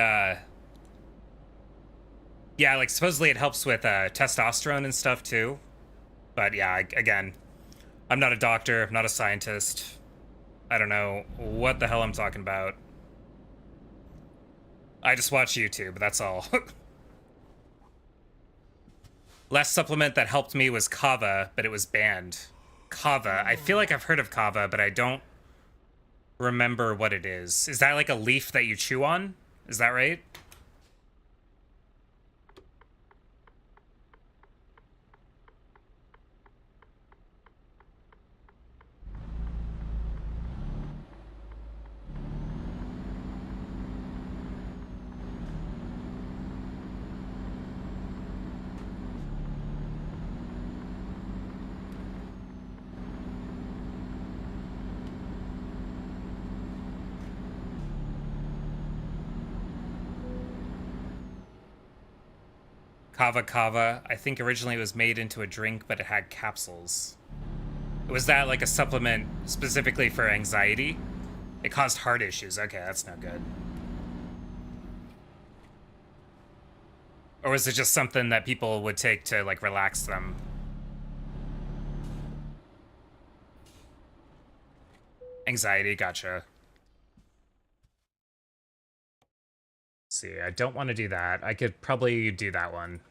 yeah, like, supposedly it helps with testosterone and stuff, too. But, yeah, again, I'm not a doctor, I'm not a scientist. I don't know what the hell I'm talking about. I just watch YouTube, that's all. Last supplement that helped me was kava, but it was banned. Kava. I feel like I've heard of kava, but I don't remember what it is. Is that like a leaf that you chew on? Is that right? Kava Kava. I think originally it was made into a drink, but it had capsules. Was that like a supplement specifically for anxiety? It caused heart issues. Okay, that's no good. Or was it just something that people would take to like relax them? Anxiety, gotcha. See, I don't want to do that. I could probably do that one.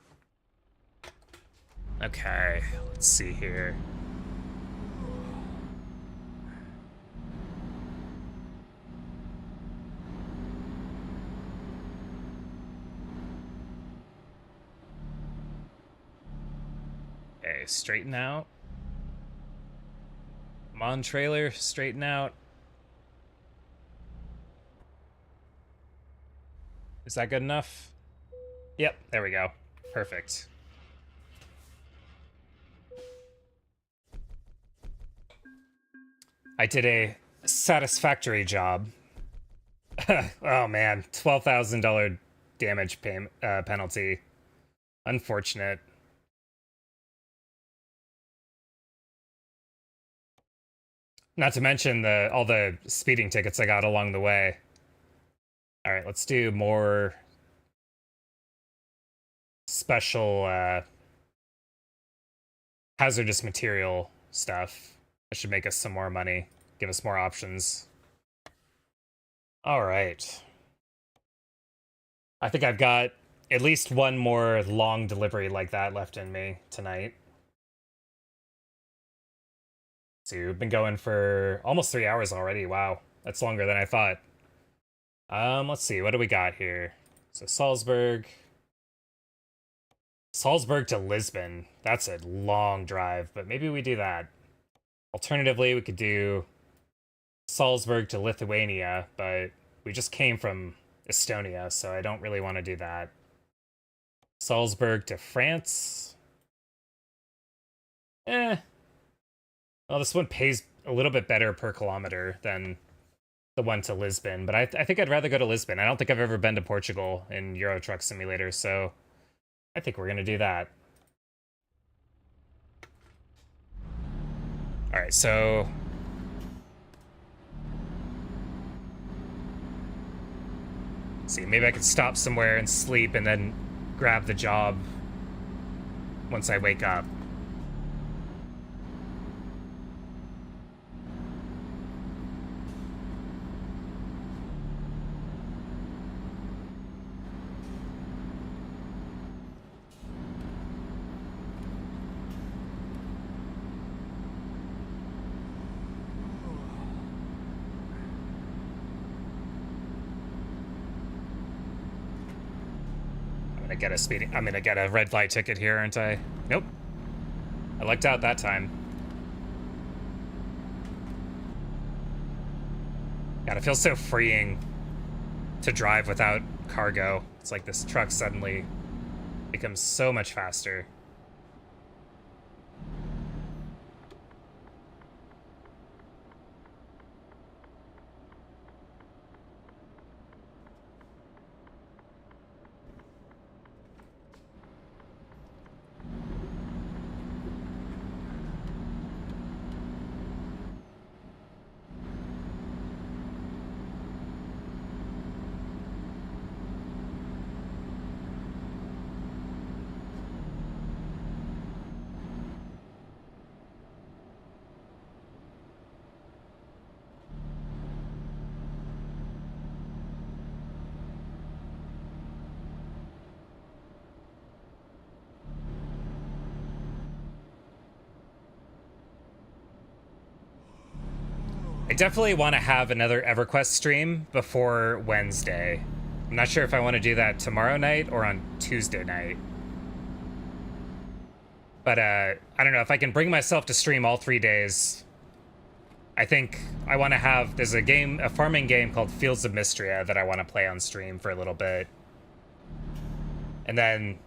Okay, let's see here. Okay, straighten out. Come on, trailer, straighten out. Is that good enough? Yep, there we go. Perfect. I did a satisfactory job. Oh man, $12,000 damage penalty. Unfortunate. Not to mention all the speeding tickets I got along the way. All right, let's do more special hazardous material stuff. That should make us some more money, give us more options. All right. I think I've got at least one more long delivery like that left in me tonight. So we've been going for almost 3 hours already. Wow, that's longer than I thought. Let's see, what do we got here? So Salzburg to Lisbon. That's a long drive, but maybe we do that. Alternatively, we could do Salzburg to Lithuania, but we just came from Estonia, so I don't really want to do that. Salzburg to France. Well, this one pays a little bit better per kilometer than the one to Lisbon, but I think I'd rather go to Lisbon. I don't think I've ever been to Portugal in Euro Truck Simulator, so I think we're gonna do that. All right, so let's see, maybe I could stop somewhere and sleep and then grab the job once I wake up. I'm gonna get a red light ticket here, aren't I? Nope. I lucked out that time. God, it feels so freeing to drive without cargo. It's like this truck suddenly becomes so much faster. I definitely want to have another EverQuest stream before Wednesday. I'm not sure if I want to do that tomorrow night or on Tuesday night. But I don't know, if I can bring myself to stream all 3 days, I think I want to have, there's a farming game called Fields of Mystria that I want to play on stream for a little bit. And then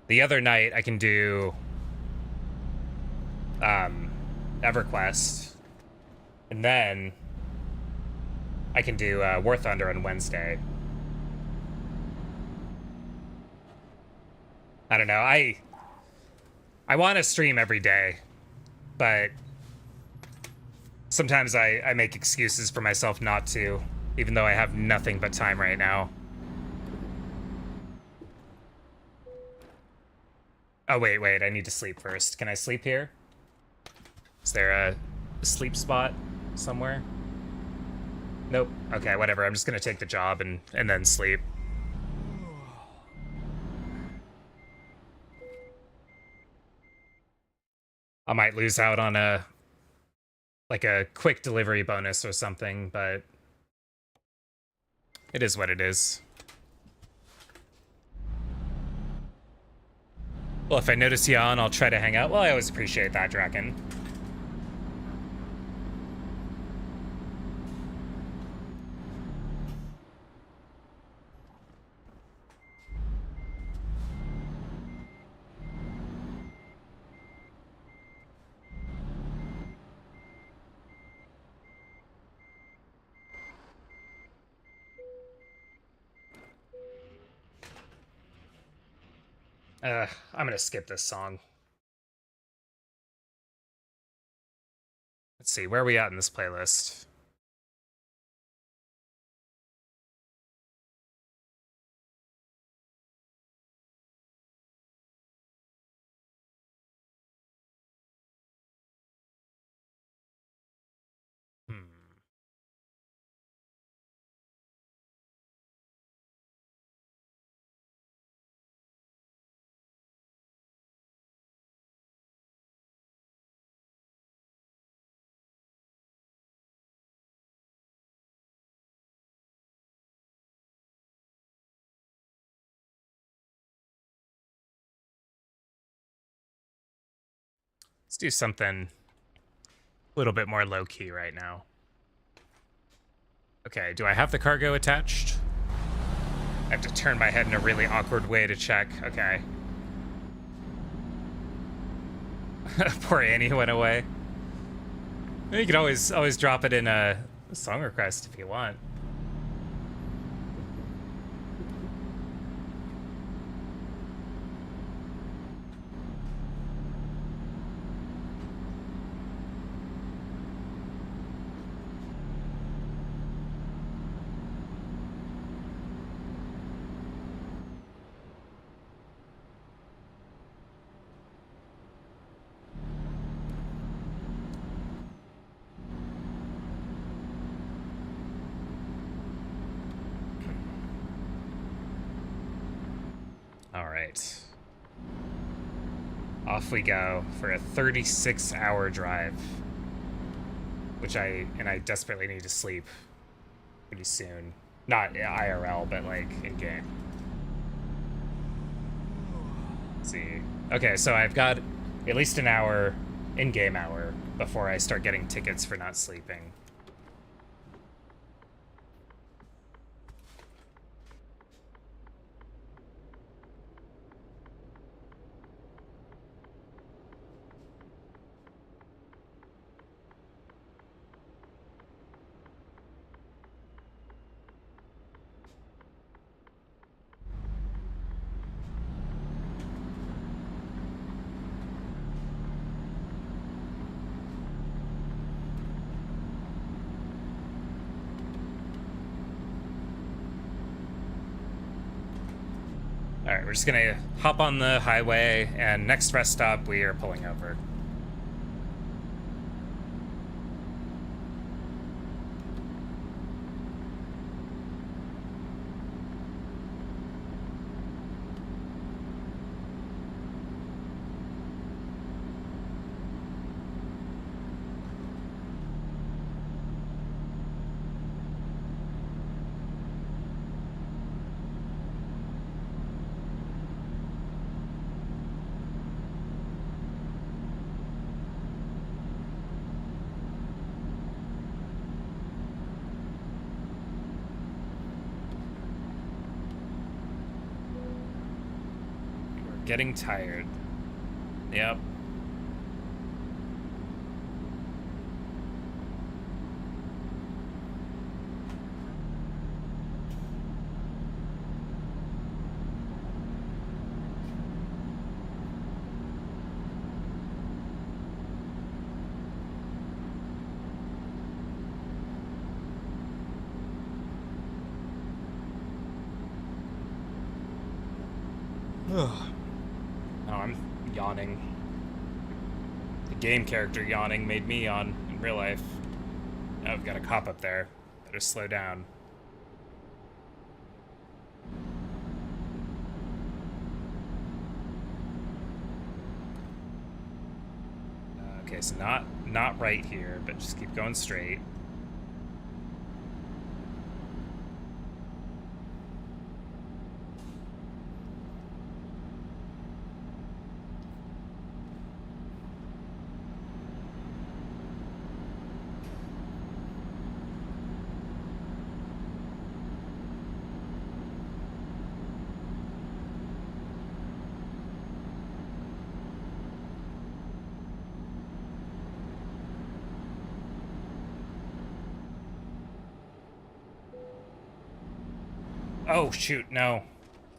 the other night I can do EverQuest. And then I can do War Thunder on Wednesday. I don't know. I want to stream every day, but sometimes I make excuses for myself not to, even though I have nothing but time right now. Oh, wait, I need to sleep first. Can I sleep here? Is there a sleep spot somewhere? Nope. Okay, whatever. I'm just gonna take the job and then sleep. I might lose out on a quick delivery bonus or something, but it is what it is. Well, if I notice you on, I'll try to hang out. Well, I always appreciate that, Draken. I'm gonna skip this song. Let's see, where are we at in this playlist? Hmm. Let's do something a little bit more low-key right now. Okay, do I have the cargo attached? I have to turn my head in a really awkward way to check. Okay. Poor Annie went away. You could always drop it in a song request if you want. Alright. Off we go for a 36-hour drive. Which I desperately need to sleep pretty soon. Not IRL, but like in-game. Let's see. Okay, so I've got at least an hour, in-game hour, before I start getting tickets for not sleeping. Alright, we're just gonna hop on the highway, and next rest stop, we are pulling over. Getting tired. Yep. Oh, I'm yawning. The game character yawning made me yawn in real life. Oh, we've got a cop up there. Better slow down. Okay, so not right here, but just keep going straight. Oh shoot, no.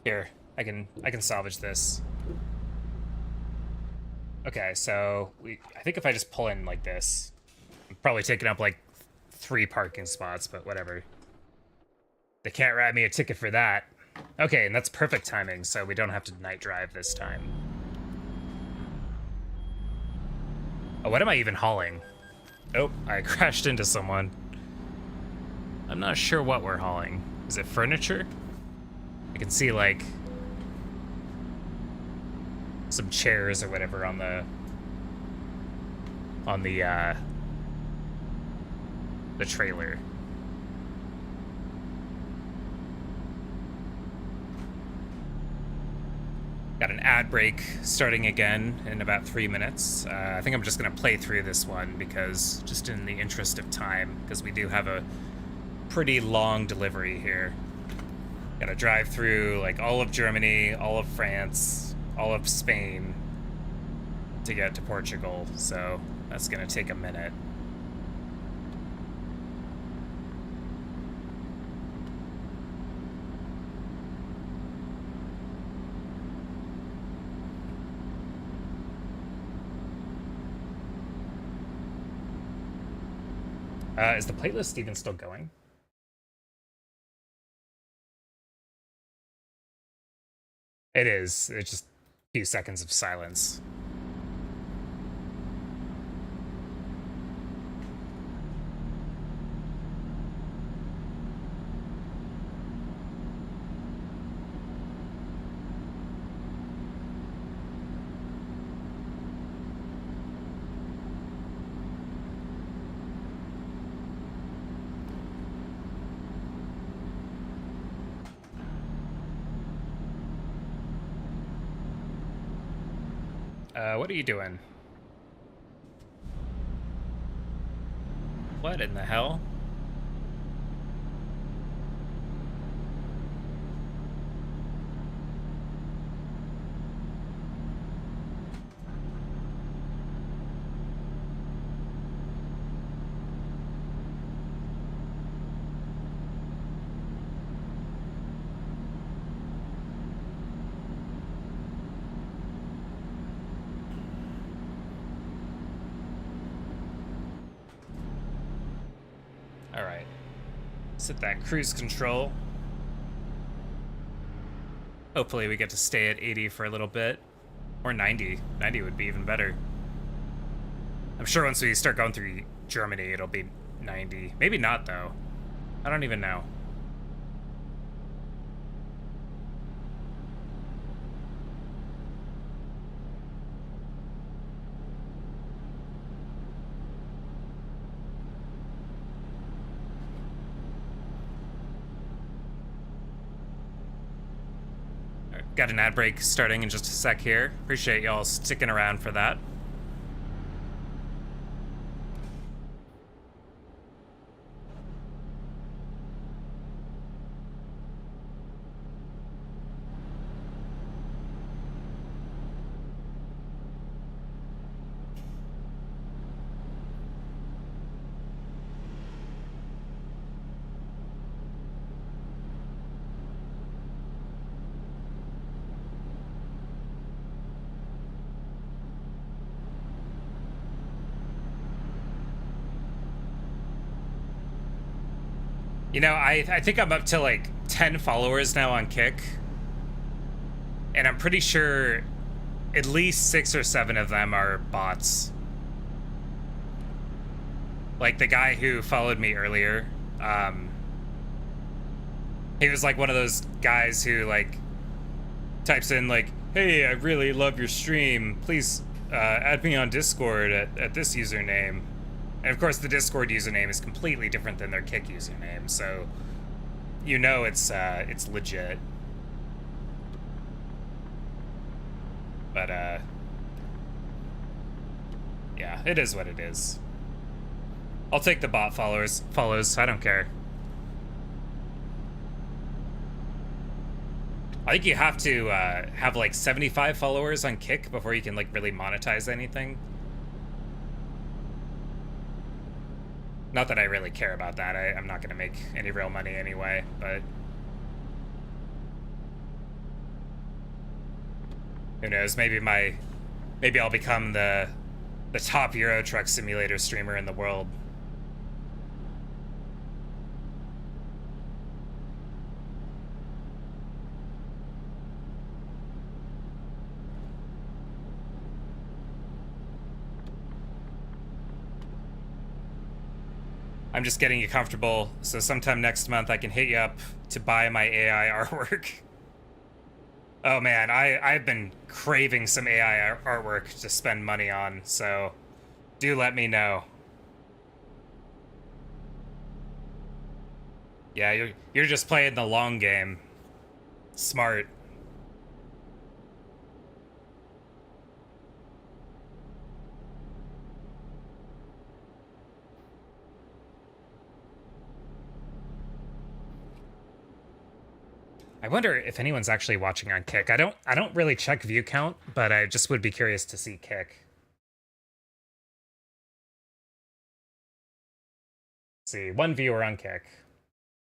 Here, I can salvage this. Okay, so I think if I just pull in like this, I'm probably taking up like 3 parking spots, but whatever. They can't write me a ticket for that. Okay, and that's perfect timing, so we don't have to night drive this time. Oh, what am I even hauling? Oh, I crashed into someone. I'm not sure what we're hauling. Is it furniture? I can see like some chairs or whatever on the trailer. Got an ad break starting again in about 3 minutes. I think I'm just gonna play through this one because just in the interest of time, because we do have a pretty long delivery here. Gotta drive through like all of Germany, all of France, all of Spain to get to Portugal, so that's gonna take a minute. Is the playlist even still going? It is. It's just a few seconds of silence. What are you doing? What in the hell? Alright. Set that cruise control. Hopefully we get to stay at 80 for a little bit. Or 90. 90 would be even better. I'm sure once we start going through Germany, it'll be 90. Maybe not, though. I don't even know. Got an ad break starting in just a sec here. Appreciate y'all sticking around for that. You know, I think I'm up to like 10 followers now on Kick. And I'm pretty sure at least 6 or 7 of them are bots. Like the guy who followed me earlier, he was like one of those guys who like types in like, "Hey, I really love your stream. Please add me on Discord at this username." And of course, the Discord username is completely different than their Kick username, so you know it's legit. But yeah, it is what it is. I'll take the bot follows. I don't care. I think you have to have like 75 followers on Kick before you can like really monetize anything. Not that I really care about that. I'm not gonna make any real money anyway, but who knows? Maybe I'll become the top Euro Truck Simulator streamer in the world. I'm just getting you comfortable, so sometime next month I can hit you up to buy my AI artwork. Oh man, I've been craving some AI artwork to spend money on, so do let me know. Yeah, you're just playing the long game. Smart. I wonder if anyone's actually watching on Kick. I don't really check view count, but I just would be curious to see Kick. Let's see, one viewer on Kick,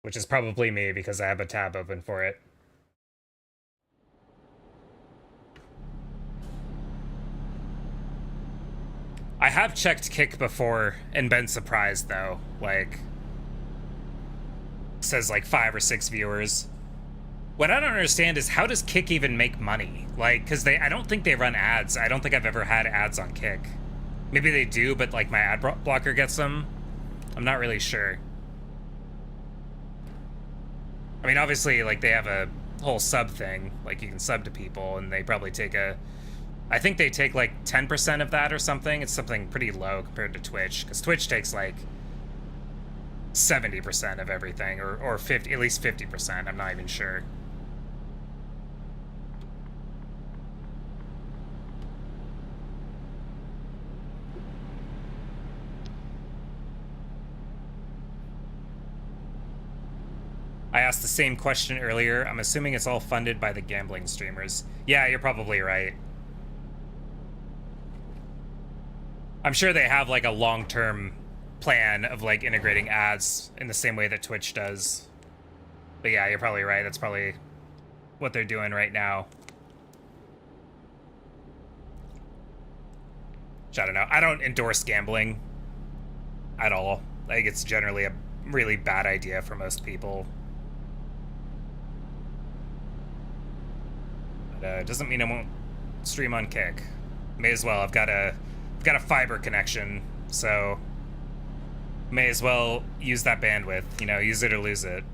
which is probably me because I have a tab open for it. I have checked Kick before and been surprised though. Like, it says like 5 or 6 viewers. What I don't understand is how does Kick even make money? Like, because I don't think they run ads. I don't think I've ever had ads on Kick. Maybe they do, but like my ad blocker gets them. I'm not really sure. I mean, obviously, like they have a whole sub thing. Like you can sub to people and they probably take I think they take like 10% of that or something. It's something pretty low compared to Twitch, because Twitch takes like 70% of everything, or 50, at least 50%. I'm not even sure. I asked the same question earlier. I'm assuming it's all funded by the gambling streamers. Yeah, you're probably right. I'm sure they have like a long-term plan of like integrating ads in the same way that Twitch does. But yeah, you're probably right. That's probably what they're doing right now. I don't know. I don't endorse gambling at all. I think it's generally a really bad idea for most people. But doesn't mean I won't stream on Kick. May as well. I've got a fiber connection, so may as well use that bandwidth. You know, use it or lose it.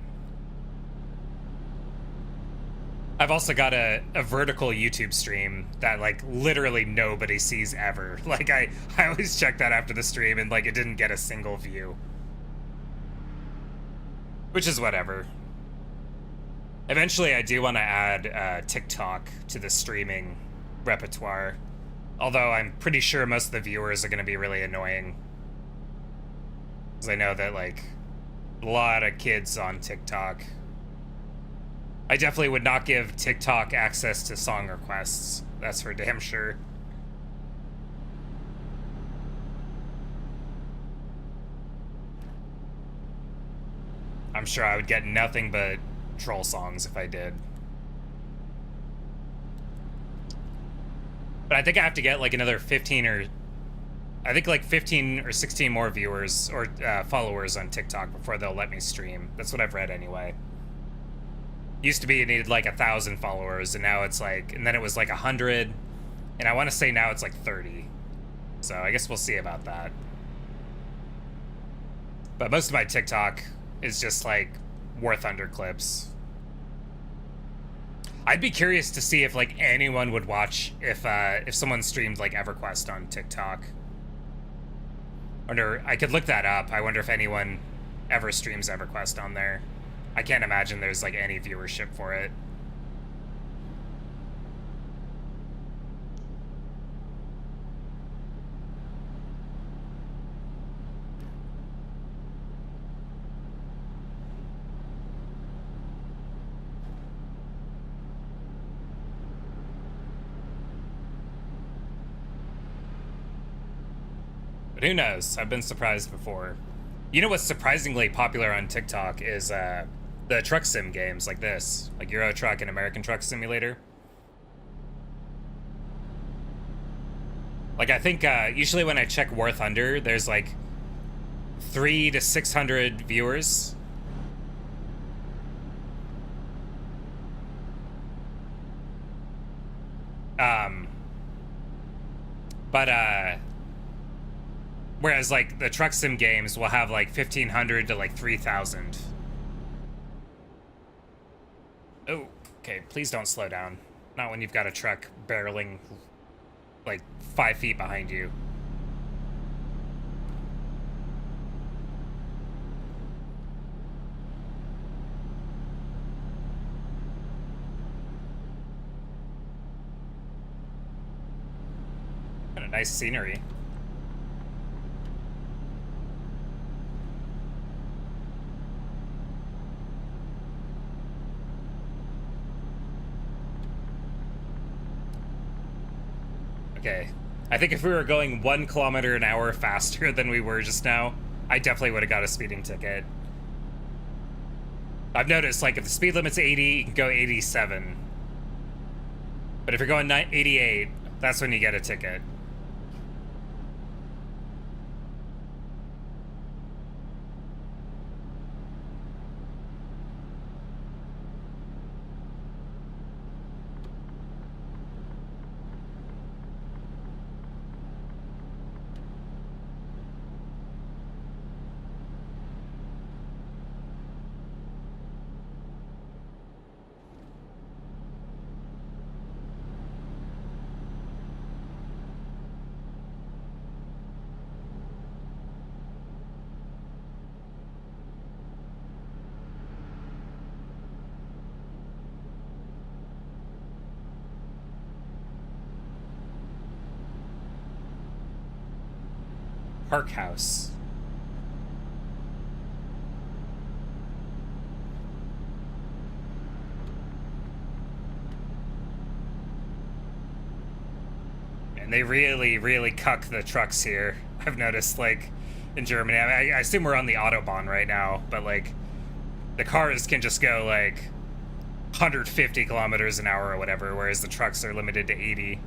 I've also got a vertical YouTube stream that like literally nobody sees ever. Like I always check that after the stream and like it didn't get a single view. Which is whatever. Eventually I do want to add TikTok to the streaming repertoire. Although I'm pretty sure most of the viewers are going to be really annoying. Because I know that like a lot of kids on TikTok. I definitely would not give TikTok access to song requests. That's for damn sure. I'm sure I would get nothing but troll songs if I did. But I think I have to get like another 15 or... I think like 15 or 16 more viewers or followers on TikTok before they'll let me stream. That's what I've read anyway. Used to be it needed like 1,000 followers, and now it's like, and then it was like 100, and I want to say now it's like 30. So I guess we'll see about that. But most of my TikTok is just like War Thunder clips. I'd be curious to see if like anyone would watch if someone streamed like EverQuest on TikTok. Wonder, I could look that up. I wonder if anyone ever streams EverQuest on there. I can't imagine there's like any viewership for it. But who knows? I've been surprised before. You know what's surprisingly popular on TikTok is the truck sim games like this, like Euro Truck and American Truck Simulator. Like I think usually when I check War Thunder, there's like 300 to 600 viewers. Whereas like the truck sim games will have like 1,500 to like 3,000. Oh, okay, please don't slow down. Not when you've got a truck barreling like 5 feet behind you. Kind of nice scenery. Okay. I think if we were going 1 kilometer an hour faster than we were just now, I definitely would have got a speeding ticket. I've noticed, like, if the speed limit's 80, you can go 87. But if you're going 88, that's when you get a ticket. Park House. And they really, really cuck the trucks here. I've noticed, like, in Germany. I mean, I assume we're on the Autobahn right now, but, like, the cars can just go, like, 150 kilometers an hour or whatever, whereas the trucks are limited to 80.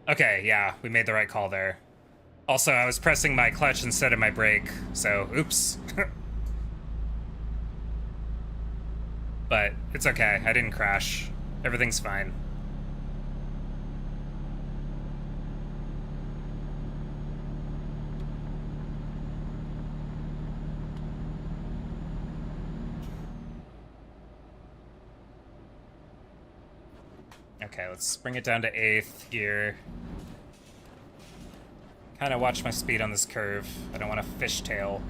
Okay, yeah, we made the right call there. Also, I was pressing my clutch instead of my brake, so oops. But it's okay, I didn't crash. Everything's fine. Okay, let's bring it down to 8th gear. Kind of watch my speed on this curve. I don't want to fishtail.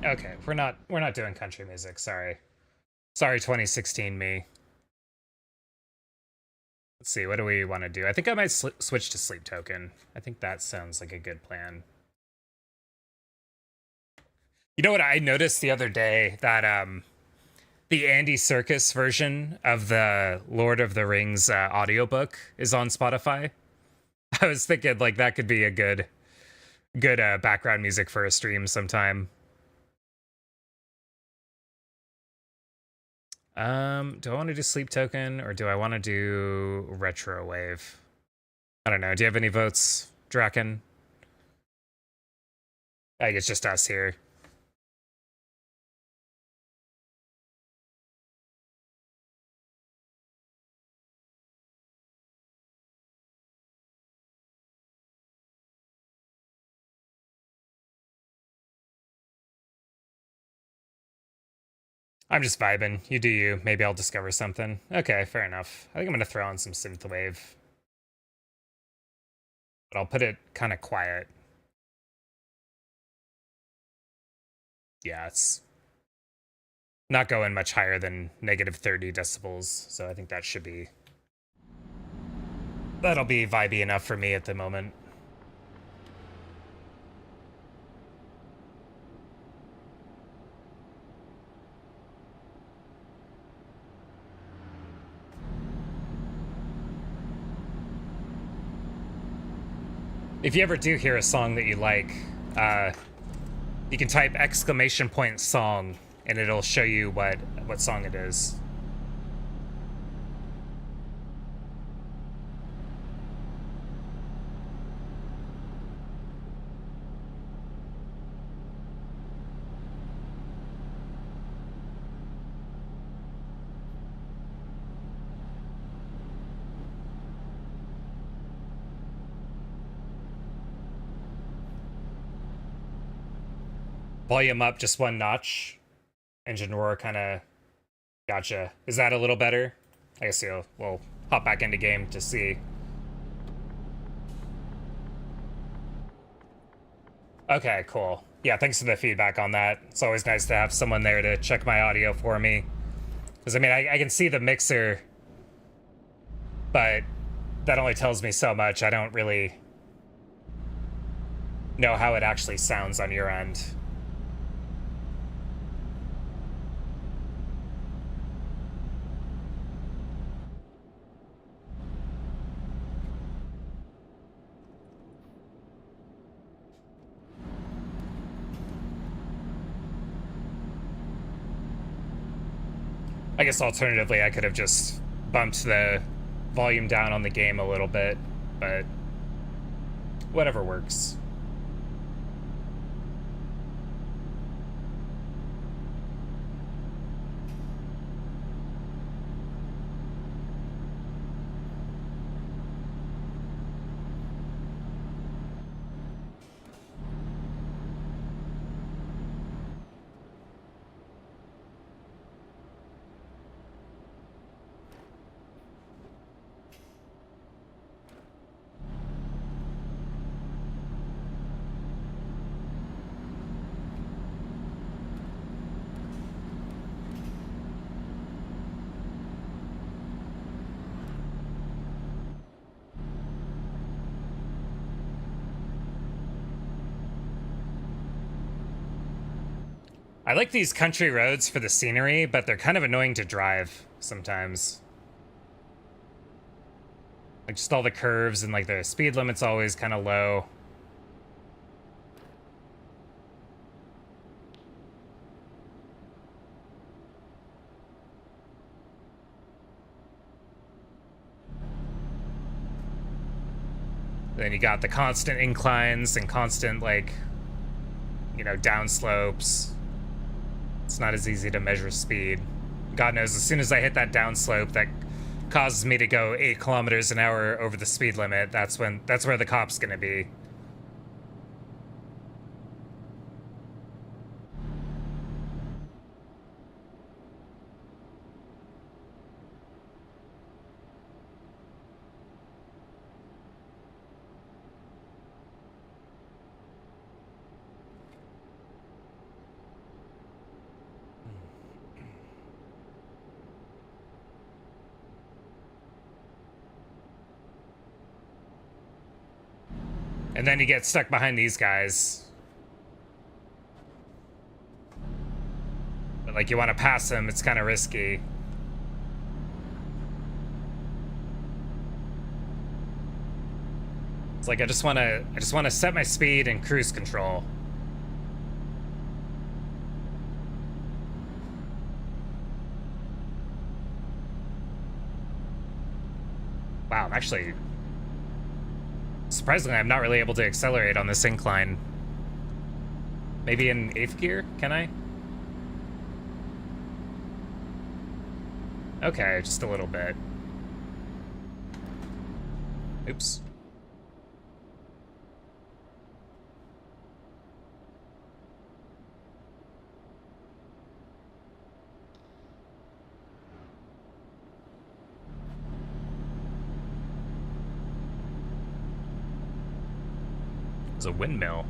Okay, we're not doing country music. Sorry, 2016 me. Let's see, what do we want to do? I think I might switch to Sleep Token. I think that sounds like a good plan. You know what I noticed the other day? That the Andy Serkis version of the Lord of the Rings audiobook is on Spotify. I was thinking like that could be a good background music for a stream sometime. Do I want to do Sleep Token or do I want to do Retro Wave? I don't know. Do you have any votes, Draken? I think it's just us here. I'm just vibing. You do you. Maybe I'll discover something. Okay, fair enough. I think I'm gonna throw on some synthwave, but I'll put it kind of quiet. Yeah, it's not going much higher than negative 30 decibels, so I think that'll be vibey enough for me at the moment. If you ever do hear a song that you like, you can type !song and it'll show you what song it is. Volume up just one notch. Engine roar kind of. Gotcha. Is that a little better? I guess we'll hop back into game to see. Okay, cool. Yeah, thanks for the feedback on that. It's always nice to have someone there to check my audio for me. Because, I mean, I can see the mixer, but that only tells me so much. I don't really know how it actually sounds on your end. I guess alternatively, I could have just bumped the volume down on the game a little bit, but whatever works. I like these country roads for the scenery, but they're kind of annoying to drive sometimes. Like just all the curves and like the speed limit's always kind of low. Then you got the constant inclines and constant like, downslopes. It's not as easy to measure speed. God knows, as soon as I hit that downslope that causes me to go 8 kilometers an hour over the speed limit, that's where the cop's gonna be. And then you get stuck behind these guys. But like you want to pass them, it's kind of risky. It's like I just want to set my speed and cruise control. Wow, I'm actually surprisingly I'm not really able to accelerate on this incline. Maybe in 8th gear, can I? Okay, just a little bit. Oops. It's a windmill.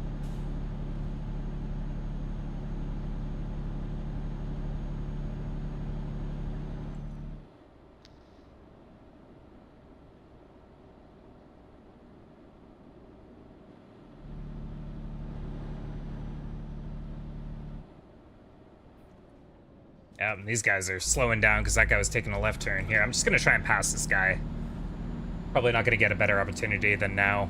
Yeah, these guys are slowing down because that guy was taking a left turn here. I'm just going to try and pass this guy. Probably not going to get a better opportunity than now.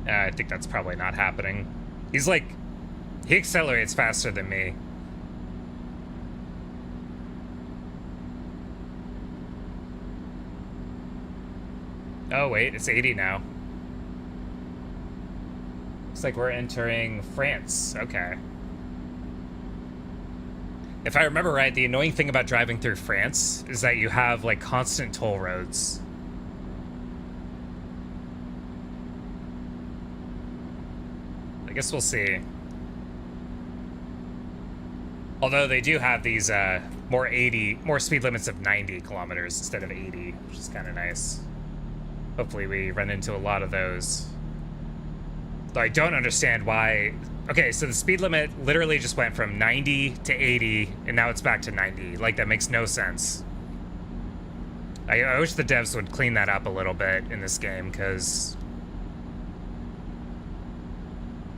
I think that's probably not happening. He's like, he accelerates faster than me. Oh wait, it's 80 now. Looks like we're entering France. Okay. If I remember right, the annoying thing about driving through France is that you have like constant toll roads. I guess we'll see. Although they do have these more speed limits of 90 kilometers instead of 80, which is kind of nice. Hopefully we run into a lot of those. Though I don't understand why. Okay, so the speed limit literally just went from 90 to 80, and now it's back to 90. Like, that makes no sense. I wish the devs would clean that up a little bit in this game, because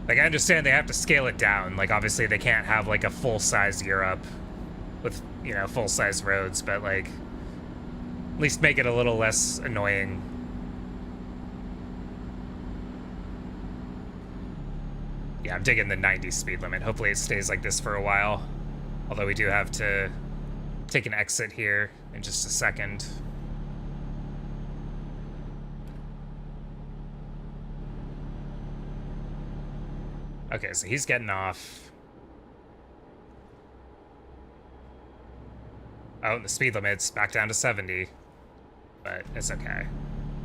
like, I understand they have to scale it down. Like, obviously they can't have like a full-size Europe with, you know, full-size roads, but like, at least make it a little less annoying. Yeah, I'm digging the 90 speed limit. Hopefully it stays like this for a while. Although we do have to take an exit here in just a second. Okay, so he's getting off. Oh, the speed limit's back down to 70. But it's okay.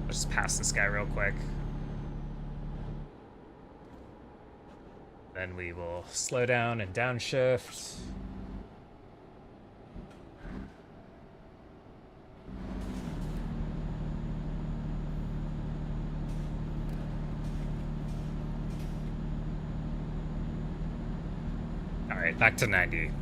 I'll just pass this guy real quick. Then we will slow down and downshift. All right, back to 90.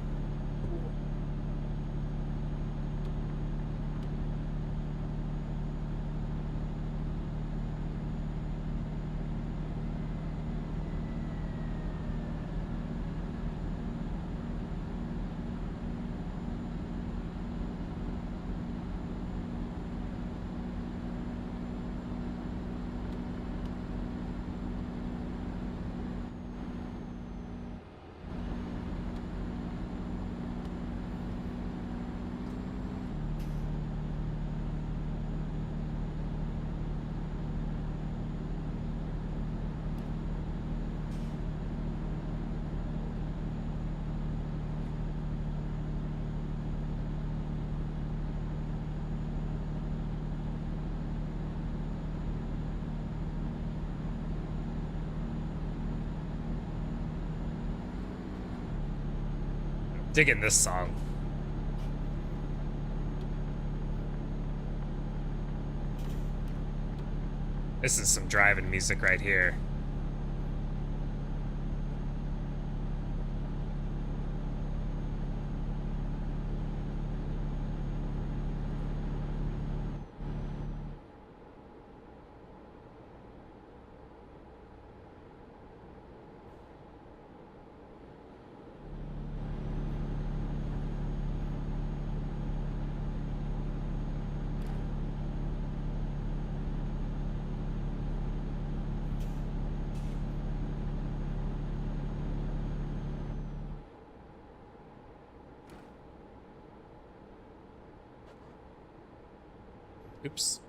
Digging this song. This is some driving music right here. Oops.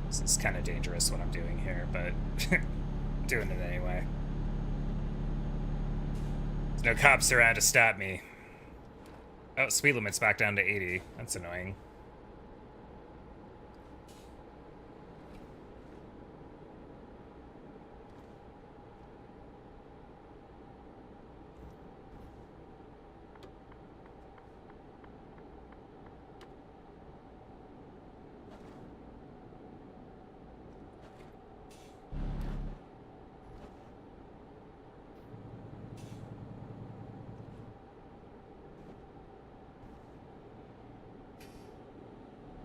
This is kind of dangerous what I'm doing here, but doing it anyway. There's no cops around to stop me. Oh, speed limit's back down to 80. That's annoying.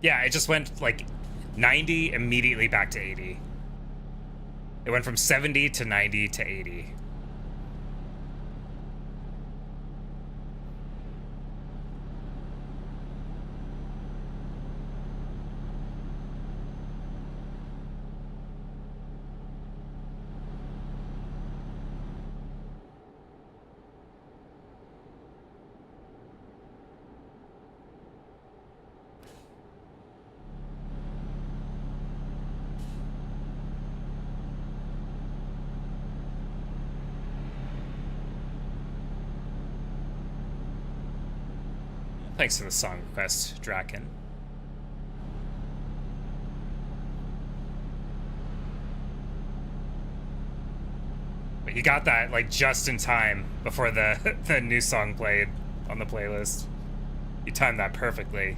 Yeah, it just went like 90, immediately back to 80. It went from 70 to 90 to 80. Thanks for the song request, Draken. But you got that like just in time before the the new song played on the playlist. You timed that perfectly.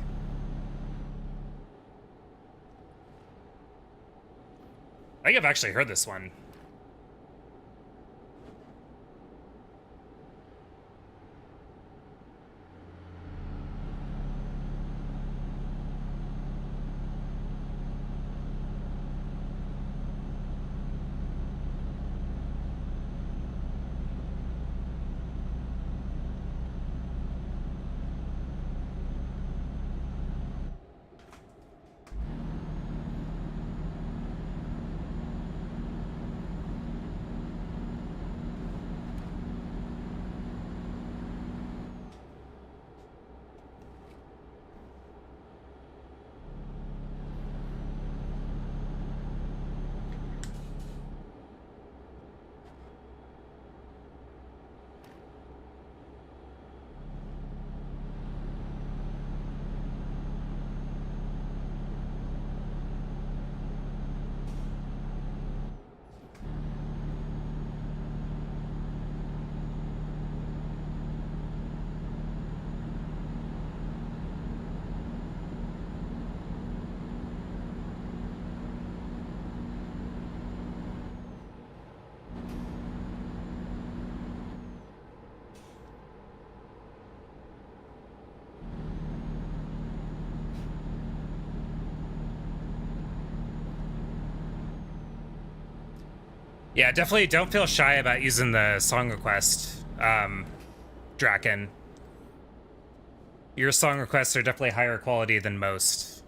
I think I've actually heard this one. Yeah, definitely don't feel shy about using the song request, Draken. Your song requests are definitely higher quality than most.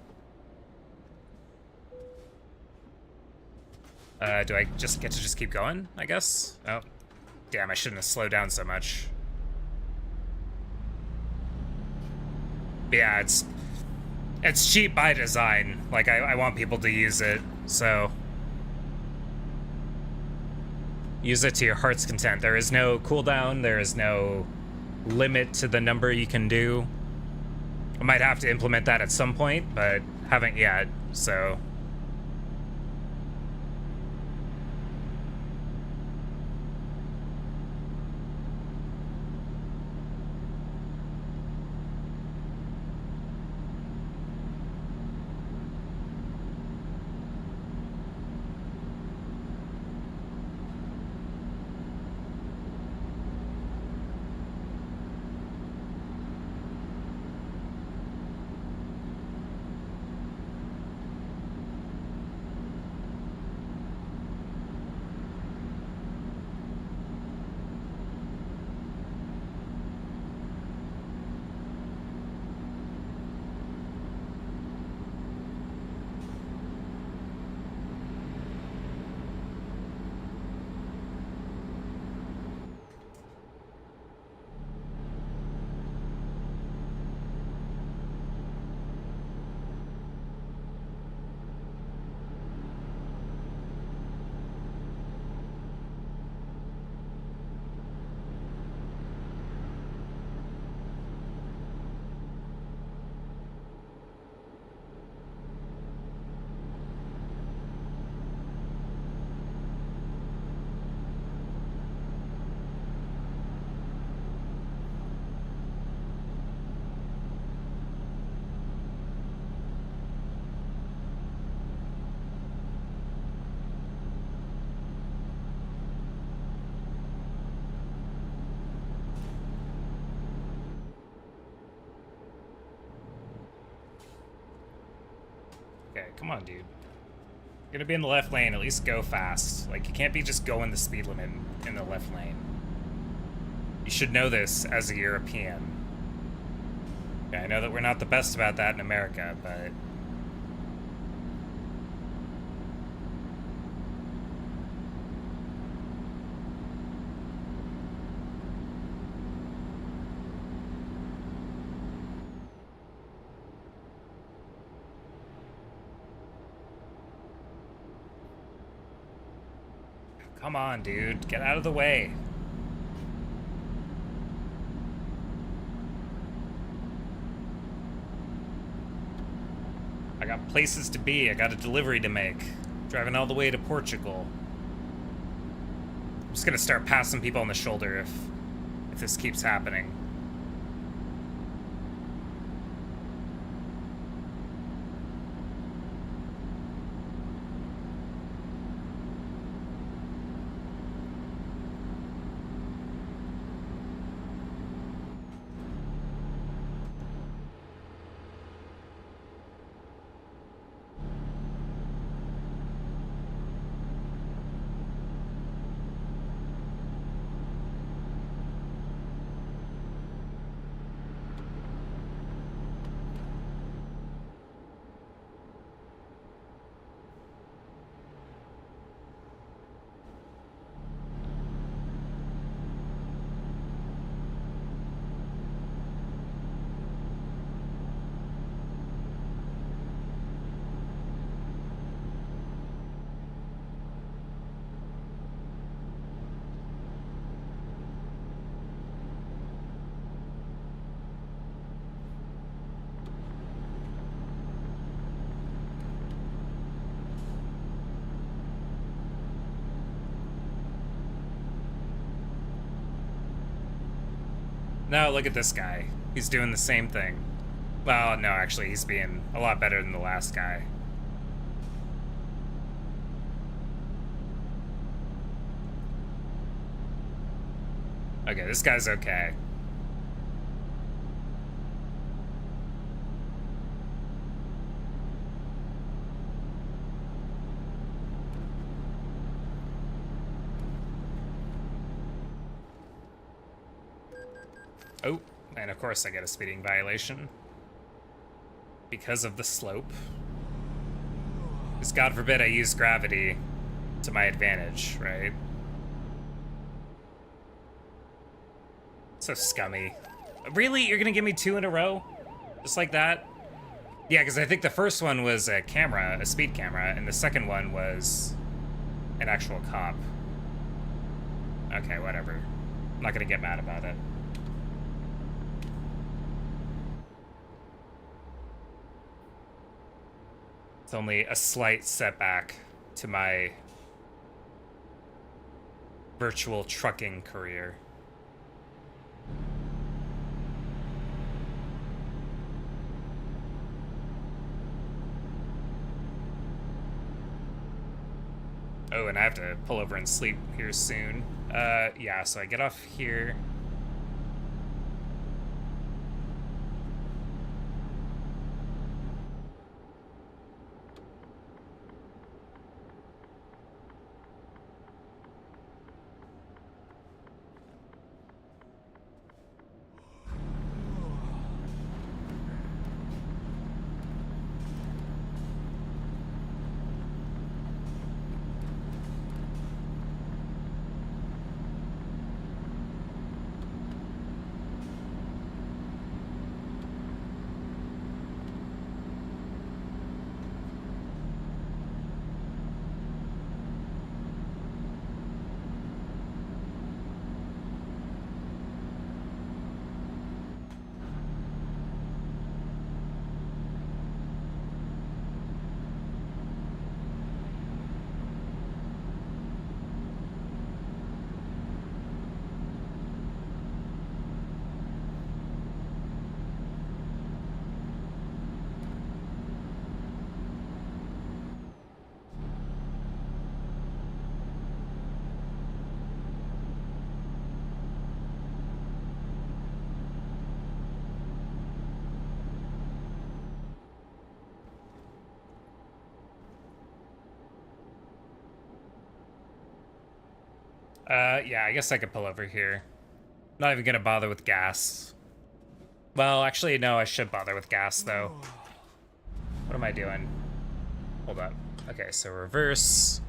Do I just get to just keep going, I guess? Oh, damn, I shouldn't have slowed down so much. But yeah, it's cheap by design. Like, I want people to use it, so... Use it to your heart's content. There is no cooldown, there is no limit to the number you can do. I might have to implement that at some point, but haven't yet, so... Come on, dude. You're gonna be in the left lane, at least go fast. Like, you can't be just going the speed limit in the left lane. You should know this as a European. Okay, I know that we're not the best about that in America, but... Come on, dude. Get out of the way. I got places to be. I got a delivery to make. Driving all the way to Portugal. I'm just gonna start passing people on the shoulder if this keeps happening. No, look at this guy. He's doing the same thing. Well, no, actually, he's being a lot better than the last guy. Okay, this guy's okay. Oh, and of course I get a speeding violation. Because of the slope. Because God forbid I use gravity to my advantage, right? So scummy. Really? You're gonna give me 2 in a row? Just like that? Yeah, because I think the first one was a camera, a speed camera, and the second one was an actual cop. Okay, whatever. I'm not gonna get mad about it. It's only a slight setback to my virtual trucking career. Oh, and I have to pull over and sleep here soon. Yeah, so I get off here. Yeah, I guess I could pull over here. Not even gonna bother with gas. Well, actually, no, I should bother with gas, though. What am I doing? Hold up. Okay, so reverse.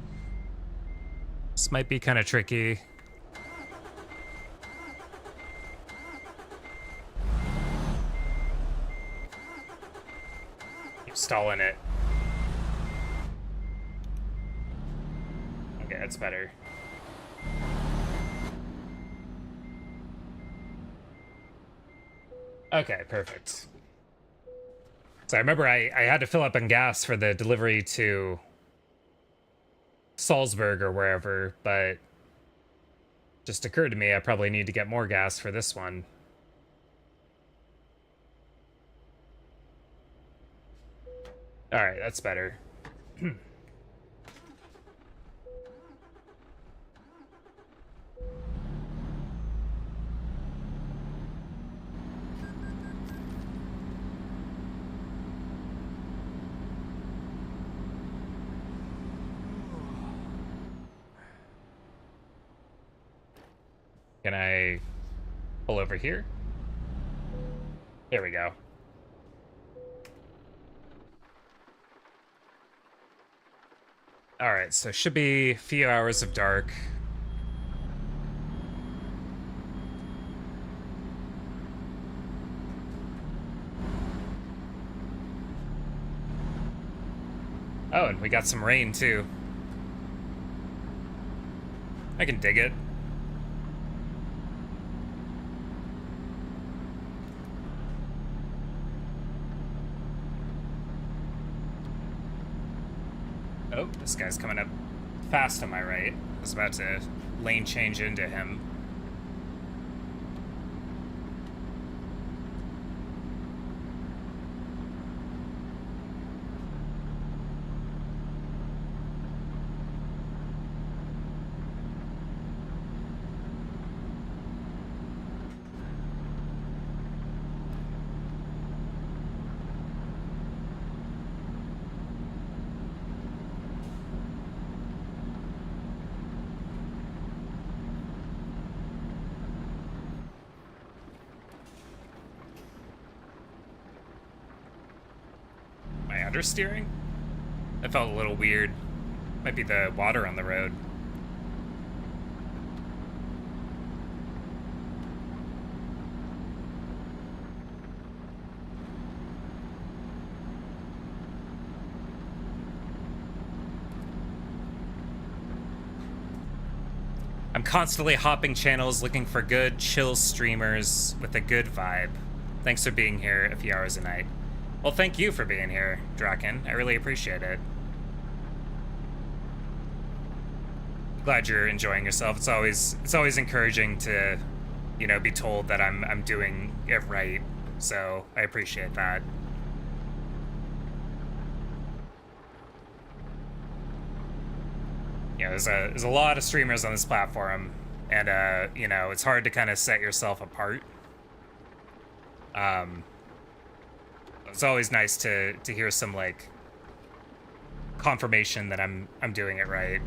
This might be kind of tricky. Keep stalling it. Okay, that's better. Okay, perfect. So I remember I had to fill up on gas for the delivery to Salzburg or wherever, but just occurred to me I probably need to get more gas for this one. All right, that's better. Can I pull over here? There we go. All right, so should be a few hours of dark. Oh, and we got some rain too. I can dig it. Oh, this guy's coming up fast on my right. I was about to lane change into him. Understeering? That felt a little weird. Might be the water on the road. I'm constantly hopping channels looking for good, chill streamers with a good vibe. Thanks for being here a few hours a night. Well, thank you for being here, Draken. I really appreciate it. Glad you're enjoying yourself. It's always encouraging to, you know, be told that I'm doing it right. So I appreciate that. Yeah, there's a lot of streamers on this platform, and you know, it's hard to kind of set yourself apart. It's always nice to hear some like confirmation that I'm doing it right.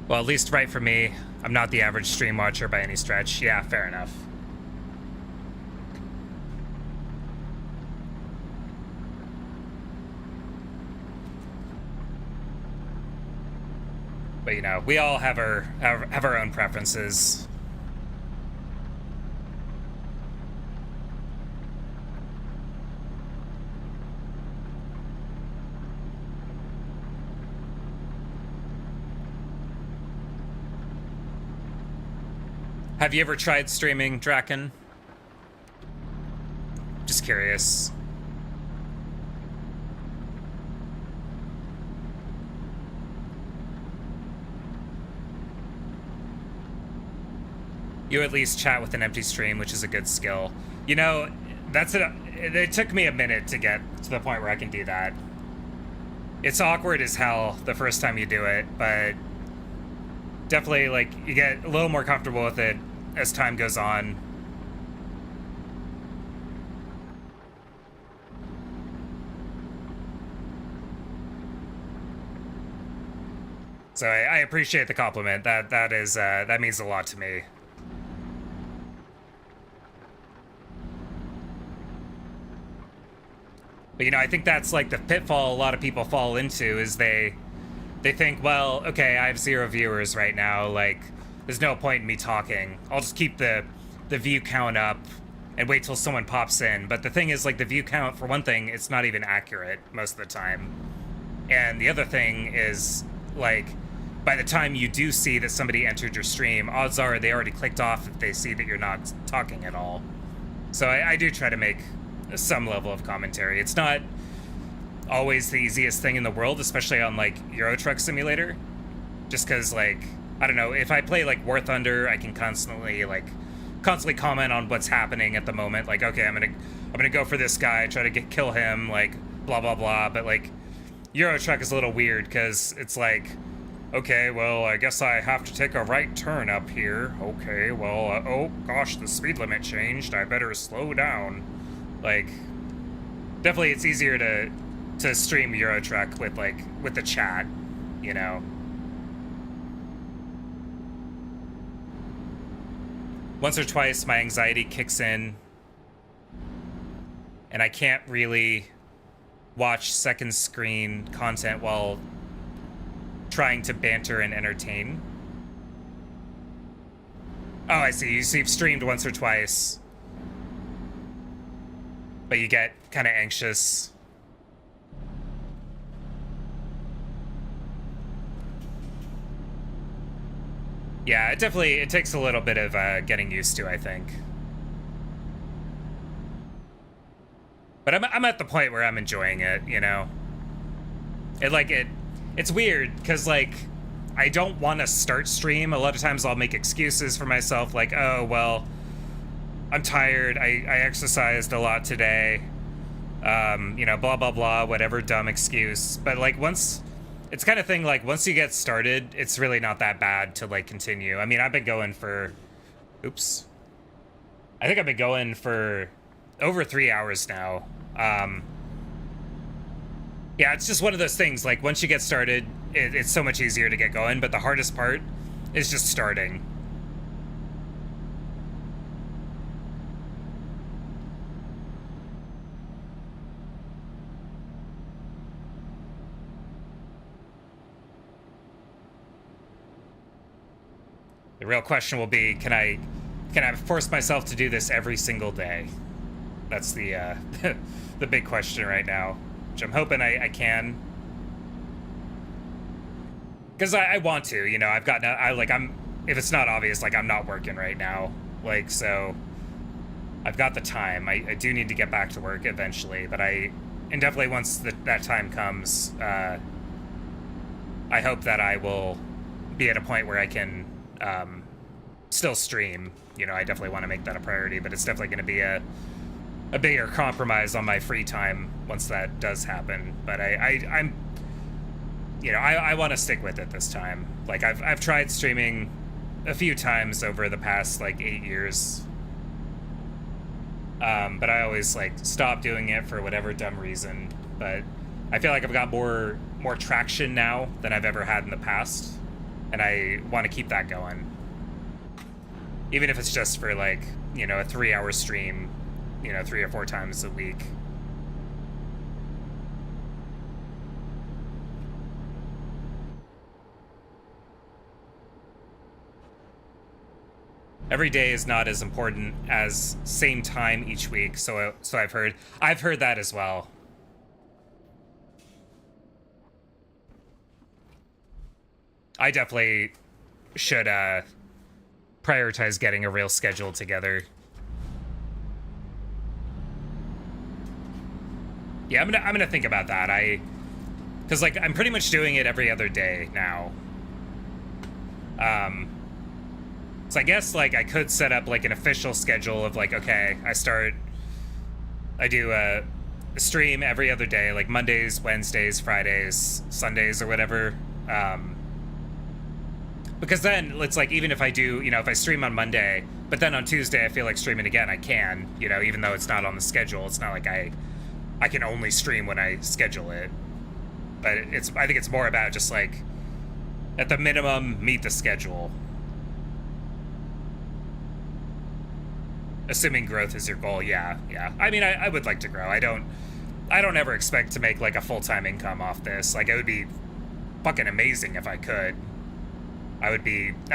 Well, at least right for me. I'm not the average stream watcher by any stretch. Yeah, fair enough. But you know, we all have our own preferences. Have you ever tried streaming, Draken? Just curious. You at least chat with an empty stream, which is a good skill. You know, that's it. It took me a minute to get to the point where I can do that. It's awkward as hell the first time you do it, but definitely, like, you get a little more comfortable with it as time goes on. So I appreciate the compliment. That means a lot to me. But, you know, I think that's like the pitfall a lot of people fall into is they think, well, okay, I have 0 viewers right now, like, there's no point in me talking. I'll just keep the view count up and wait till someone pops in. But the thing is, like, the view count, for one thing, it's not even accurate most of the time. And the other thing is, like, by the time you do see that somebody entered your stream, odds are they already clicked off if they see that you're not talking at all. So I do try to make some level of commentary. It's not always the easiest thing in the world, especially on, like, Euro Truck Simulator. Just because, like, I don't know, if I play, like, War Thunder, I can constantly comment on what's happening at the moment. Like, okay, I'm gonna go for this guy, try to kill him, like, blah, blah, blah. But, like, Euro Truck is a little weird because it's like, okay, well, I guess I have to take a right turn up here. Okay, well, oh gosh, the speed limit changed. I better slow down. Like, definitely it's easier to stream Euro Truck with the chat, you know. Once or twice my anxiety kicks in and I can't really watch second screen content while trying to banter and entertain. Oh, I see. You've streamed once or twice, but you get kind of anxious. Yeah, it takes a little bit of getting used to, I think. But I'm at the point where I'm enjoying it, you know. It's weird because, like, I don't want to start stream. A lot of times I'll make excuses for myself, like, oh, well, I'm tired. I exercised a lot today. You know, blah, blah, blah, whatever dumb excuse. But, like, it's kind of thing, like, once you get started, it's really not that bad to, like, continue. I mean, I've been going for, I think I've been going for over 3 hours now. Yeah, it's just one of those things, like, once you get started, it's so much easier to get going, but the hardest part is just starting. The real question will be, can I force myself to do this every single day? That's the the big question right now, which I'm hoping I can. Because I want to, you know, if it's not obvious, like, I'm not working right now. Like, so I've got the time. I do need to get back to work eventually, but and definitely once that time comes, I hope that I will be at a point where I can still stream. You know, I definitely want to make that a priority, but it's definitely going to be a bigger compromise on my free time once that does happen. But I'm you know, I want to stick with it this time. Like, I've tried streaming a few times over the past, like, 8 years. But I always, like, stop doing it for whatever dumb reason. But I feel like I've got more traction now than I've ever had in the past. And I want to keep that going. Even if it's just for, like, you know, a 3-hour stream, you know, 3 or 4 times a week. Every day is not as important as same time each week, so I've heard. I've heard that as well. I definitely should prioritize getting a real schedule together. Yeah, I'm gonna think about that. Because, like, I'm pretty much doing it every other day now. So I guess like I could set up like an official schedule of like, okay, I do a stream every other day, like Mondays, Wednesdays, Fridays, Sundays, or whatever. Because then it's like, even if I do, if I stream on Monday, but then on Tuesday I feel like streaming again, I can, even though it's not on the schedule. It's not like I can only stream when I schedule it. But I think it's more about just like, at the minimum, meet the schedule. Assuming growth is your goal, yeah. I mean, I would like to grow. I don't ever expect to make like a full-time income off this. Like, it would be fucking amazing if I could. I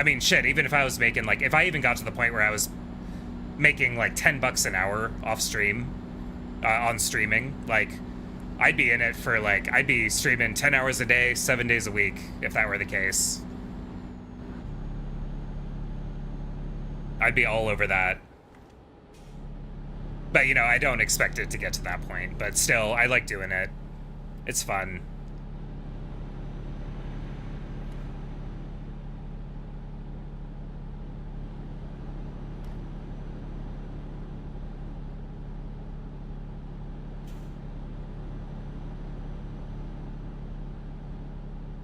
mean, shit, even if I was making like, if I even got to the point where I was making like $10 an hour off stream, on streaming, like, I'd be in it for like, I'd be streaming 10 hours a day, 7 days a week, if that were the case. I'd be all over that. But, I don't expect it to get to that point. But still, I like doing it. It's fun.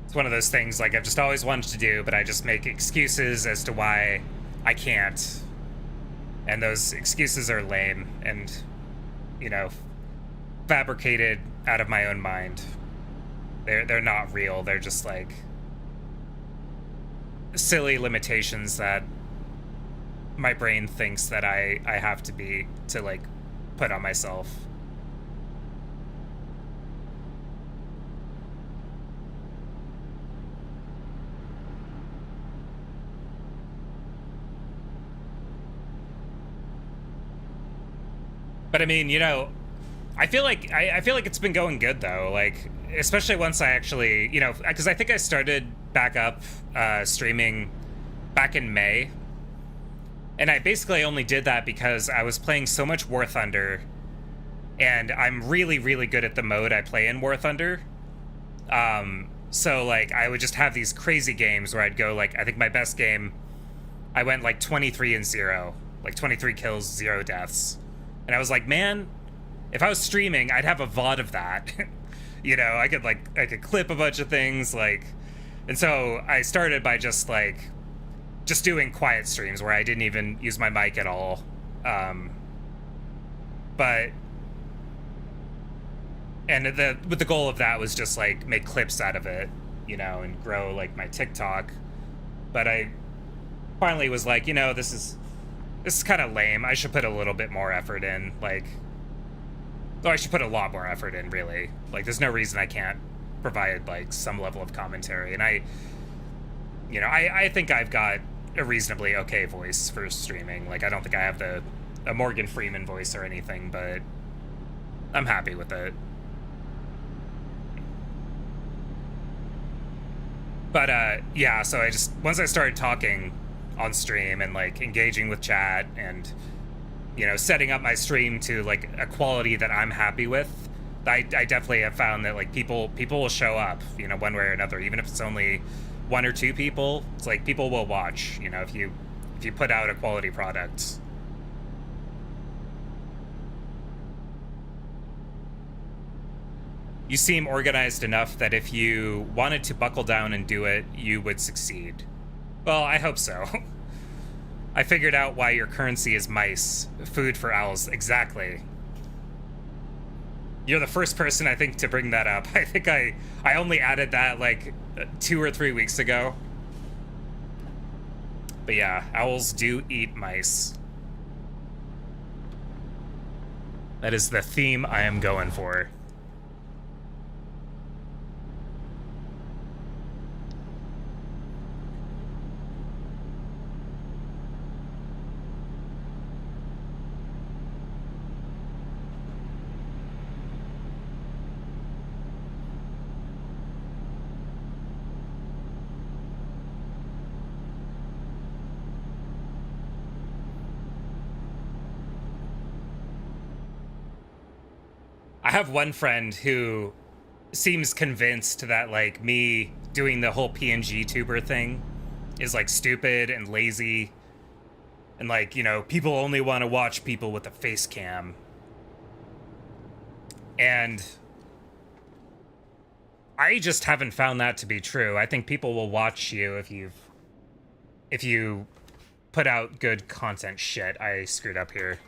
It's one of those things, like, I've just always wanted to do, but I just make excuses as to why I can't. And those excuses are lame and, fabricated out of my own mind. They're not real. They're just like silly limitations that my brain thinks that I have to like put on myself. But I mean, I feel like it's been going good though. Like, especially once I actually, because I think I started back up streaming back in May, and I basically only did that because I was playing so much War Thunder, and I'm really, really good at the mode I play in War Thunder. So like, I would just have these crazy games where I'd go like, I think my best game, I went like 23-0, like 23 kills, 0 deaths. And I was like, man, if I was streaming, I'd have a VOD of that. I could clip a bunch of things, like, and so I started by just doing quiet streams where I didn't even use my mic at all. But with the goal of that was just like make clips out of it, and grow like my TikTok. But I finally was like, this is kind of lame. I should put a little bit more effort in, like, I should put a lot more effort in, really. Like, there's no reason I can't provide, like, some level of commentary. And I think I've got a reasonably okay voice for streaming. Like, I don't think I have a Morgan Freeman voice or anything, but I'm happy with it. But, yeah, so once I started talking on stream and like engaging with chat and setting up my stream to like a quality that I'm happy with, I definitely have found that like people will show up, one way or another, even if it's only 1 or 2 people. It's like people will watch, if you put out a quality product. You seem organized enough that if you wanted to buckle down and do it, you would succeed. Well, I hope so. I figured out why your currency is mice. Food for owls. Exactly. You're the first person, I think, to bring that up. I think I only added that, like, 2 or 3 weeks ago. But yeah, owls do eat mice. That is the theme I am going for. I have one friend who seems convinced that like me doing the whole PNG tuber thing is like stupid and lazy And like, you know, people only want to watch people with a face cam. And I just haven't found that to be true. I think people will watch you if you put out good content. Shit, I screwed up here.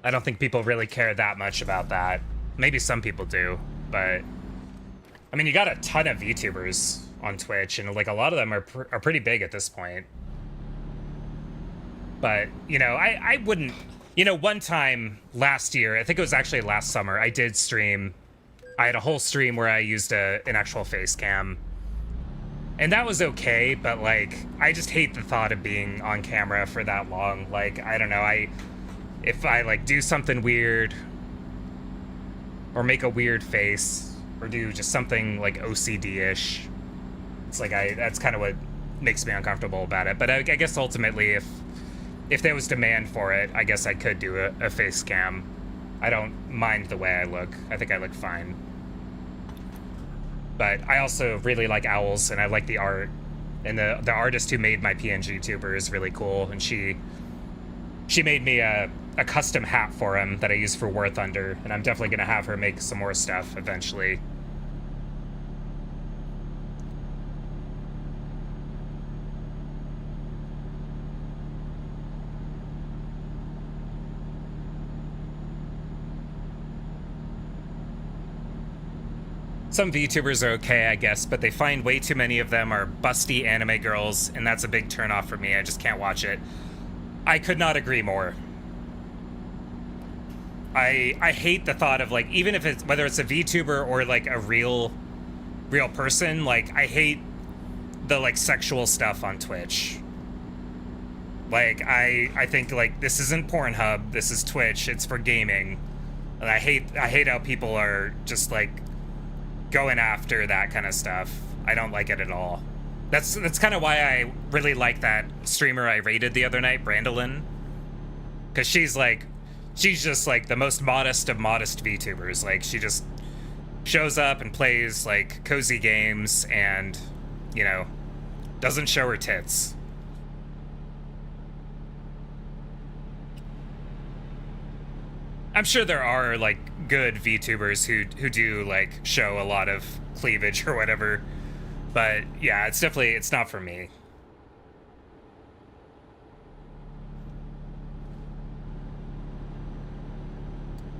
I don't think people really care that much about that. Maybe some people do, but I mean, you got a ton of VTubers on Twitch, and like a lot of them are pretty big at this point. But you know, I wouldn't. You know, one time last year, I think it was actually last summer, I did stream. I had a whole stream where I used an actual face cam, and that was okay. But like, I just hate the thought of being on camera for that long. Like, I don't know, if I like do something weird or make a weird face or do just something like OCD-ish, it's like that's kind of what makes me uncomfortable about it. But I guess ultimately, if there was demand for it, I guess I could do a face cam. I don't mind the way I look. I think I look fine. But I also really like owls, and I like the art. And the artist who made my PNG tuber is really cool, and she made me a custom hat for him that I use for War Thunder, and I'm definitely gonna have her make some more stuff eventually. Some VTubers are okay, I guess, but they find way too many of them are busty anime girls, and that's a big turnoff for me. I just can't watch it. I could not agree more. I hate the thought of like, even if it's whether it's a VTuber or like a real person, like I hate the like sexual stuff on Twitch. Like I think like this isn't Pornhub, this is Twitch, it's for gaming. And I hate how people are just like going after that kind of stuff. I don't like it at all. That's kind of why I really like that streamer I raided the other night, Brandolin. Because she's just like the most modest of modest VTubers. Like, she just shows up and plays like cozy games and, you know, doesn't show her tits. I'm sure there are like good VTubers who do like show a lot of cleavage or whatever. But yeah, it's not for me.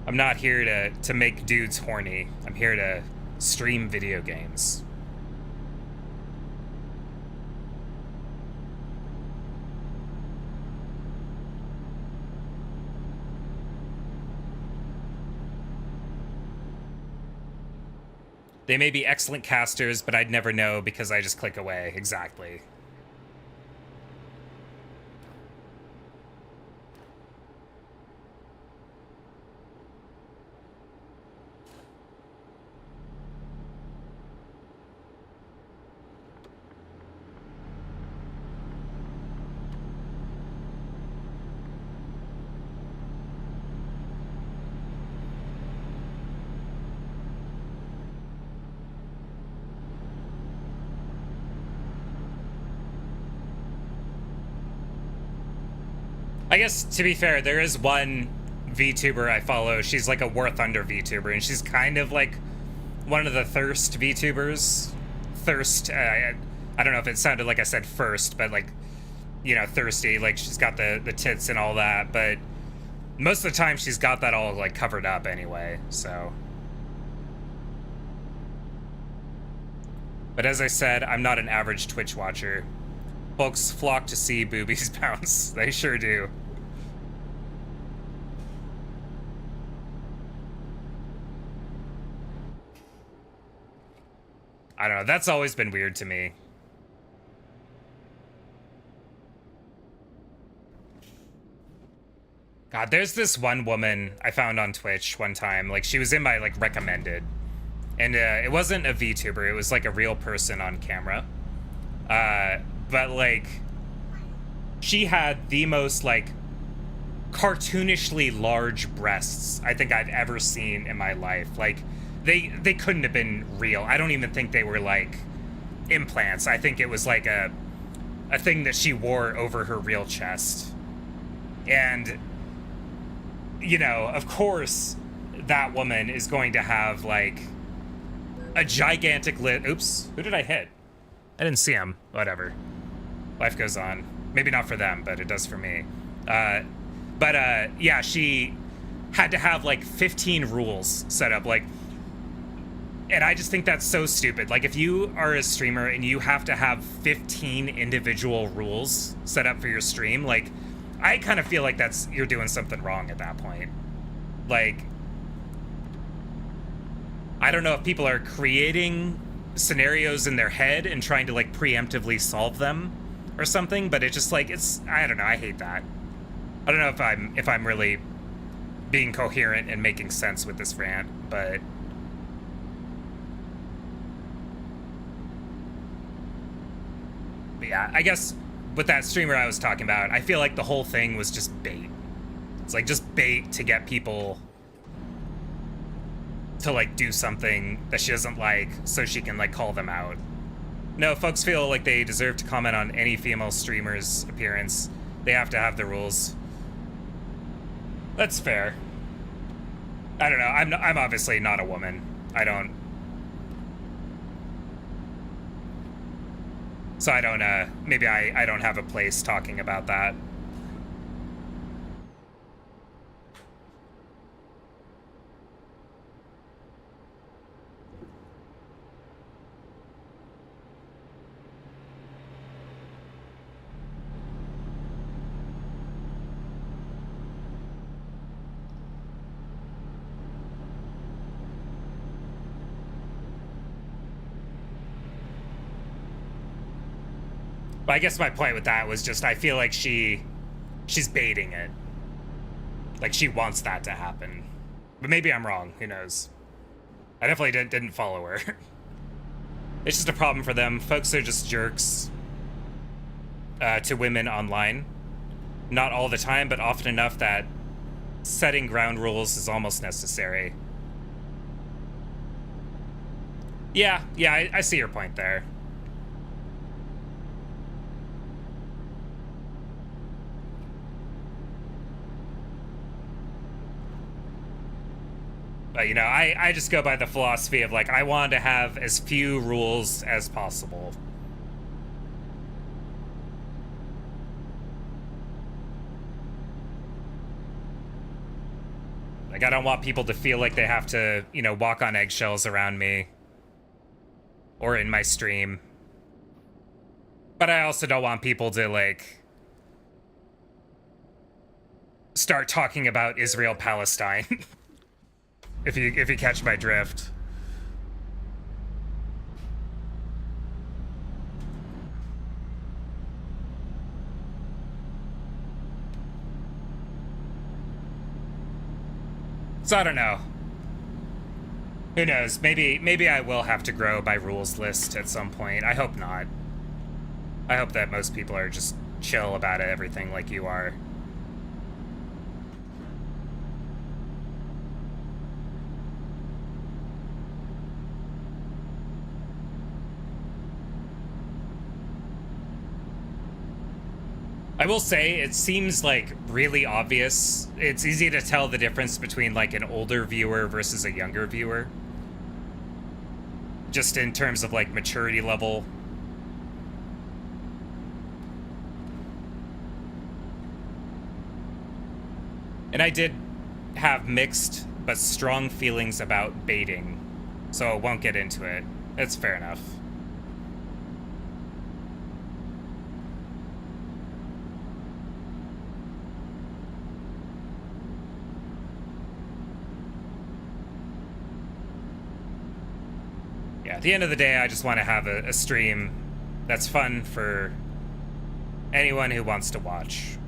I'm not here to make dudes horny. I'm here to stream video games. They may be excellent casters, but I'd never know because I just click away. Exactly. I guess, to be fair, there is one VTuber I follow. She's like a War Thunder VTuber, and she's kind of like one of the Thirst VTubers. Thirst, I don't know if it sounded like I said first, but like, you know, thirsty. Like, she's got the tits and all that, but most of the time she's got that all like covered up anyway, so. But as I said, I'm not an average Twitch watcher. Folks flock to see boobies bounce. They sure do. I don't know, that's always been weird to me. God, there's this one woman I found on Twitch one time. Like, she was in my, like, recommended. And it wasn't a VTuber, it was, like, a real person on camera. But, like, she had the most, like, cartoonishly large breasts I think I've ever seen in my life. Like, they couldn't have been real. I don't even think they were, like, implants. I think it was like a thing that she wore over her real chest. And, you know, of course, that woman is going to have, like, a gigantic Oops, who did I hit? I didn't see him. Whatever. Life goes on. Maybe not for them, but it does for me. Yeah, she had to have, like, 15 rules set up, like... And I just think that's so stupid. Like, if you are a streamer and you have to have 15 individual rules set up for your stream, like, I kind of feel like you're doing something wrong at that point. Like, I don't know if people are creating scenarios in their head and trying to, like, preemptively solve them or something, but it just, like, I don't know, I hate that. I don't know if I'm really being coherent and making sense with this rant, but... Yeah, I guess with that streamer I was talking about, I feel like the whole thing was just bait. It's like just bait to get people to, like, do something that she doesn't like so she can, like, call them out. No, folks feel like they deserve to comment on any female streamer's appearance. They have to have the rules. That's fair. I don't know. I'm obviously not a woman. So I don't, maybe I don't have a place talking about that. But I guess my point with that was just I feel like she's baiting it. Like, she wants that to happen. But maybe I'm wrong. Who knows? I definitely didn't follow her. It's just a problem for them. Folks are just jerks to women online. Not all the time, but often enough that setting ground rules is almost necessary. Yeah, I see your point there. But, you know, I just go by the philosophy of, like, I want to have as few rules as possible. Like, I don't want people to feel like they have to, you know, walk on eggshells around me. Or in my stream. But I also don't want people to, like, start talking about Israel-Palestine. If you catch my drift. So I don't know. Who knows? Maybe I will have to grow my rules list at some point. I hope not. I hope that most people are just chill about everything like you are. I will say, it seems, like, really obvious. It's easy to tell the difference between, like, an older viewer versus a younger viewer. Just in terms of, like, maturity level. And I did have mixed but strong feelings about baiting, so I won't get into it. It's fair enough. At the end of the day, I just want to have a stream that's fun for anyone who wants to watch.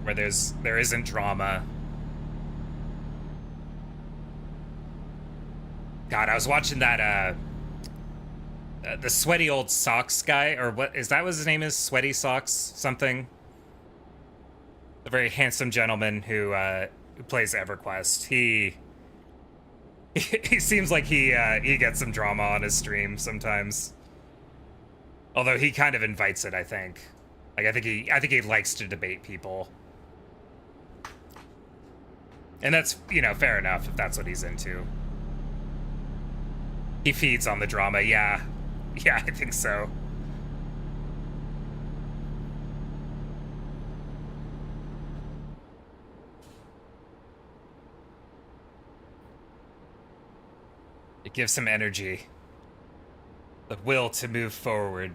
Where there isn't drama. God, I was watching that, the Sweaty Old Socks guy, or what is that what his name is? Sweaty Socks something? a very handsome gentleman who plays EverQuest. He seems like he gets some drama on his stream sometimes. Although he kind of invites it, I think. Like I think he likes to debate people. And that's, you know, fair enough if that's what he's into. He feeds on the drama, yeah. Yeah, I think so. It gives him energy. The will to move forward.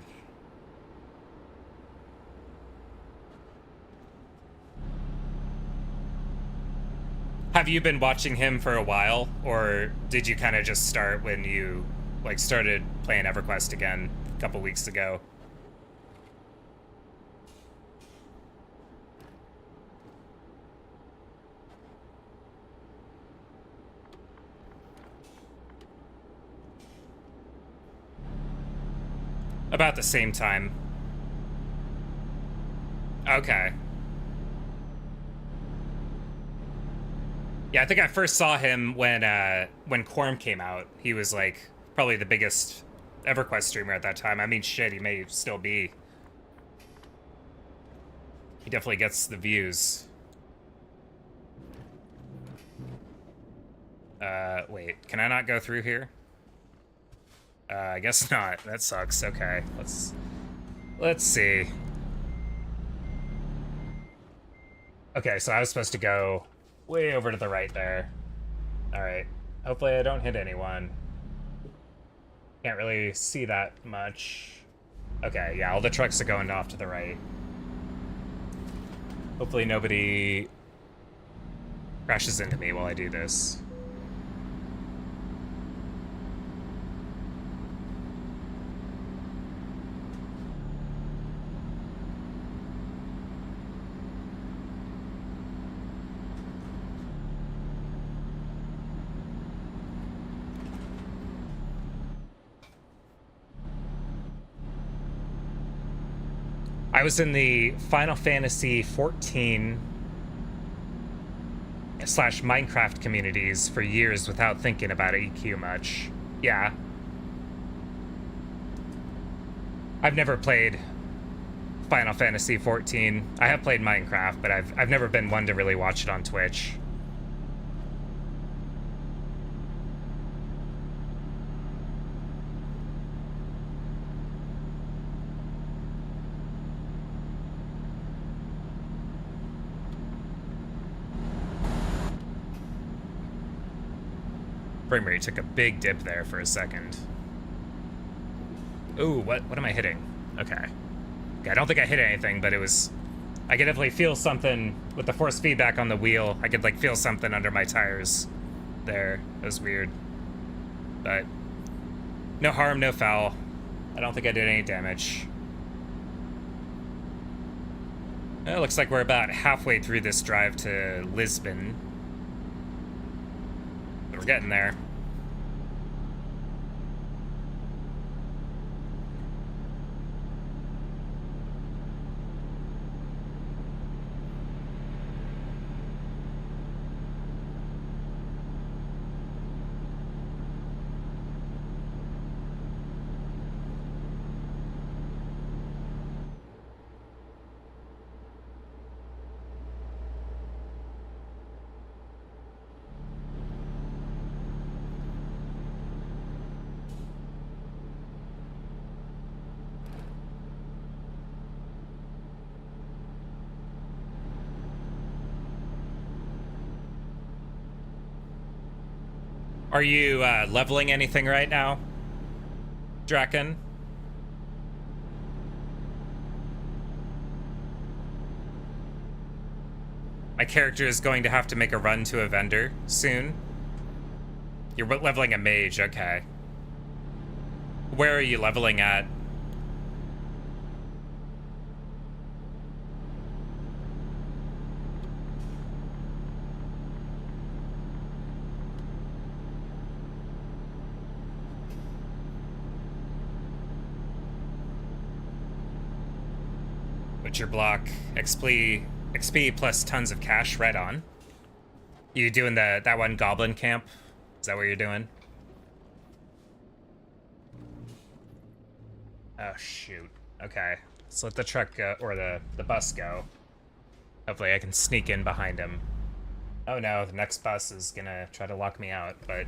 Have you been watching him for a while, or did you kind of just start when you like started playing EverQuest again a couple weeks ago? About the same time. Okay. Yeah, I think I first saw him when Quorum came out. He was like probably the biggest EverQuest streamer at that time. I mean, shit, he may still be. He definitely gets the views. Wait, can I not go through here? I guess not. That sucks. Okay, let's see. Okay, so I was supposed to go way over to the right there. All right. Hopefully I don't hit anyone. Can't really see that much. Okay, yeah, all the trucks are going off to the right. Hopefully nobody crashes into me while I do this. I was in the Final Fantasy 14 / Minecraft communities for years without thinking about EQ much. Yeah. I've never played Final Fantasy 14. I have played Minecraft, but I've never been one to really watch it on Twitch. Frame rate took a big dip there for a second. Ooh, what am I hitting? Okay. I don't think I hit anything, but it was... I could definitely feel something with the force feedback on the wheel. I could, like, feel something under my tires there. It was weird. But no harm, no foul. I don't think I did any damage. It looks like we're about halfway through this drive to Lisbon. We're getting there. Are you leveling anything right now, Draken? My character is going to have to make a run to a vendor soon. You're leveling a mage, okay. Where are you leveling at? Butcher block, XP XP plus tons of cash, right on. You doing that one goblin camp? Is that what you're doing? Oh shoot. Okay. Let's let the truck go, or the bus go. Hopefully I can sneak in behind him. Oh no, the next bus is gonna try to lock me out, but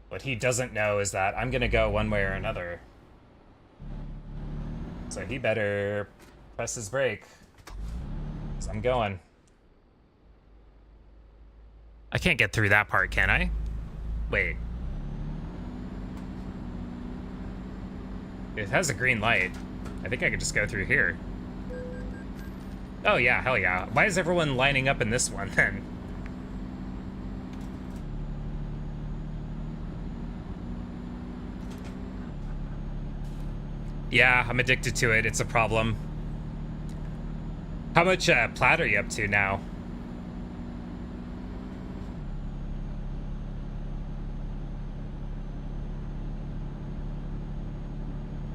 what he doesn't know is that I'm gonna go one way or another. So he better press his brake, 'cause I'm going. I can't get through that part, can I? Wait. It has a green light. I think I could just go through here. Oh yeah, hell yeah. Why is everyone lining up in this one then? Yeah, I'm addicted to it. It's a problem. How much plat are you up to now?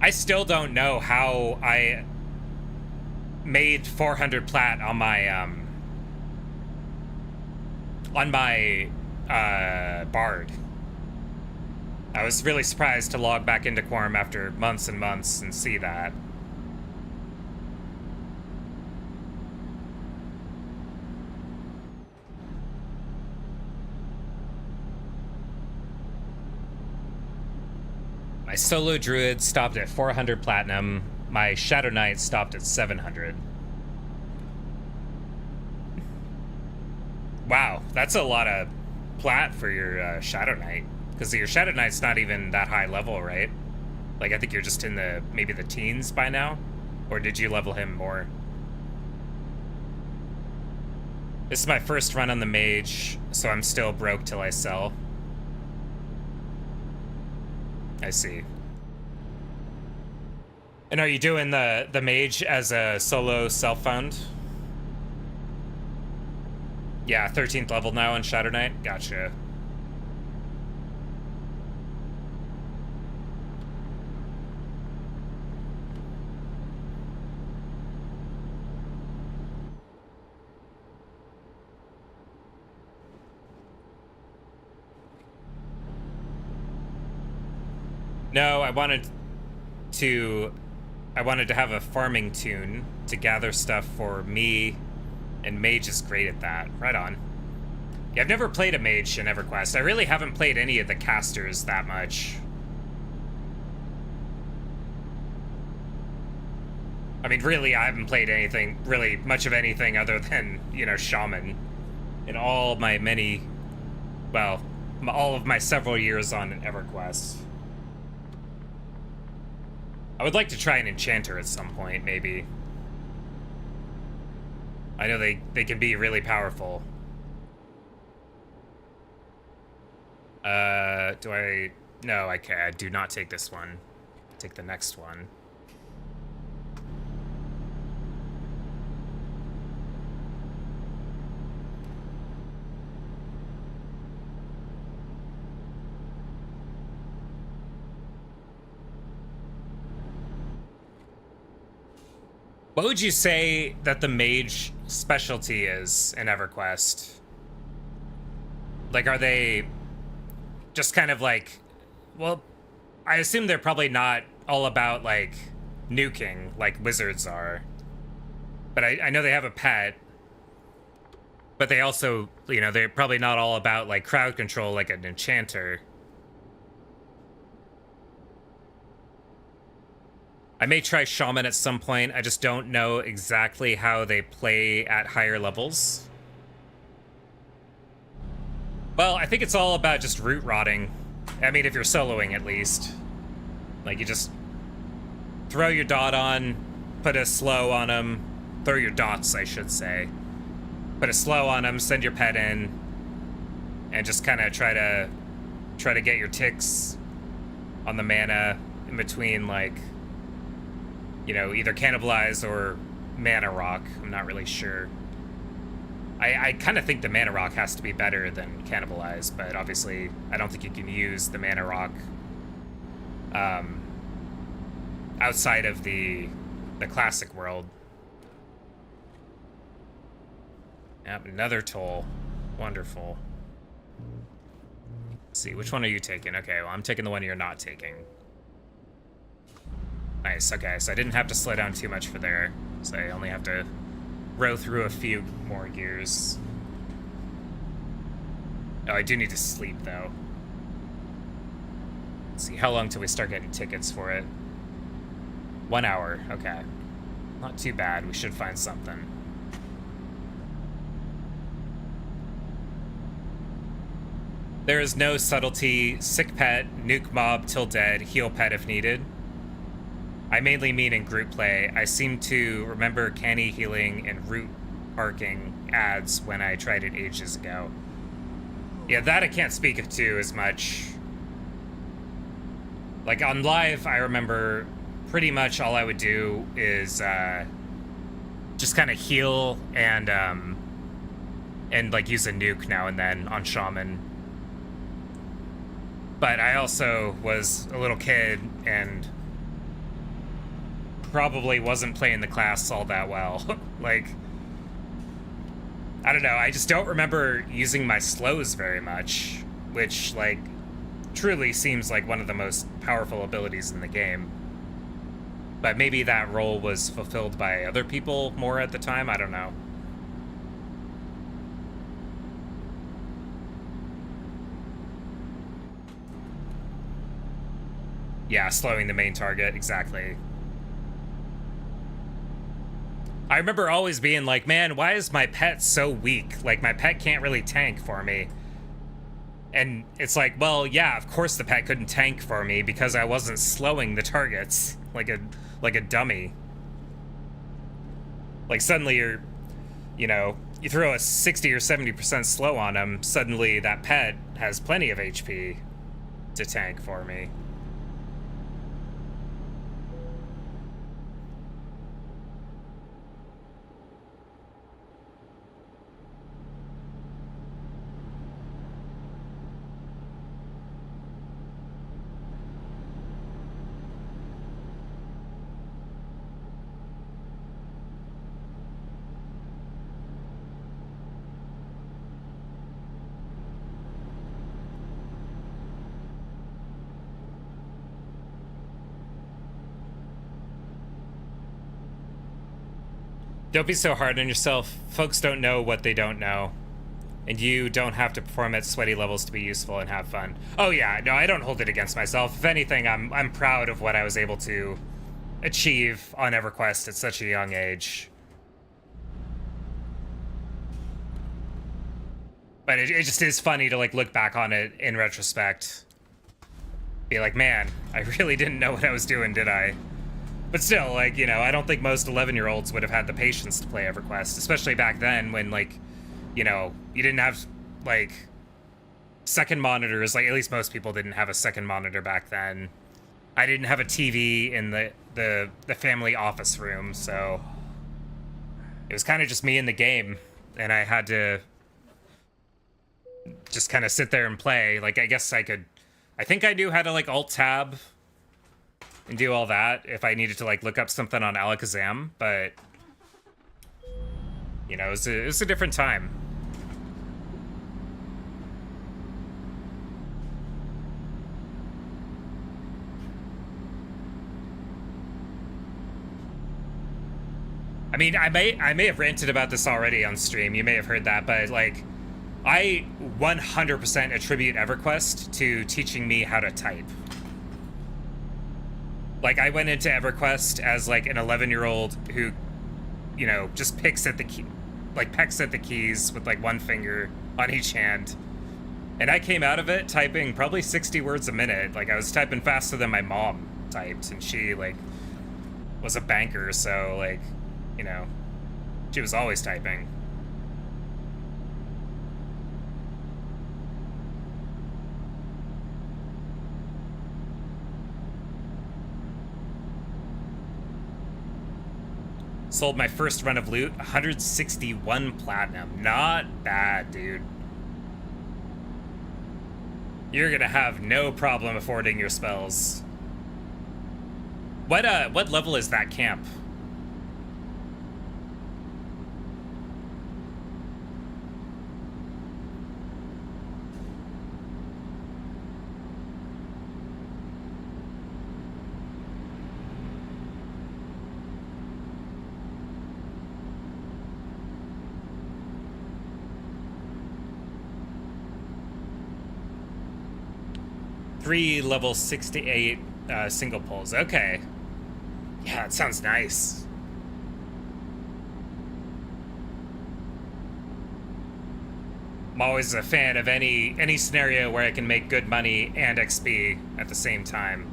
I still don't know how I made 400 plat on my Bard. I was really surprised to log back into Quorum after months and months and see that. My solo druid stopped at 400 platinum. My Shadow Knight stopped at 700. Wow, that's a lot of plat for your Shadow Knight. Because your Shadow Knight's not even that high level, right? Like, I think you're just in maybe the teens by now? Or did you level him more? This is my first run on the mage, so I'm still broke till I sell. I see. And are you doing the mage as a solo self-found? Yeah, 13th level now on Shadow Knight? Gotcha. No, I wanted to have a farming tune to gather stuff for me, and mage is great at that. Right on. Yeah, I've never played a mage in EverQuest. I really haven't played any of the casters that much. I mean, really, I haven't played anything, really much of anything other than, you know, Shaman in all my many, well, all of my several years on EverQuest. I would like to try an enchanter at some point, maybe. I know they can be really powerful. Do I... No, I can't. I do not take this one. Take the next one. What would you say that the mage specialty is in EverQuest? Like, are they just kind of like, well, I assume they're probably not all about like nuking like wizards are, but I know they have a pet, but they also, you know, they're probably not all about like crowd control like an enchanter. I may try Shaman at some point. I just don't know exactly how they play at higher levels. Well, I think it's all about just root rotting. I mean, if you're soloing at least. Like, you just throw your dot on, put a slow on them. Throw your dots, I should say. Put a slow on them, send your pet in, and just kind of try to get your ticks on the mana in between, like, you know, either cannibalize or mana rock. I'm not really sure. I kind of think the mana rock has to be better than cannibalize, but obviously I don't think you can use the mana rock outside of the classic world. Yep, another toll. Wonderful. Let's see, which one are you taking? Okay, well, I'm taking the one you're not taking. Nice, okay, so I didn't have to slow down too much for there. So I only have to row through a few more gears. Oh, I do need to sleep, though. Let's see, how long till we start getting tickets for it? 1 hour, okay. Not too bad, we should find something. There is no subtlety, sick pet, nuke mob till dead, heal pet if needed. I mainly mean in group play. I seem to remember canny healing and root parking ads when I tried it ages ago. Yeah, that I can't speak to as much. Like on live, I remember pretty much all I would do is just kind of heal and like use a nuke now and then on Shaman. But I also was a little kid and probably wasn't playing the class all that well. Like, I don't know, I just don't remember using my slows very much, which, like, truly seems like one of the most powerful abilities in the game. But maybe that role was fulfilled by other people more at the time, I don't know. Yeah, slowing the main target, exactly. I remember always being like, man, why is my pet so weak? Like, my pet can't really tank for me. And it's like, well, yeah, of course the pet couldn't tank for me because I wasn't slowing the targets like a dummy. Like, suddenly you're, you know, you throw a 60 or 70% slow on him, suddenly that pet has plenty of HP to tank for me. Don't be so hard on yourself. Folks don't know what they don't know. And you don't have to perform at sweaty levels to be useful and have fun. Oh yeah, no, I don't hold it against myself. If anything, I'm proud of what I was able to achieve on EverQuest at such a young age. But it just is funny to, like, look back on it in retrospect. Be like, man, I really didn't know what I was doing, did I? But still, like, you know, I don't think most 11-year-olds would have had the patience to play EverQuest, especially back then when, like, you know, you didn't have, like, second monitors. Like, at least most people didn't have a second monitor back then. I didn't have a TV in the family office room, so it was kind of just me in the game, and I had to just kind of sit there and play. Like, I guess I think I knew how to, like, Alt-Tab and do all that if I needed to, like, look up something on Alakazam, but, you know, it was a different time. I mean, I may have ranted about this already on stream, you may have heard that, but, like, I 100% attribute EverQuest to teaching me how to type. Like, I went into EverQuest as, like, an 11-year-old who, you know, just pecks at the keys with, like, one finger on each hand. And I came out of it typing probably 60 words a minute. Like, I was typing faster than my mom typed, and she, like, was a banker, so, like, you know, she was always typing. Sold my first run of loot, 161 platinum. Not bad, dude. You're gonna have no problem affording your spells. What level is that camp? 3 level 6 to 8 single pulls. Okay. Yeah, it sounds nice. I'm always a fan of any scenario where I can make good money and XP at the same time.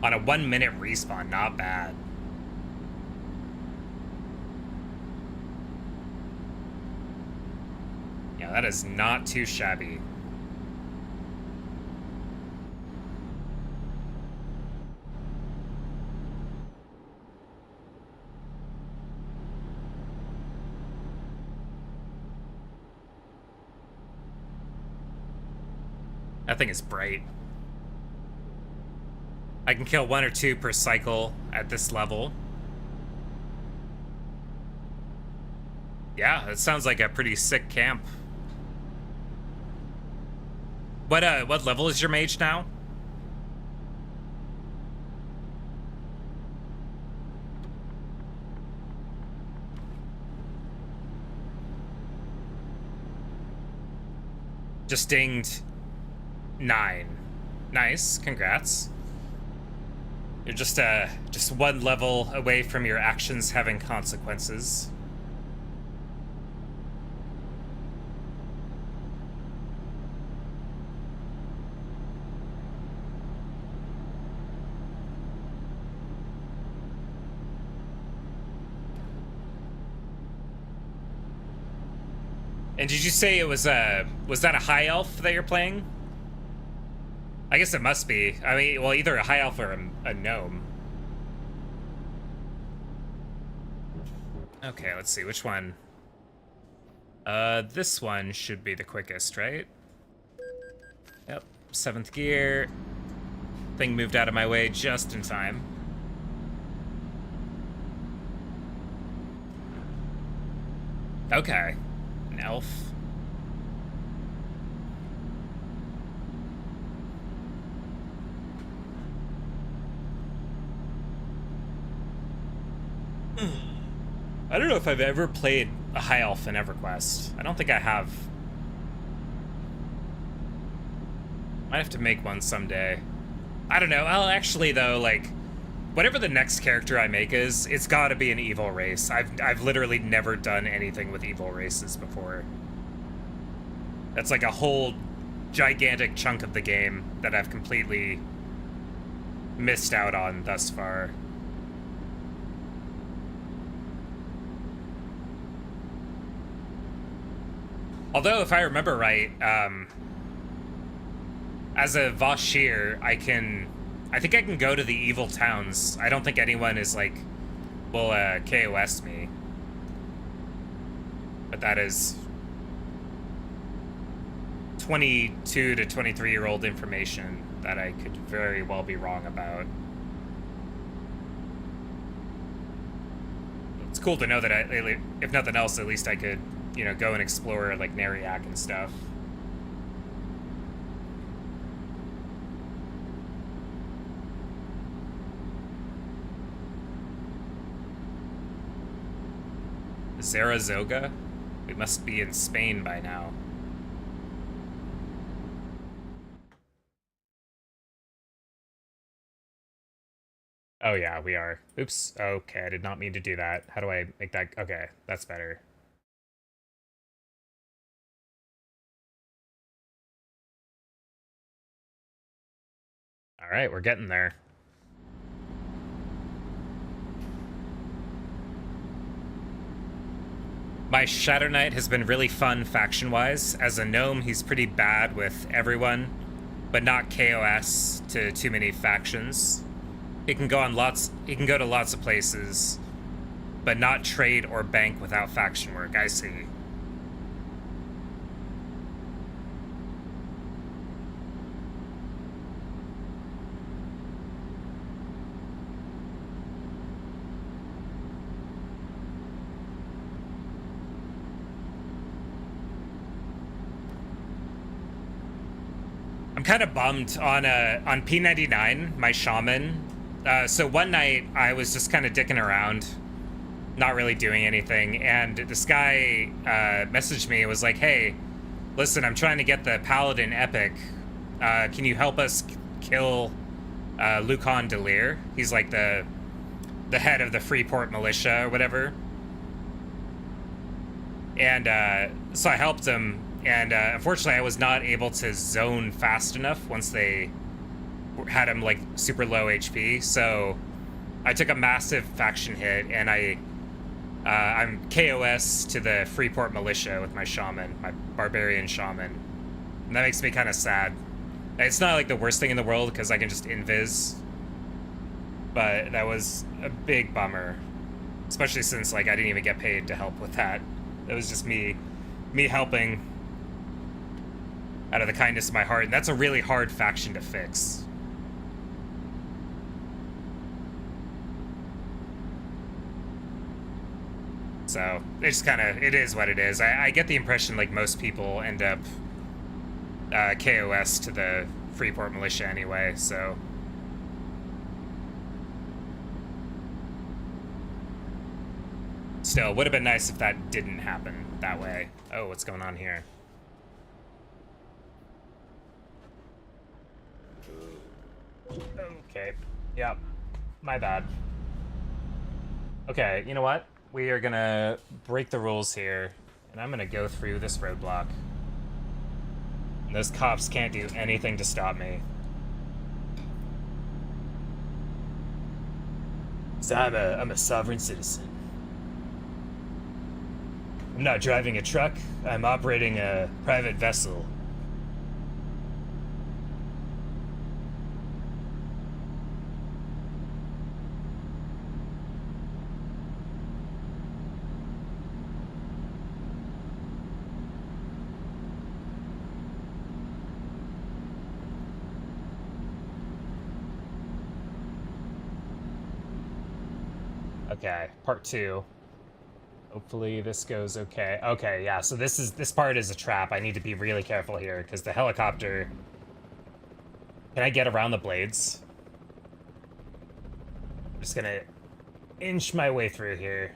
On a 1-minute respawn, not bad. Yeah, that is not too shabby. That thing is bright. I can kill 1 or 2 per cycle at this level. Yeah, that sounds like a pretty sick camp. What level is your mage now? Just dinged 9. Nice, congrats. You're just 1 level away from your actions having consequences. And did you say it was that a high elf that you're playing? I guess it must be. I mean, well, either a high elf or a gnome. Okay, let's see, which one? This one should be the quickest, right? Yep, 7th gear. Thing moved out of my way just in time. Okay, an elf. I don't know if I've ever played a high elf in EverQuest. I don't think I have. Might have to make one someday. I don't know. I'll actually, though, like, whatever the next character I make is, it's gotta be an evil race. I've literally never done anything with evil races before. That's like a whole gigantic chunk of the game that I've completely missed out on thus far. Although, if I remember right, as a Vashir, I think I can go to the evil towns. I don't think anyone is like, will KOS me. But that is 22 to 23-year-old information that I could very well be wrong about. It's cool to know that if nothing else, at least I could, you know, go and explore like Neriak and stuff. Zarazoga? We must be in Spain by now. Oh yeah, we are. Oops. Okay, I did not mean to do that. How do I make that? Okay, that's better. All right, we're getting there. My Shadow Knight has been really fun faction-wise. As a gnome, he's pretty bad with everyone, but not KOS to too many factions. He can go to lots of places, but not trade or bank without faction work. I see. I'm kind of bummed on P99, my shaman. So one night I was just kind of dicking around, not really doing anything, and this guy messaged me and was like, hey, listen, I'm trying to get the Paladin Epic. Can you help us kill Lucan Delir. He's like the head of the Freeport militia or whatever. And so I helped him, and unfortunately I was not able to zone fast enough once they had him like super low HP. So I took a massive faction hit, and I'm KOS to the Freeport militia with my shaman, my barbarian shaman. And that makes me kind of sad. It's not like the worst thing in the world because I can just invis, but that was a big bummer, especially since like I didn't even get paid to help with that. It was just me helping out of the kindness of my heart, and that's a really hard faction to fix. So it's kind of, it is what it is. I get the impression like most people end up KOS to the Freeport militia anyway, so. Still, would have been nice if that didn't happen that way. Oh, what's going on here? Okay, yep, my bad. Okay, you know what? We are gonna break the rules here, and I'm gonna go through this roadblock. And those cops can't do anything to stop me. So I'm a sovereign citizen. I'm not driving a truck, I'm operating a private vessel. Okay, part 2. Hopefully this goes okay. Okay, yeah, so this part is a trap. I need to be really careful here, because the helicopter... Can I get around the blades? I'm just gonna inch my way through here.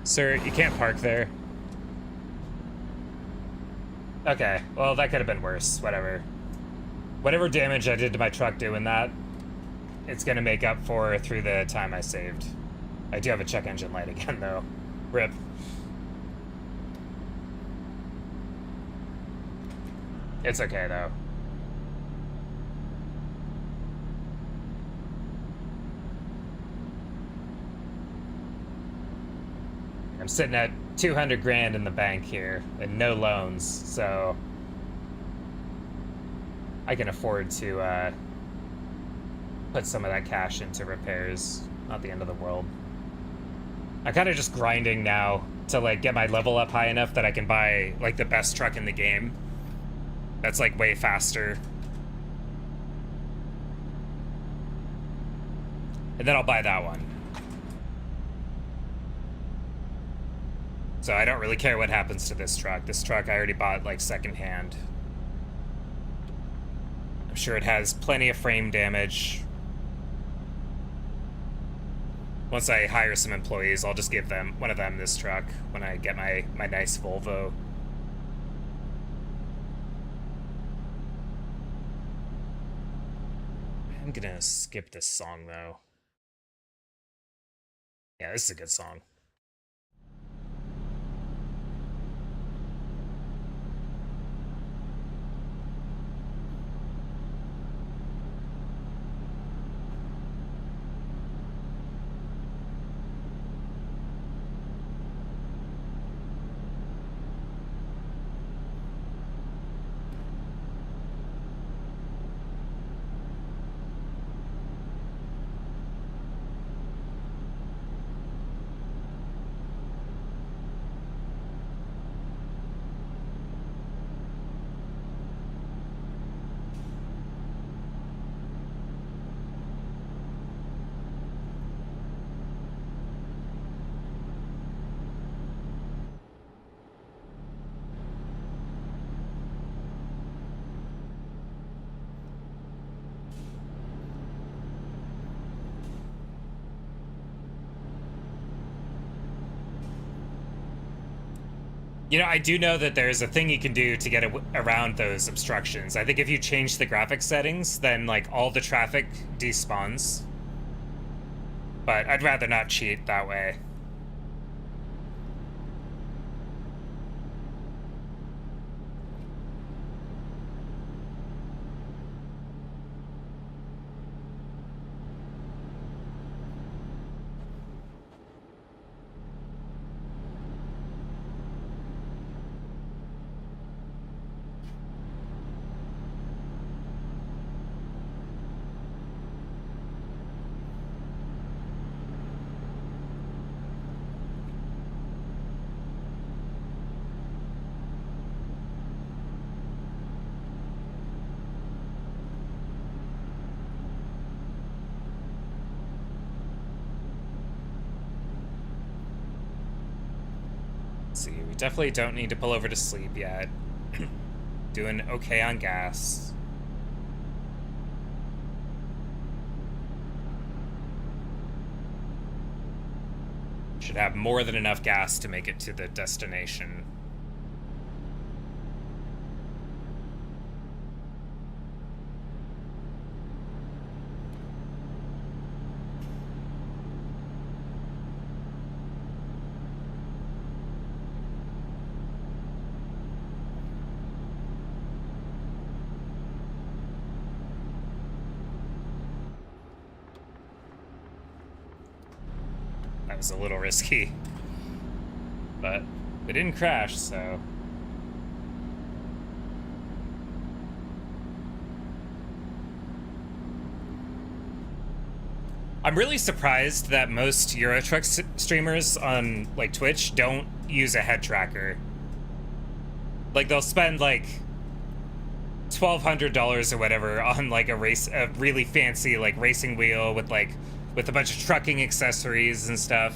Sir, you can't park there. Okay, well, that could have been worse. Whatever. Whatever damage I did to my truck doing that, it's gonna make up for through the time I saved. I do have a check engine light again, though. RIP. It's okay, though. I'm sitting at 200 grand in the bank here and no loans, so I can afford to put some of that cash into repairs. Not the end of the world. I'm kind of just grinding now to like get my level up high enough that I can buy like the best truck in the game. That's like way faster. And then I'll buy that one. So I don't really care what happens to this truck. This truck I already bought like secondhand. I'm sure it has plenty of frame damage. Once I hire some employees, I'll just give them one of them this truck when I get my nice Volvo. I'm gonna skip this song though. Yeah, this is a good song. You know, I do know that there's a thing you can do to get around those obstructions. I think if you change the graphics settings, then like all the traffic despawns. But I'd rather not cheat that way. Definitely don't need to pull over to sleep yet. Doing okay on gas. Should have more than enough gas to make it to the destination. That was a little risky, but it didn't crash, so. I'm really surprised that most Euro Truck streamers on like Twitch don't use a head tracker. Like they'll spend like $1,200 or whatever on like a really fancy like racing wheel with a bunch of trucking accessories and stuff,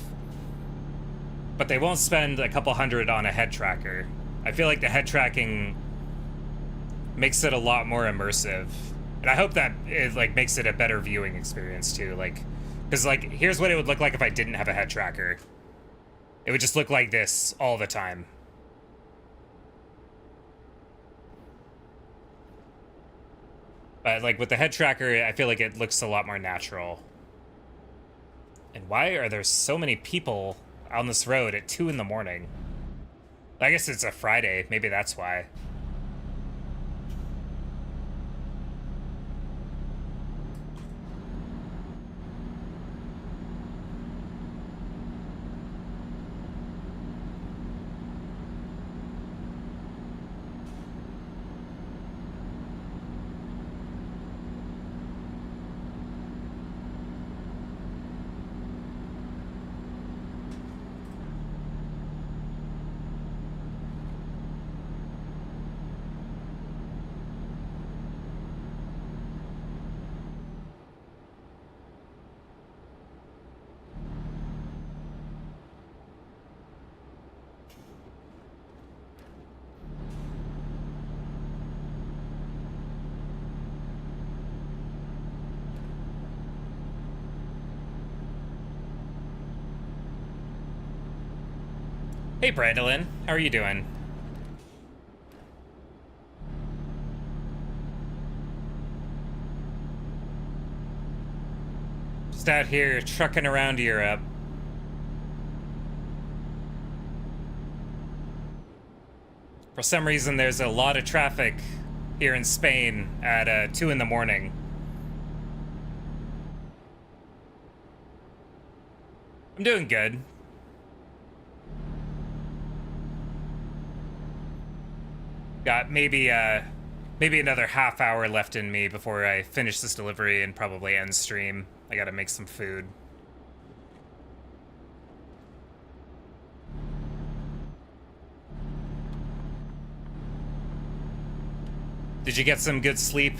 but they won't spend a couple hundred on a head tracker. I feel like the head tracking makes it a lot more immersive, and I hope that it like makes it a better viewing experience too. Like, because like here's what it would look like if I didn't have a head tracker. It would just look like this all the time. But like with the head tracker, I feel like it looks a lot more natural. And why are there so many people on this road at 2 in the morning? I guess it's a Friday. Maybe that's why. Hey, Brandolin, how are you doing? Just out here trucking around Europe. For some reason, there's a lot of traffic here in Spain at 2 in the morning. I'm doing good. Got maybe another half hour left in me before I finish this delivery and probably end stream. I gotta make some food. Did you get some good sleep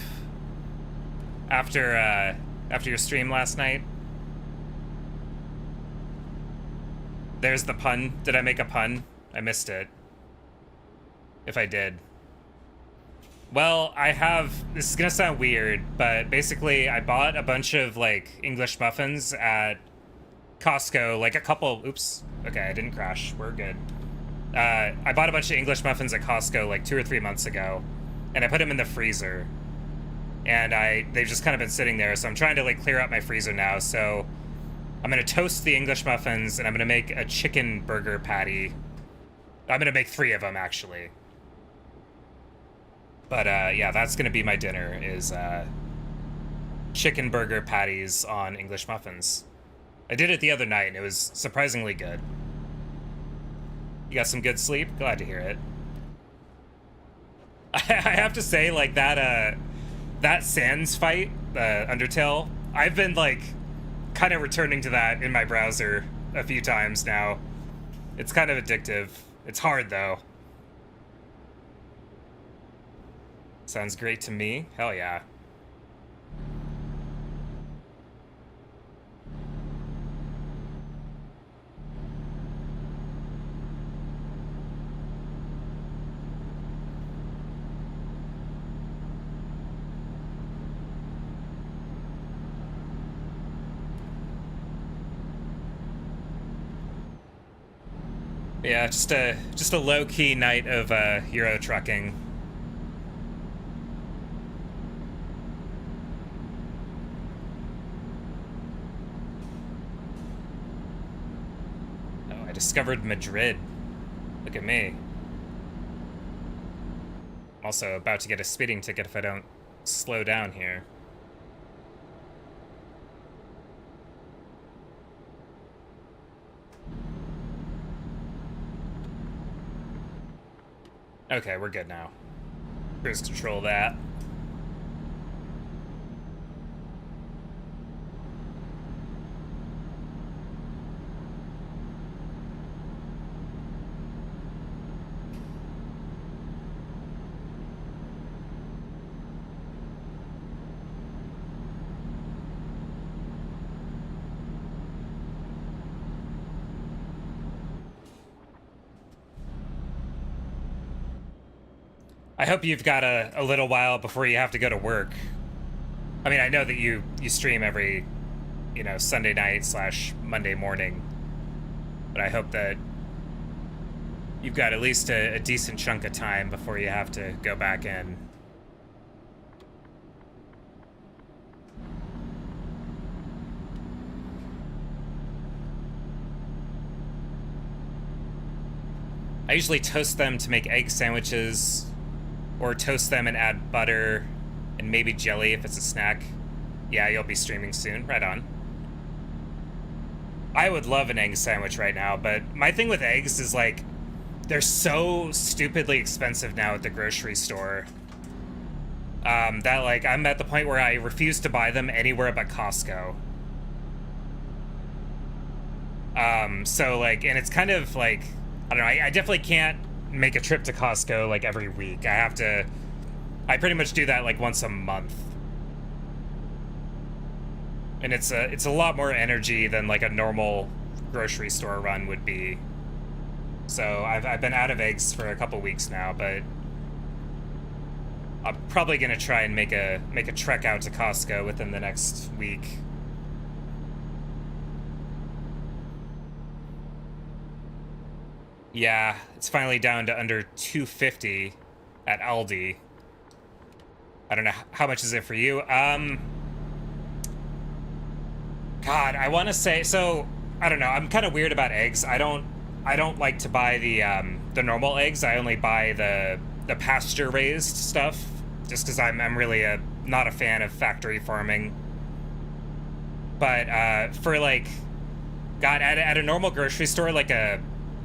after your stream last night? There's the pun. Did I make a pun? I missed it. If I did. Well, this is gonna sound weird, but basically I bought a bunch of like English muffins at Costco, like a couple, oops, okay, I didn't crash, we're good. I bought a bunch of English muffins at Costco like 2 or 3 months ago, and I put them in the freezer. And they've just kind of been sitting there, so I'm trying to like clear out my freezer now. So I'm gonna toast the English muffins, and I'm gonna make a chicken burger patty. I'm gonna make 3 of them actually. But yeah, that's gonna be my dinner, is chicken burger patties on English muffins. I did it the other night, and it was surprisingly good. You got some good sleep? Glad to hear it. I have to say, like, that Sans fight, Undertale, I've been, like, kind of returning to that in my browser a few times now. It's kind of addictive. It's hard, though. Sounds great to me. Hell yeah. Yeah, just a low-key night of Euro trucking. Oh, I discovered Madrid. Look at me. I'm also about to get a speeding ticket if I don't slow down here. Okay, we're good now. Cruise control that. I hope you've got a little while before you have to go to work. I mean, I know that you stream every, Sunday night / Monday morning, but I hope that you've got at least a decent chunk of time before you have to go back in. I usually toast them to make egg sandwiches, or toast them and add butter and maybe jelly if it's a snack. Yeah, you'll be streaming soon. Right on. I would love an egg sandwich right now, but my thing with eggs is, like, they're so stupidly expensive now at the grocery store. That, like, I'm at the point where I refuse to buy them anywhere but Costco. So, like, and it's kind of, like, I don't know, I definitely can't make a trip to Costco like every week. I pretty much do that like once a month, and it's a lot more energy than like a normal grocery store run would be. So I've been out of eggs for a couple weeks now, but I'm probably gonna try and make a trek out to Costco within the next week. Yeah, it's finally down to under 250 at Aldi. I don't know, how much is it for you? God, I want to say, so I don't know. I'm kind of weird about eggs. I don't like to buy the normal eggs. I only buy the pasture raised stuff, just because I'm really not a fan of factory farming. But for like, God, at a normal grocery store, like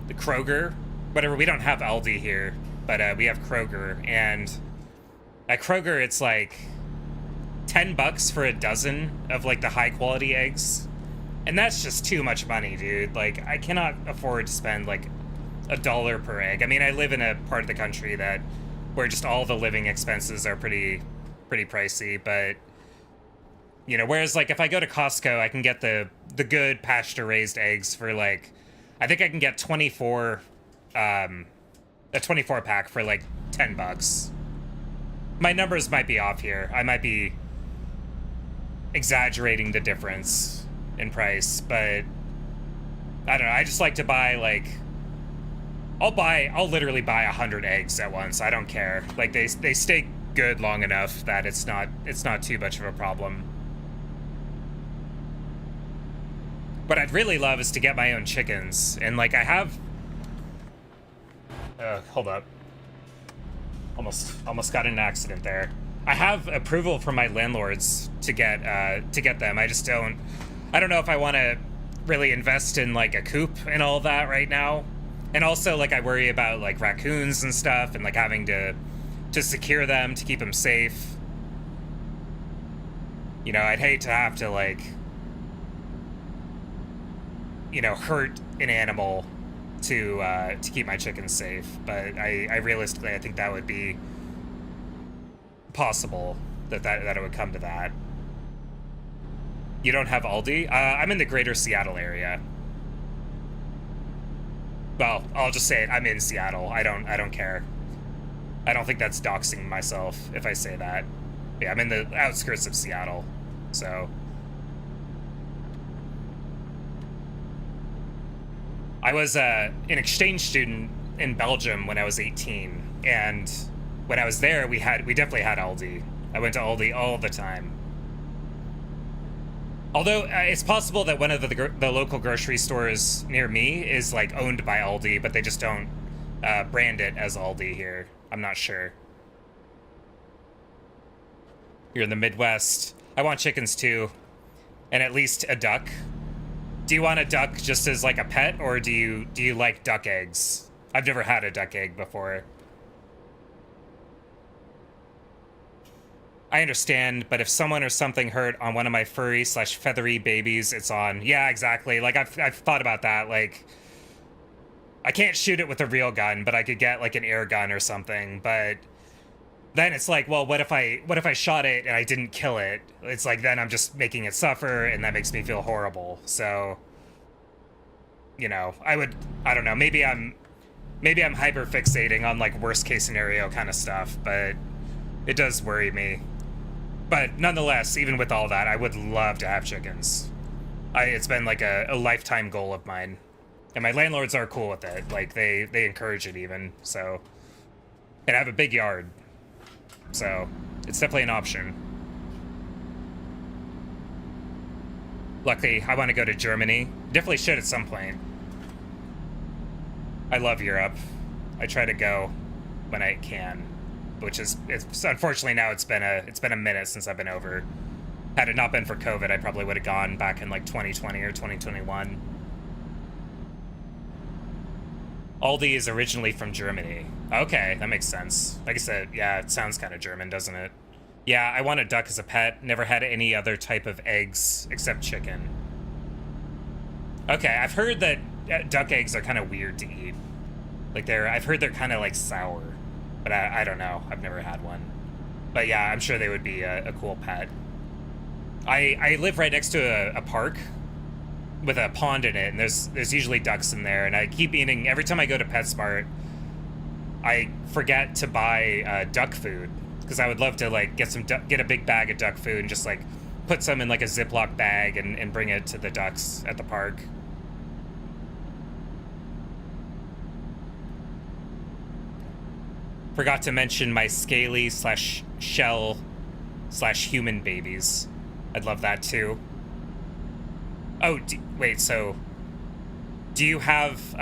the Kroger, whatever. We don't have Aldi here, but we have Kroger, and at Kroger it's like $10 for a dozen of like the high quality eggs, and that's just too much money, dude. Like, I cannot afford to spend like $1 per egg. I mean, I live in a part of the country where just all the living expenses are pretty pricey, but whereas like if I go to Costco, I can get the good pasture raised eggs for like, I think I can get 24, a 24 pack for like $10. My numbers might be off here. I might be exaggerating the difference in price, but I don't know. I just like to buy like I'll literally buy 100 eggs at once. I don't care. Like they stay good long enough that it's not too much of a problem. What I'd really love is to get my own chickens, and like I have. Hold up. Almost got in an accident there. I have approval from my landlords to get them. I just don't. I don't know if I want to really invest in like a coop and all that right now. And also, like, I worry about like raccoons and stuff, and like having to secure them to keep them safe. You know, I'd hate to have to like, you know, hurt an animal to keep my chickens safe. But I realistically, I think that would be possible that it would come to that. You don't have Aldi? I'm in the greater Seattle area. Well, I'll just say it. I'm in Seattle. I don't care. I don't think that's doxing myself if I say that. Yeah, I'm in the outskirts of Seattle. So I was an exchange student in Belgium when I was 18, and when I was there, we definitely had Aldi. I went to Aldi all the time. Although it's possible that one of the local grocery stores near me is like owned by Aldi, but they just don't brand it as Aldi here. I'm not sure. You're in the Midwest. I want chickens too, and at least a duck. Do you want a duck just as like a pet, or do you like duck eggs? I've never had a duck egg before. I understand, but if someone or something hurt on one of my furry/feathery babies, it's on. Yeah, exactly. Like I've thought about that. Like I can't shoot it with a real gun, but I could get like an air gun or something. But then it's like, well, what if I shot it and I didn't kill it? It's like then I'm just making it suffer, and that makes me feel horrible. So, you know, I don't know. Maybe I'm hyper fixating on like worst case scenario kind of stuff, but it does worry me. But nonetheless, even with all that, I would love to have chickens. It's been like a lifetime goal of mine. And my landlords are cool with it. Like they encourage it even. So, and I have a big yard. So it's definitely an option. Luckily, I want to go to Germany. Definitely should at some point. I love Europe. I try to go when I can. It's unfortunately now it's been a minute since I've been over. Had it not been for COVID, I probably would have gone back in like 2020 or 2021. Aldi is originally from Germany. Okay, that makes sense. Like I said, yeah, it sounds kind of German, doesn't it? Yeah, I want a duck as a pet. Never had any other type of eggs except chicken. Okay, I've heard that duck eggs are kind of weird to eat. Like I've heard they're kind of like sour. But I don't know. I've never had one. But yeah, I'm sure they would be a cool pet. I live right next to a park with a pond in it, and there's usually ducks in there, and I keep eating. Every time I go to PetSmart, I forget to buy duck food, because I would love to like get a big bag of duck food and just like put some in like a Ziploc bag and bring it to the ducks at the park. Forgot to mention my scaly/shell/human babies. I'd love that too. Oh, wait, so do you have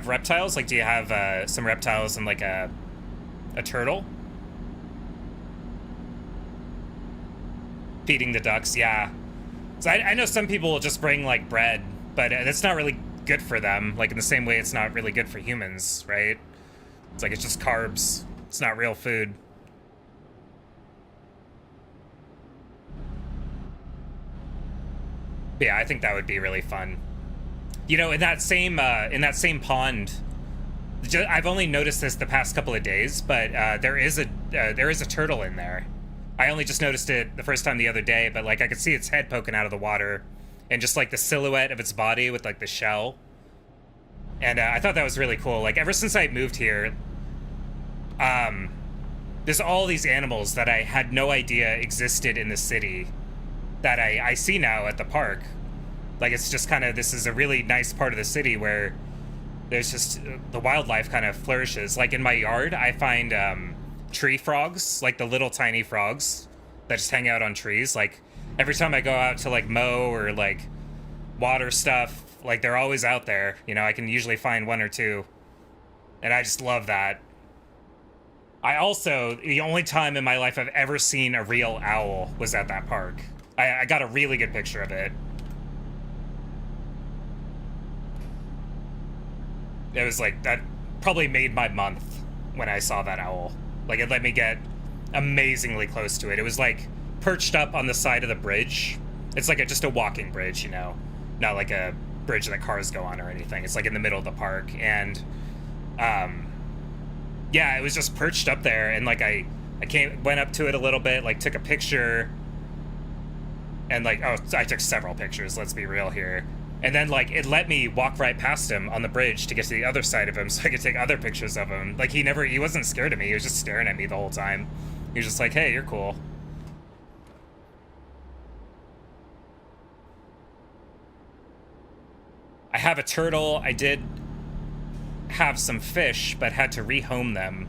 reptiles? Like, do you have some reptiles and like a turtle? Feeding the ducks, yeah. So I know some people will just bring like bread, but that's not really good for them. Like in the same way it's not really good for humans, right? It's like it's just carbs. It's not real food. But yeah, I think that would be really fun. You know, in that same pond, I've only noticed this the past couple of days, but there is a turtle in there. I only just noticed it the first time the other day, but like I could see its head poking out of the water, and just like the silhouette of its body with like the shell. And I thought that was really cool. Like ever since I moved here, there's all these animals that I had no idea existed in the city that I see now at the park. Like it's just kind of, this is a really nice part of the city where there's just the wildlife kind of flourishes. Like in my yard, I find tree frogs, like the little tiny frogs that just hang out on trees. Like every time I go out to like mow or like water stuff, like they're always out there. You know, I can usually find one or two, and I just love that. I also, the only time in my life I've ever seen a real owl was at that park. I got a really good picture of it. It was like, that probably made my month when I saw that owl. Like, it let me get amazingly close to it. It was like perched up on the side of the bridge. It's like just a walking bridge, you know, not like a bridge that cars go on or anything. It's like in the middle of the park. And, yeah, it was just perched up there. And like, I went up to it a little bit, like took a picture. And like, oh, I took several pictures, let's be real here. And then like, it let me walk right past him on the bridge to get to the other side of him so I could take other pictures of him. Like he wasn't scared of me, he was just staring at me the whole time. He was just like, hey, you're cool. I have a turtle. I did have some fish, but had to rehome them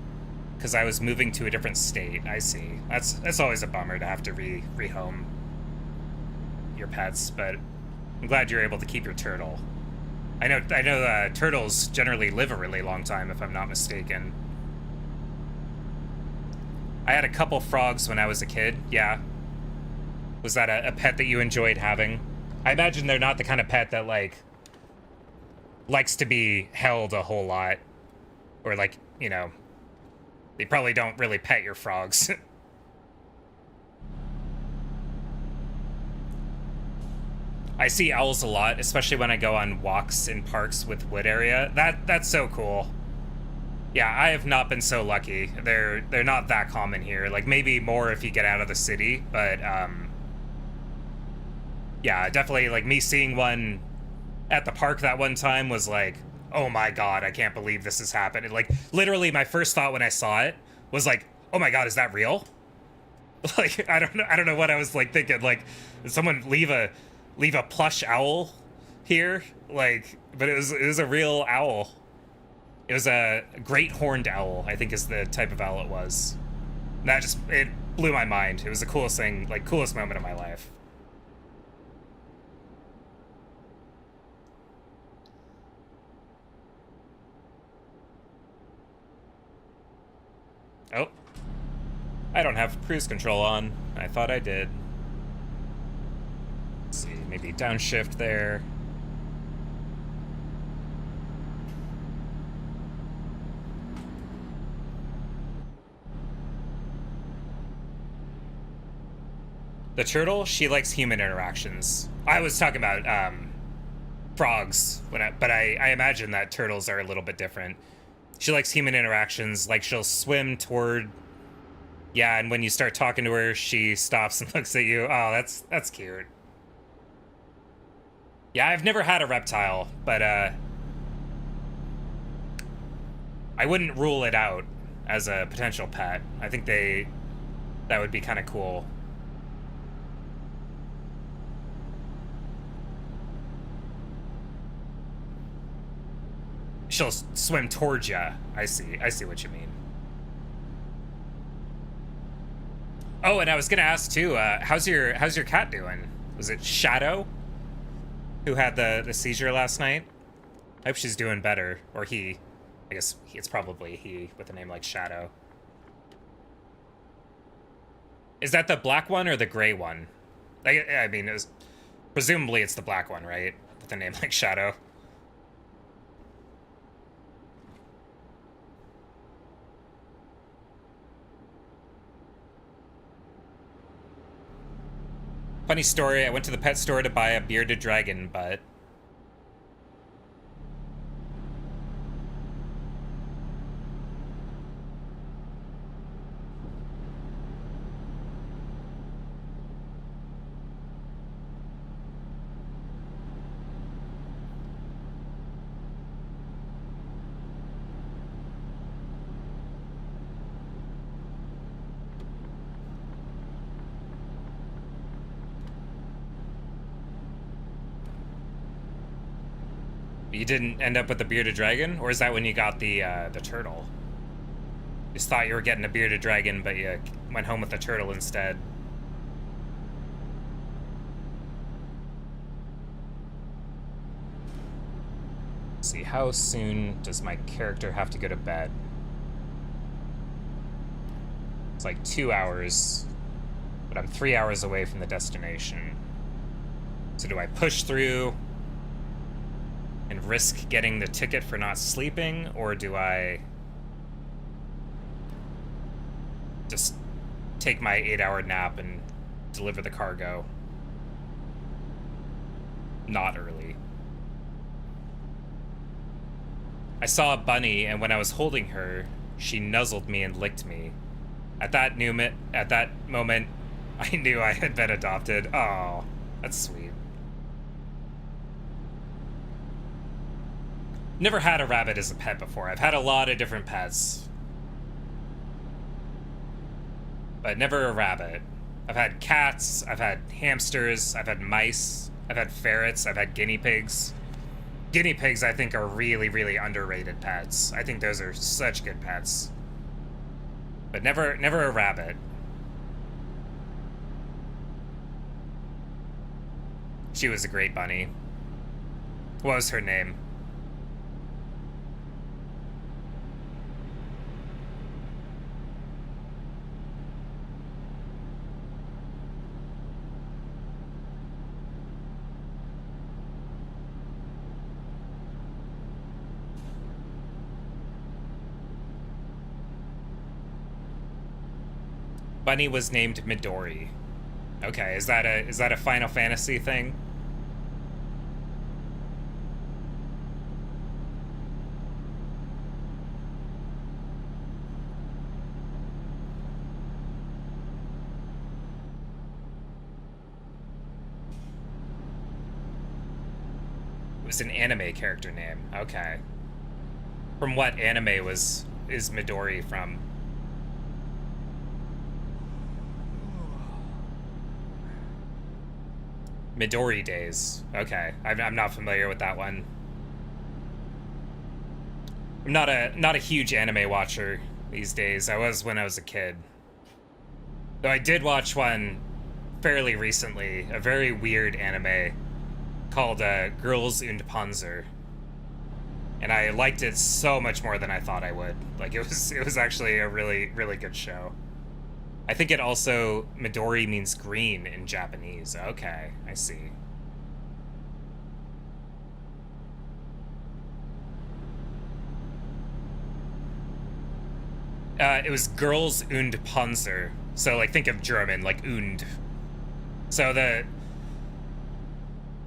because I was moving to a different state. I see. That's always a bummer to have to rehome your pets, but I'm glad you're able to keep your turtle. I know turtles generally live a really long time, if I'm not mistaken. I had a couple frogs when I was a kid, yeah. Was that a pet that you enjoyed having? I imagine they're not the kind of pet that, like, likes to be held a whole lot. Or, like, you know, they probably don't really pet your frogs. I see owls a lot, especially when I go on walks in parks with wood area. That's so cool. Yeah, I have not been so lucky. They're not that common here. Like maybe more if you get out of the city, but yeah, definitely like me seeing one at the park that one time was like, oh my god, I can't believe this has happened. And like literally my first thought when I saw it was like, oh my god, is that real? Like I don't know what I was like thinking. Like, did someone leave a plush owl here? Like, but it was a real owl. It was a great horned owl, I think is the type of owl it was. That just, it blew my mind. It was the coolest thing, like coolest moment of my life. Oh, I don't have cruise control on. I thought I did. Let's see, maybe downshift there. The turtle, she likes human interactions. I was talking about frogs, but I imagine that turtles are a little bit different. She likes human interactions, like she'll swim toward, yeah, and when you start talking to her, she stops and looks at you. Oh, that's cute. Yeah, I've never had a reptile, but I wouldn't rule it out as a potential pet. I think that would be kind of cool. She'll swim towards you. I see what you mean. Oh, and I was gonna ask too, how's your cat doing? Was it Shadow who had the seizure last night? I hope she's doing better, or he. I guess it's probably he with a name like Shadow. Is that the black one or the gray one? I mean, presumably it's the black one, right? With a name like Shadow. Funny story, I went to the pet store to buy a bearded dragon, but You didn't end up with the bearded dragon? Or is that when you got the turtle? You just thought you were getting a bearded dragon, but you went home with the turtle instead. Let's see, how soon does my character have to go to bed? It's like 2 hours, but I'm 3 hours away from the destination. So do I push through and risk getting the ticket for not sleeping, or do I just take my 8-hour nap and deliver the cargo? Not early. I saw a bunny, and when I was holding her, she nuzzled me and licked me. At that moment, I knew I had been adopted. Oh, that's sweet. Never had a rabbit as a pet before. I've had a lot of different pets, but never a rabbit. I've had cats, I've had hamsters, I've had mice, I've had ferrets, I've had guinea pigs. Guinea pigs, I think, are really, really underrated pets. I think those are such good pets. But never a rabbit. She was a great bunny. What was her name? Bunny was named Midori. Okay, is that a Final Fantasy thing? It was an anime character name. Okay. From what anime is Midori from? Midori Days. Okay, I'm not familiar with that one. I'm not a huge anime watcher these days. I was when I was a kid. Though I did watch one fairly recently, a very weird anime called Girls und Panzer. And I liked it so much more than I thought I would. Like, it was actually a really, really good show. I think it also, Midori means green in Japanese. Okay, I see. It was Girls und Panzer. So, like, think of German, like und. So the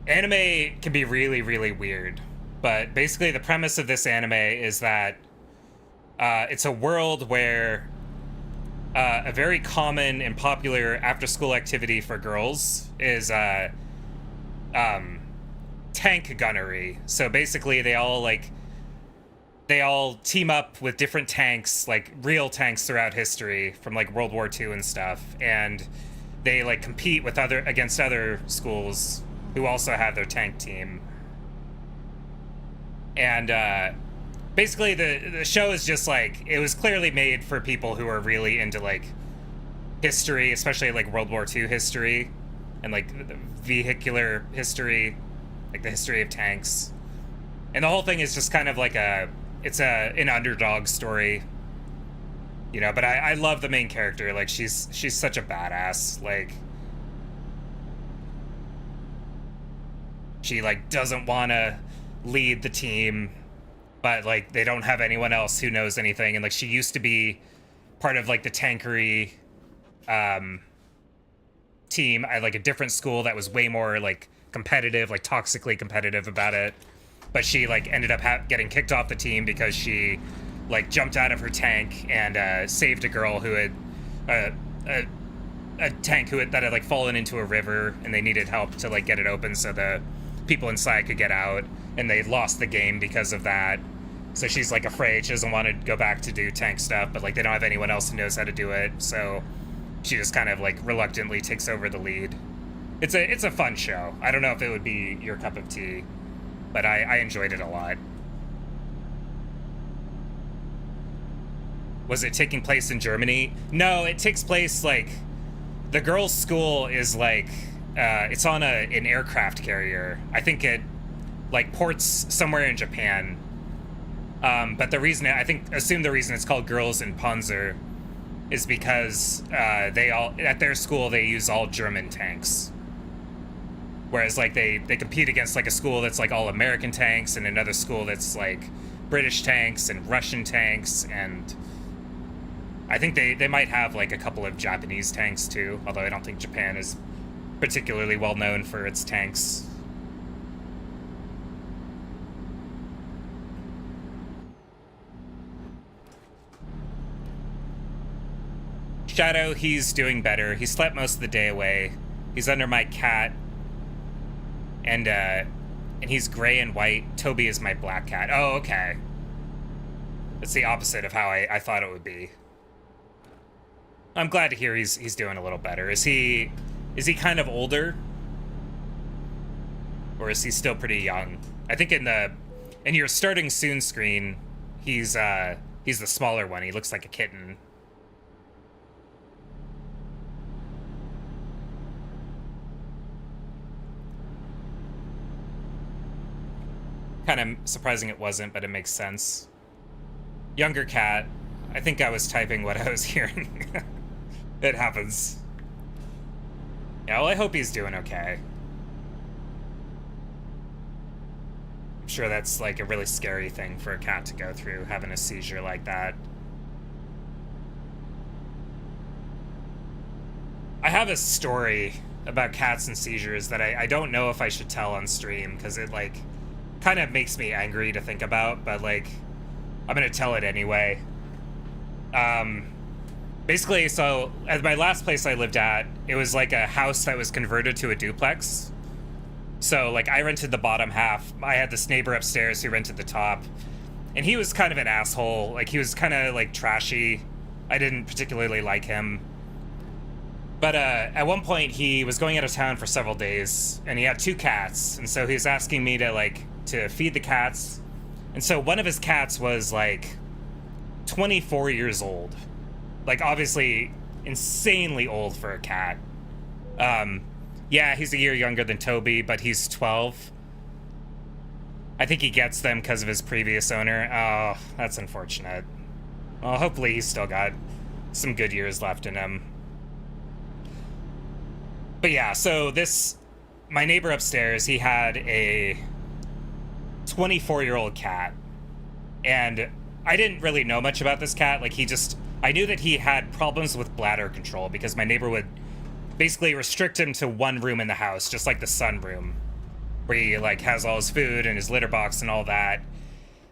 anime can be really, really weird. But basically the premise of this anime is that it's a world where a very common and popular after-school activity for girls is tank gunnery. So basically they all team up with different tanks, like real tanks throughout history from like World War II and stuff, and they like compete with against other schools who also have their tank team. And basically the show is just like, it was clearly made for people who are really into like history, especially like World War II history and like vehicular history, like the history of tanks. And the whole thing is just kind of like it's an underdog story, you know, but I love the main character. Like she's such a badass. Like she like doesn't want to lead the team, but like they don't have anyone else who knows anything, and like she used to be part of like the tankery team at like a different school that was way more like competitive, like toxically competitive about it, but she like ended up getting kicked off the team because she like jumped out of her tank and saved a girl who had a tank that had like fallen into a river, and they needed help to like get it open so the people inside could get out, and they lost the game because of that. So she's like afraid, she doesn't want to go back to do tank stuff, but like they don't have anyone else who knows how to do it, so she just kind of like reluctantly takes over the lead. It's a fun show. I don't know if it would be your cup of tea. but I enjoyed it a lot. Was it taking place in Germany? No, it takes place, like, the girls' school is, like, it's on an aircraft carrier. I think it, like, ports somewhere in Japan. But the reason, assume the reason it's called Girls in Panzer is because they all, at their school, they use all German tanks. Whereas, like, they compete against, like, a school that's, like, all American tanks, and another school that's, like, British tanks and Russian tanks, and I think they might have, like, a couple of Japanese tanks, too, although I don't think Japan is particularly well known for its tanks. Shadow, he's doing better. He slept most of the day away. He's under my cat. And he's gray and white. Toby is my black cat. Oh, okay. It's the opposite of how I thought it would be. I'm glad to hear he's doing a little better. Is he kind of older? Or is he still pretty young? I think in your starting soon screen, he's the smaller one. He looks like a kitten. Kind of surprising it wasn't, but it makes sense. Younger cat. I think I was typing what I was hearing. It happens. Yeah, well, I hope he's doing okay. I'm sure that's, like, a really scary thing for a cat to go through, having a seizure like that. I have a story about cats and seizures that I don't know if I should tell on stream, because it, like, kind of makes me angry to think about, but, like, I'm gonna tell it anyway. Basically, so at my last place I lived at, it was like a house that was converted to a duplex. So, like, I rented the bottom half. I had this neighbor upstairs who rented the top, and he was kind of an asshole. Like, he was kind of, like, trashy. I didn't particularly like him. But at one point, he was going out of town for several days, and he had 2 cats, and so he was asking me to, like, to feed the cats. And so one of his cats was, like, 24 years old. Like, obviously insanely old for a cat. Yeah, he's a year younger than Toby, but he's 12. I think he gets them because of his previous owner. Oh, that's unfortunate. Well, hopefully he's still got some good years left in him. But yeah, so my neighbor upstairs, he had a 24-year-old cat. And I didn't really know much about this cat. Like, I knew that he had problems with bladder control because my neighbor would basically restrict him to one room in the house, just like the sunroom, where he, like, has all his food and his litter box and all that.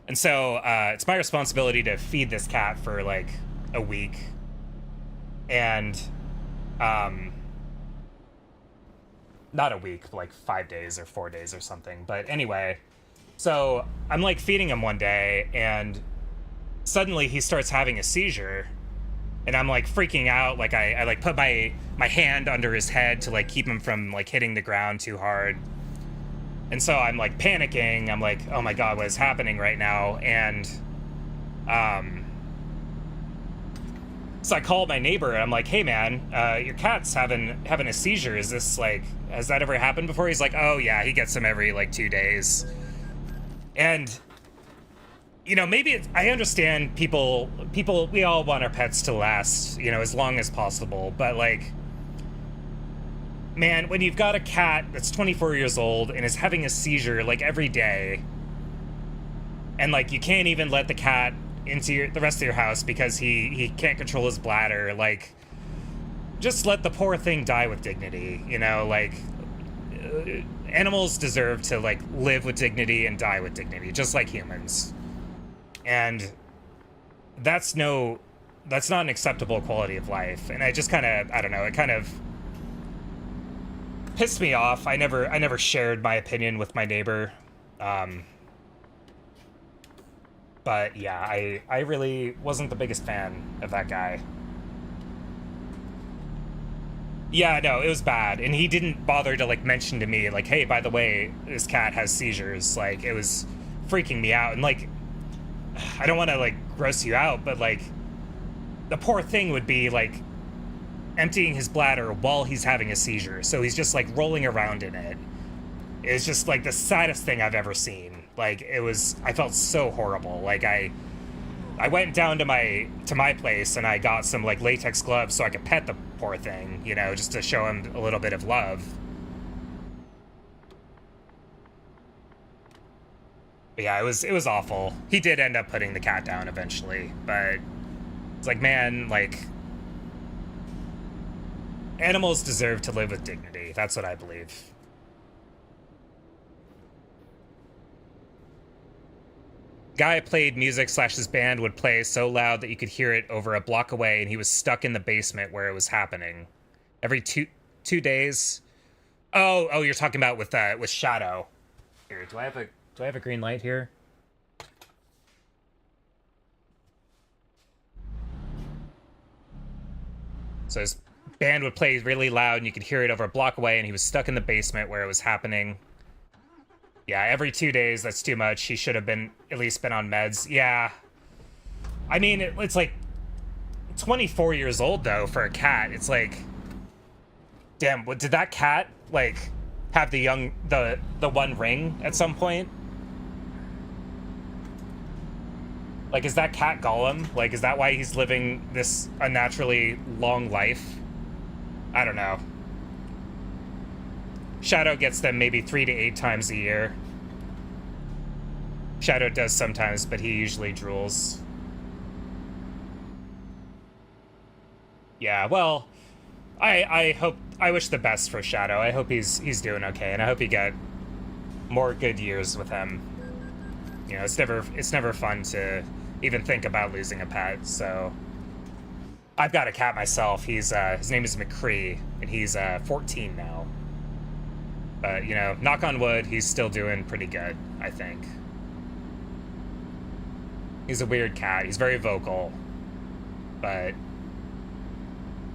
And so it's my responsibility to feed this cat for, like, a week. And not a week, but like 5 days or 4 days or something. But anyway, so I'm, like, feeding him one day, and suddenly he starts having a seizure, and I'm, like, freaking out. Like, I like put my hand under his head to, like, keep him from, like, hitting the ground too hard. And so I'm, like, panicking. I'm like, oh my god, what is happening right now? And so I called my neighbor, and I'm like, hey man, your cat's having a seizure. Is this, like, has that ever happened before? He's like, oh yeah, he gets them every, like, 2 days. And, you know, maybe I understand people, we all want our pets to last, you know, as long as possible. But, like, man, when you've got a cat that's 24 years old and is having a seizure, like, every day, and, like, you can't even let the cat into the rest of your house because he can't control his bladder, like, just let the poor thing die with dignity, you know? Like, animals deserve to, like, live with dignity and die with dignity, just like humans. And that's not an acceptable quality of life. And I just kind of, I don't know, it kind of pissed me off. I never shared my opinion with my neighbor. But yeah, I really wasn't the biggest fan of that guy. Yeah, no, it was bad, and he didn't bother to like mention to me like, hey, by the way, this cat has seizures. Like, it was freaking me out, and like, I don't want to like gross you out, but like, the poor thing would be like emptying his bladder while he's having a seizure, so he's just like rolling around in it. It's just like the saddest thing I've ever seen. Like, it was, I felt so horrible. Like, I went down to my place and I got some like latex gloves so I could pet the poor thing, you know, just to show him a little bit of love. But yeah, it was awful. He did end up putting the cat down eventually, but it's like, man, like, animals deserve to live with dignity. That's what I believe. Guy played music slash his band would play so loud that you could hear it over a block away, and he was stuck in the basement where it was happening. Every two days. Oh, you're talking about with Shadow. Here, do I have a green light here? So his band would play really loud, and you could hear it over a block away, and he was stuck in the basement where it was happening. Yeah, every 2 days, that's too much. He should have been at least been on meds. Yeah. I mean, it's like 24 years old, though, for a cat. It's like, damn, what, did that cat, like, have the one ring at some point? Like, is that cat Gollum? Like, is that why he's living this unnaturally long life? I don't know. Shadow gets them maybe 3 to 8 times a year. Shadow does sometimes, but he usually drools. Yeah, well, I wish the best for Shadow. I hope he's doing okay, and I hope he get more good years with him. You know, it's never fun to even think about losing a pet. So I've got a cat myself. He's his name is McCree, and he's 14 now. But, you know, knock on wood, he's still doing pretty good, I think. He's a weird cat. He's very vocal. But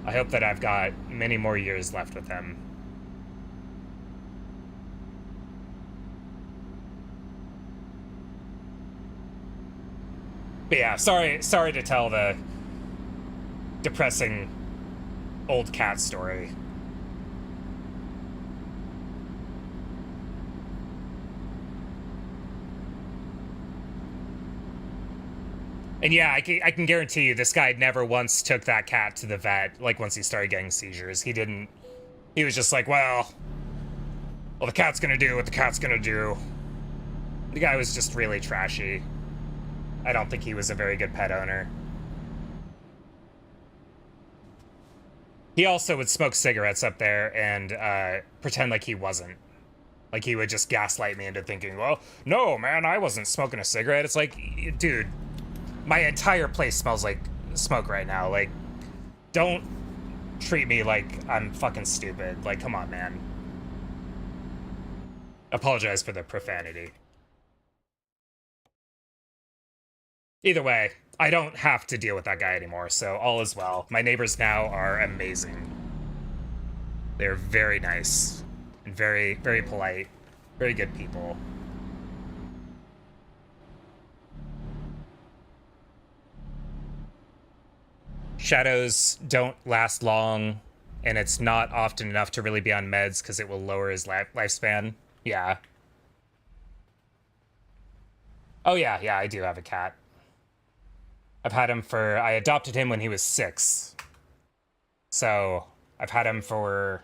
I hope that I've got many more years left with him. But yeah, sorry to tell the depressing old cat story. And yeah, I can guarantee you this guy never once took that cat to the vet, like, once he started getting seizures. He didn't. He was just like, well, the cat's gonna do what the cat's gonna do. The guy was just really trashy. I don't think he was a very good pet owner. He also would smoke cigarettes up there and pretend like he wasn't. Like, he would just gaslight me into thinking, well, no, man, I wasn't smoking a cigarette. It's like, dude, my entire place smells like smoke right now. Like, don't treat me like I'm fucking stupid. Like, come on, man. Apologize for the profanity. Either way, I don't have to deal with that guy anymore, so all is well. My neighbors now are amazing. They're very nice and very, very polite. Very good people. Shadows don't last long, and it's not often enough to really be on meds because it will lower his lifespan. Yeah. Oh, yeah, I do have a cat. I adopted him when he was 6. So, I've had him for...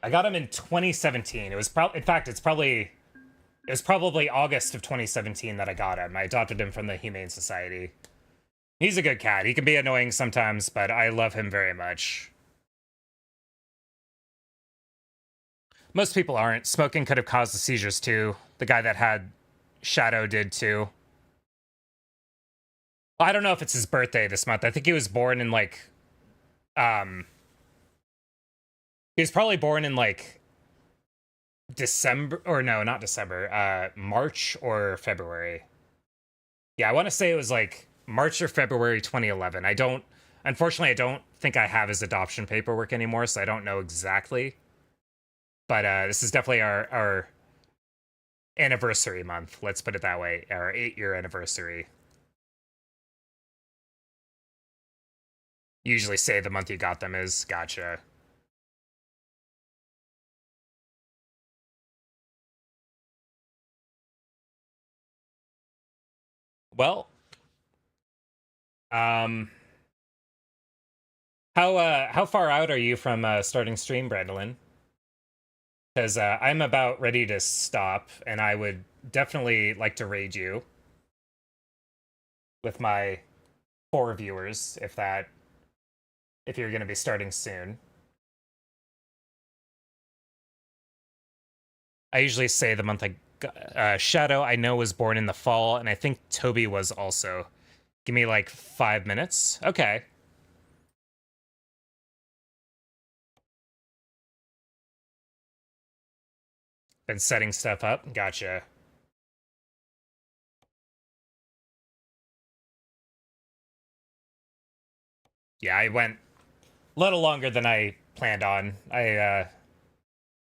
I got him in 2017. It was in fact, it was probably August of 2017 that I got him. I adopted him from the Humane Society. He's a good cat. He can be annoying sometimes, but I love him very much. Most people aren't. Smoking could have caused the seizures too. The guy that had Shadow did too. I don't know if it's his birthday this month. I think he was born in like, he was probably born in like December, or no, not December, March or February. Yeah, I want to say it was like March or February 2011. I'm Unfortunately, I don't think I have his adoption paperwork anymore, so I don't know exactly. But this is definitely our anniversary month. Let's put it that way. Our 8-year anniversary. Usually say the month you got them is. Gotcha. Well, how far out are you from starting stream, Brandolin? Because I'm about ready to stop, and I would definitely like to raid you with my 4 viewers, if you're going to be starting soon. I usually say the month Shadow, I know, was born in the fall, and I think Toby was also. Give me like 5 minutes. Okay. Been setting stuff up. Gotcha. Yeah, I went a little longer than I planned on. I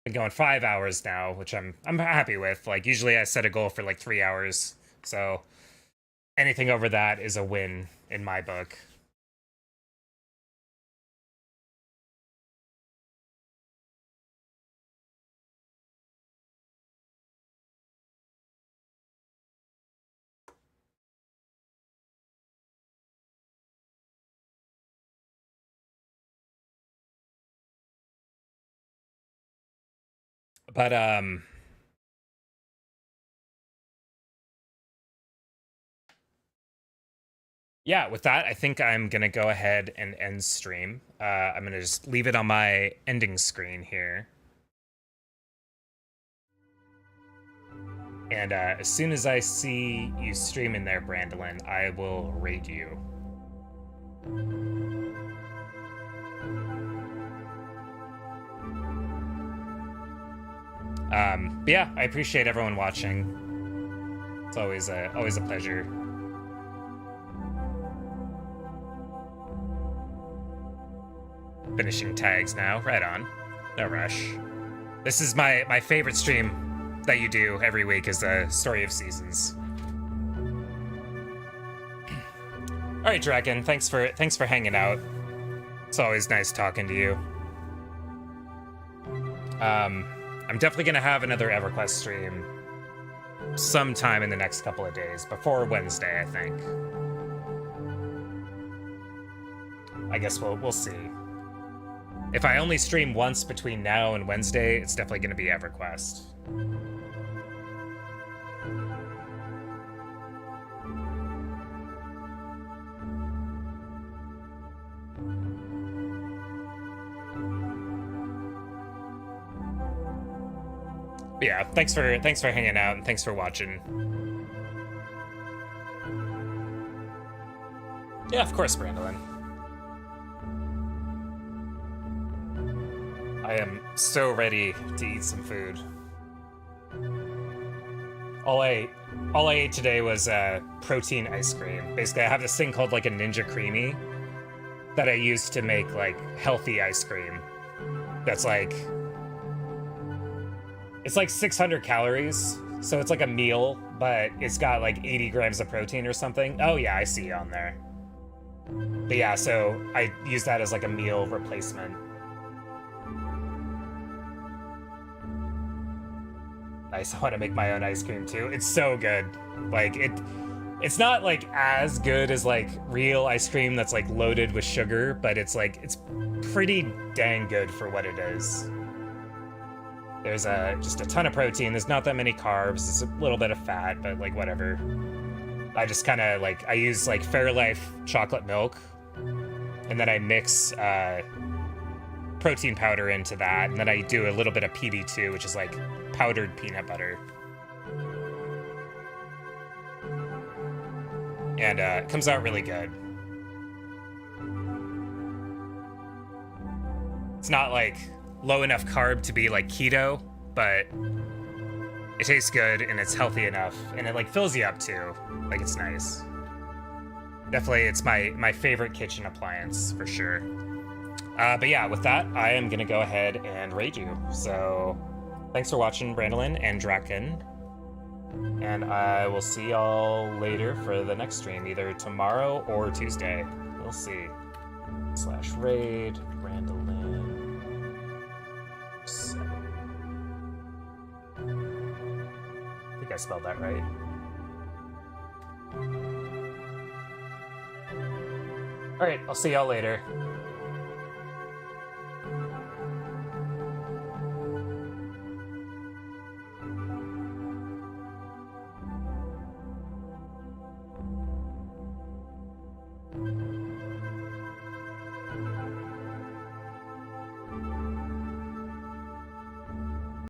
been going 5 hours now, which I'm happy with. Like usually I set a goal for like 3 hours, so anything over that is a win in my book. But yeah, with that, I think I'm gonna go ahead and end stream. I'm gonna just leave it on my ending screen here. And as soon as I see you streaming there, Brandolin, I will raid you. But yeah, I appreciate everyone watching. It's always a pleasure. Finishing tags now. Right on. No rush. This is my favorite stream that you do every week is the Story of Seasons. All right, Dragon. Thanks for hanging out. It's always nice talking to you. I'm definitely gonna have another EverQuest stream sometime in the next couple of days, before Wednesday, I think. I guess we'll see. If I only stream once between now and Wednesday, it's definitely gonna be EverQuest. But yeah, thanks for hanging out and thanks for watching. Yeah, of course, Brandolin. I am so ready to eat some food. All I ate today was protein ice cream. Basically, I have this thing called like a Ninja Creamy that I use to make like healthy ice cream. That's like, it's like 600 calories, so it's like a meal, but it's got like 80 grams of protein or something. Oh yeah, I see on there. But yeah, so I use that as like a meal replacement. I want to make my own ice cream too. It's so good. Like it's not like as good as like real ice cream that's like loaded with sugar, but it's like it's pretty dang good for what it is. There's just a ton of protein. There's not that many carbs. It's a little bit of fat, but like whatever. I just kind of like I use like Fairlife chocolate milk, and then I mix protein powder into that, and then I do a little bit of PB2, which is like powdered peanut butter. And it comes out really good. It's not like low enough carb to be like keto, but it tastes good and it's healthy enough, and it like fills you up too. Like it's nice. Definitely, it's my favorite kitchen appliance for sure. But yeah, with that, I am gonna go ahead and raid you. So, thanks for watching, Brandolin and Draken, and I will see y'all later for the next stream, either tomorrow or Tuesday. We'll see. /raid Brandolin. I think I spelled that right. All right, I'll see y'all later.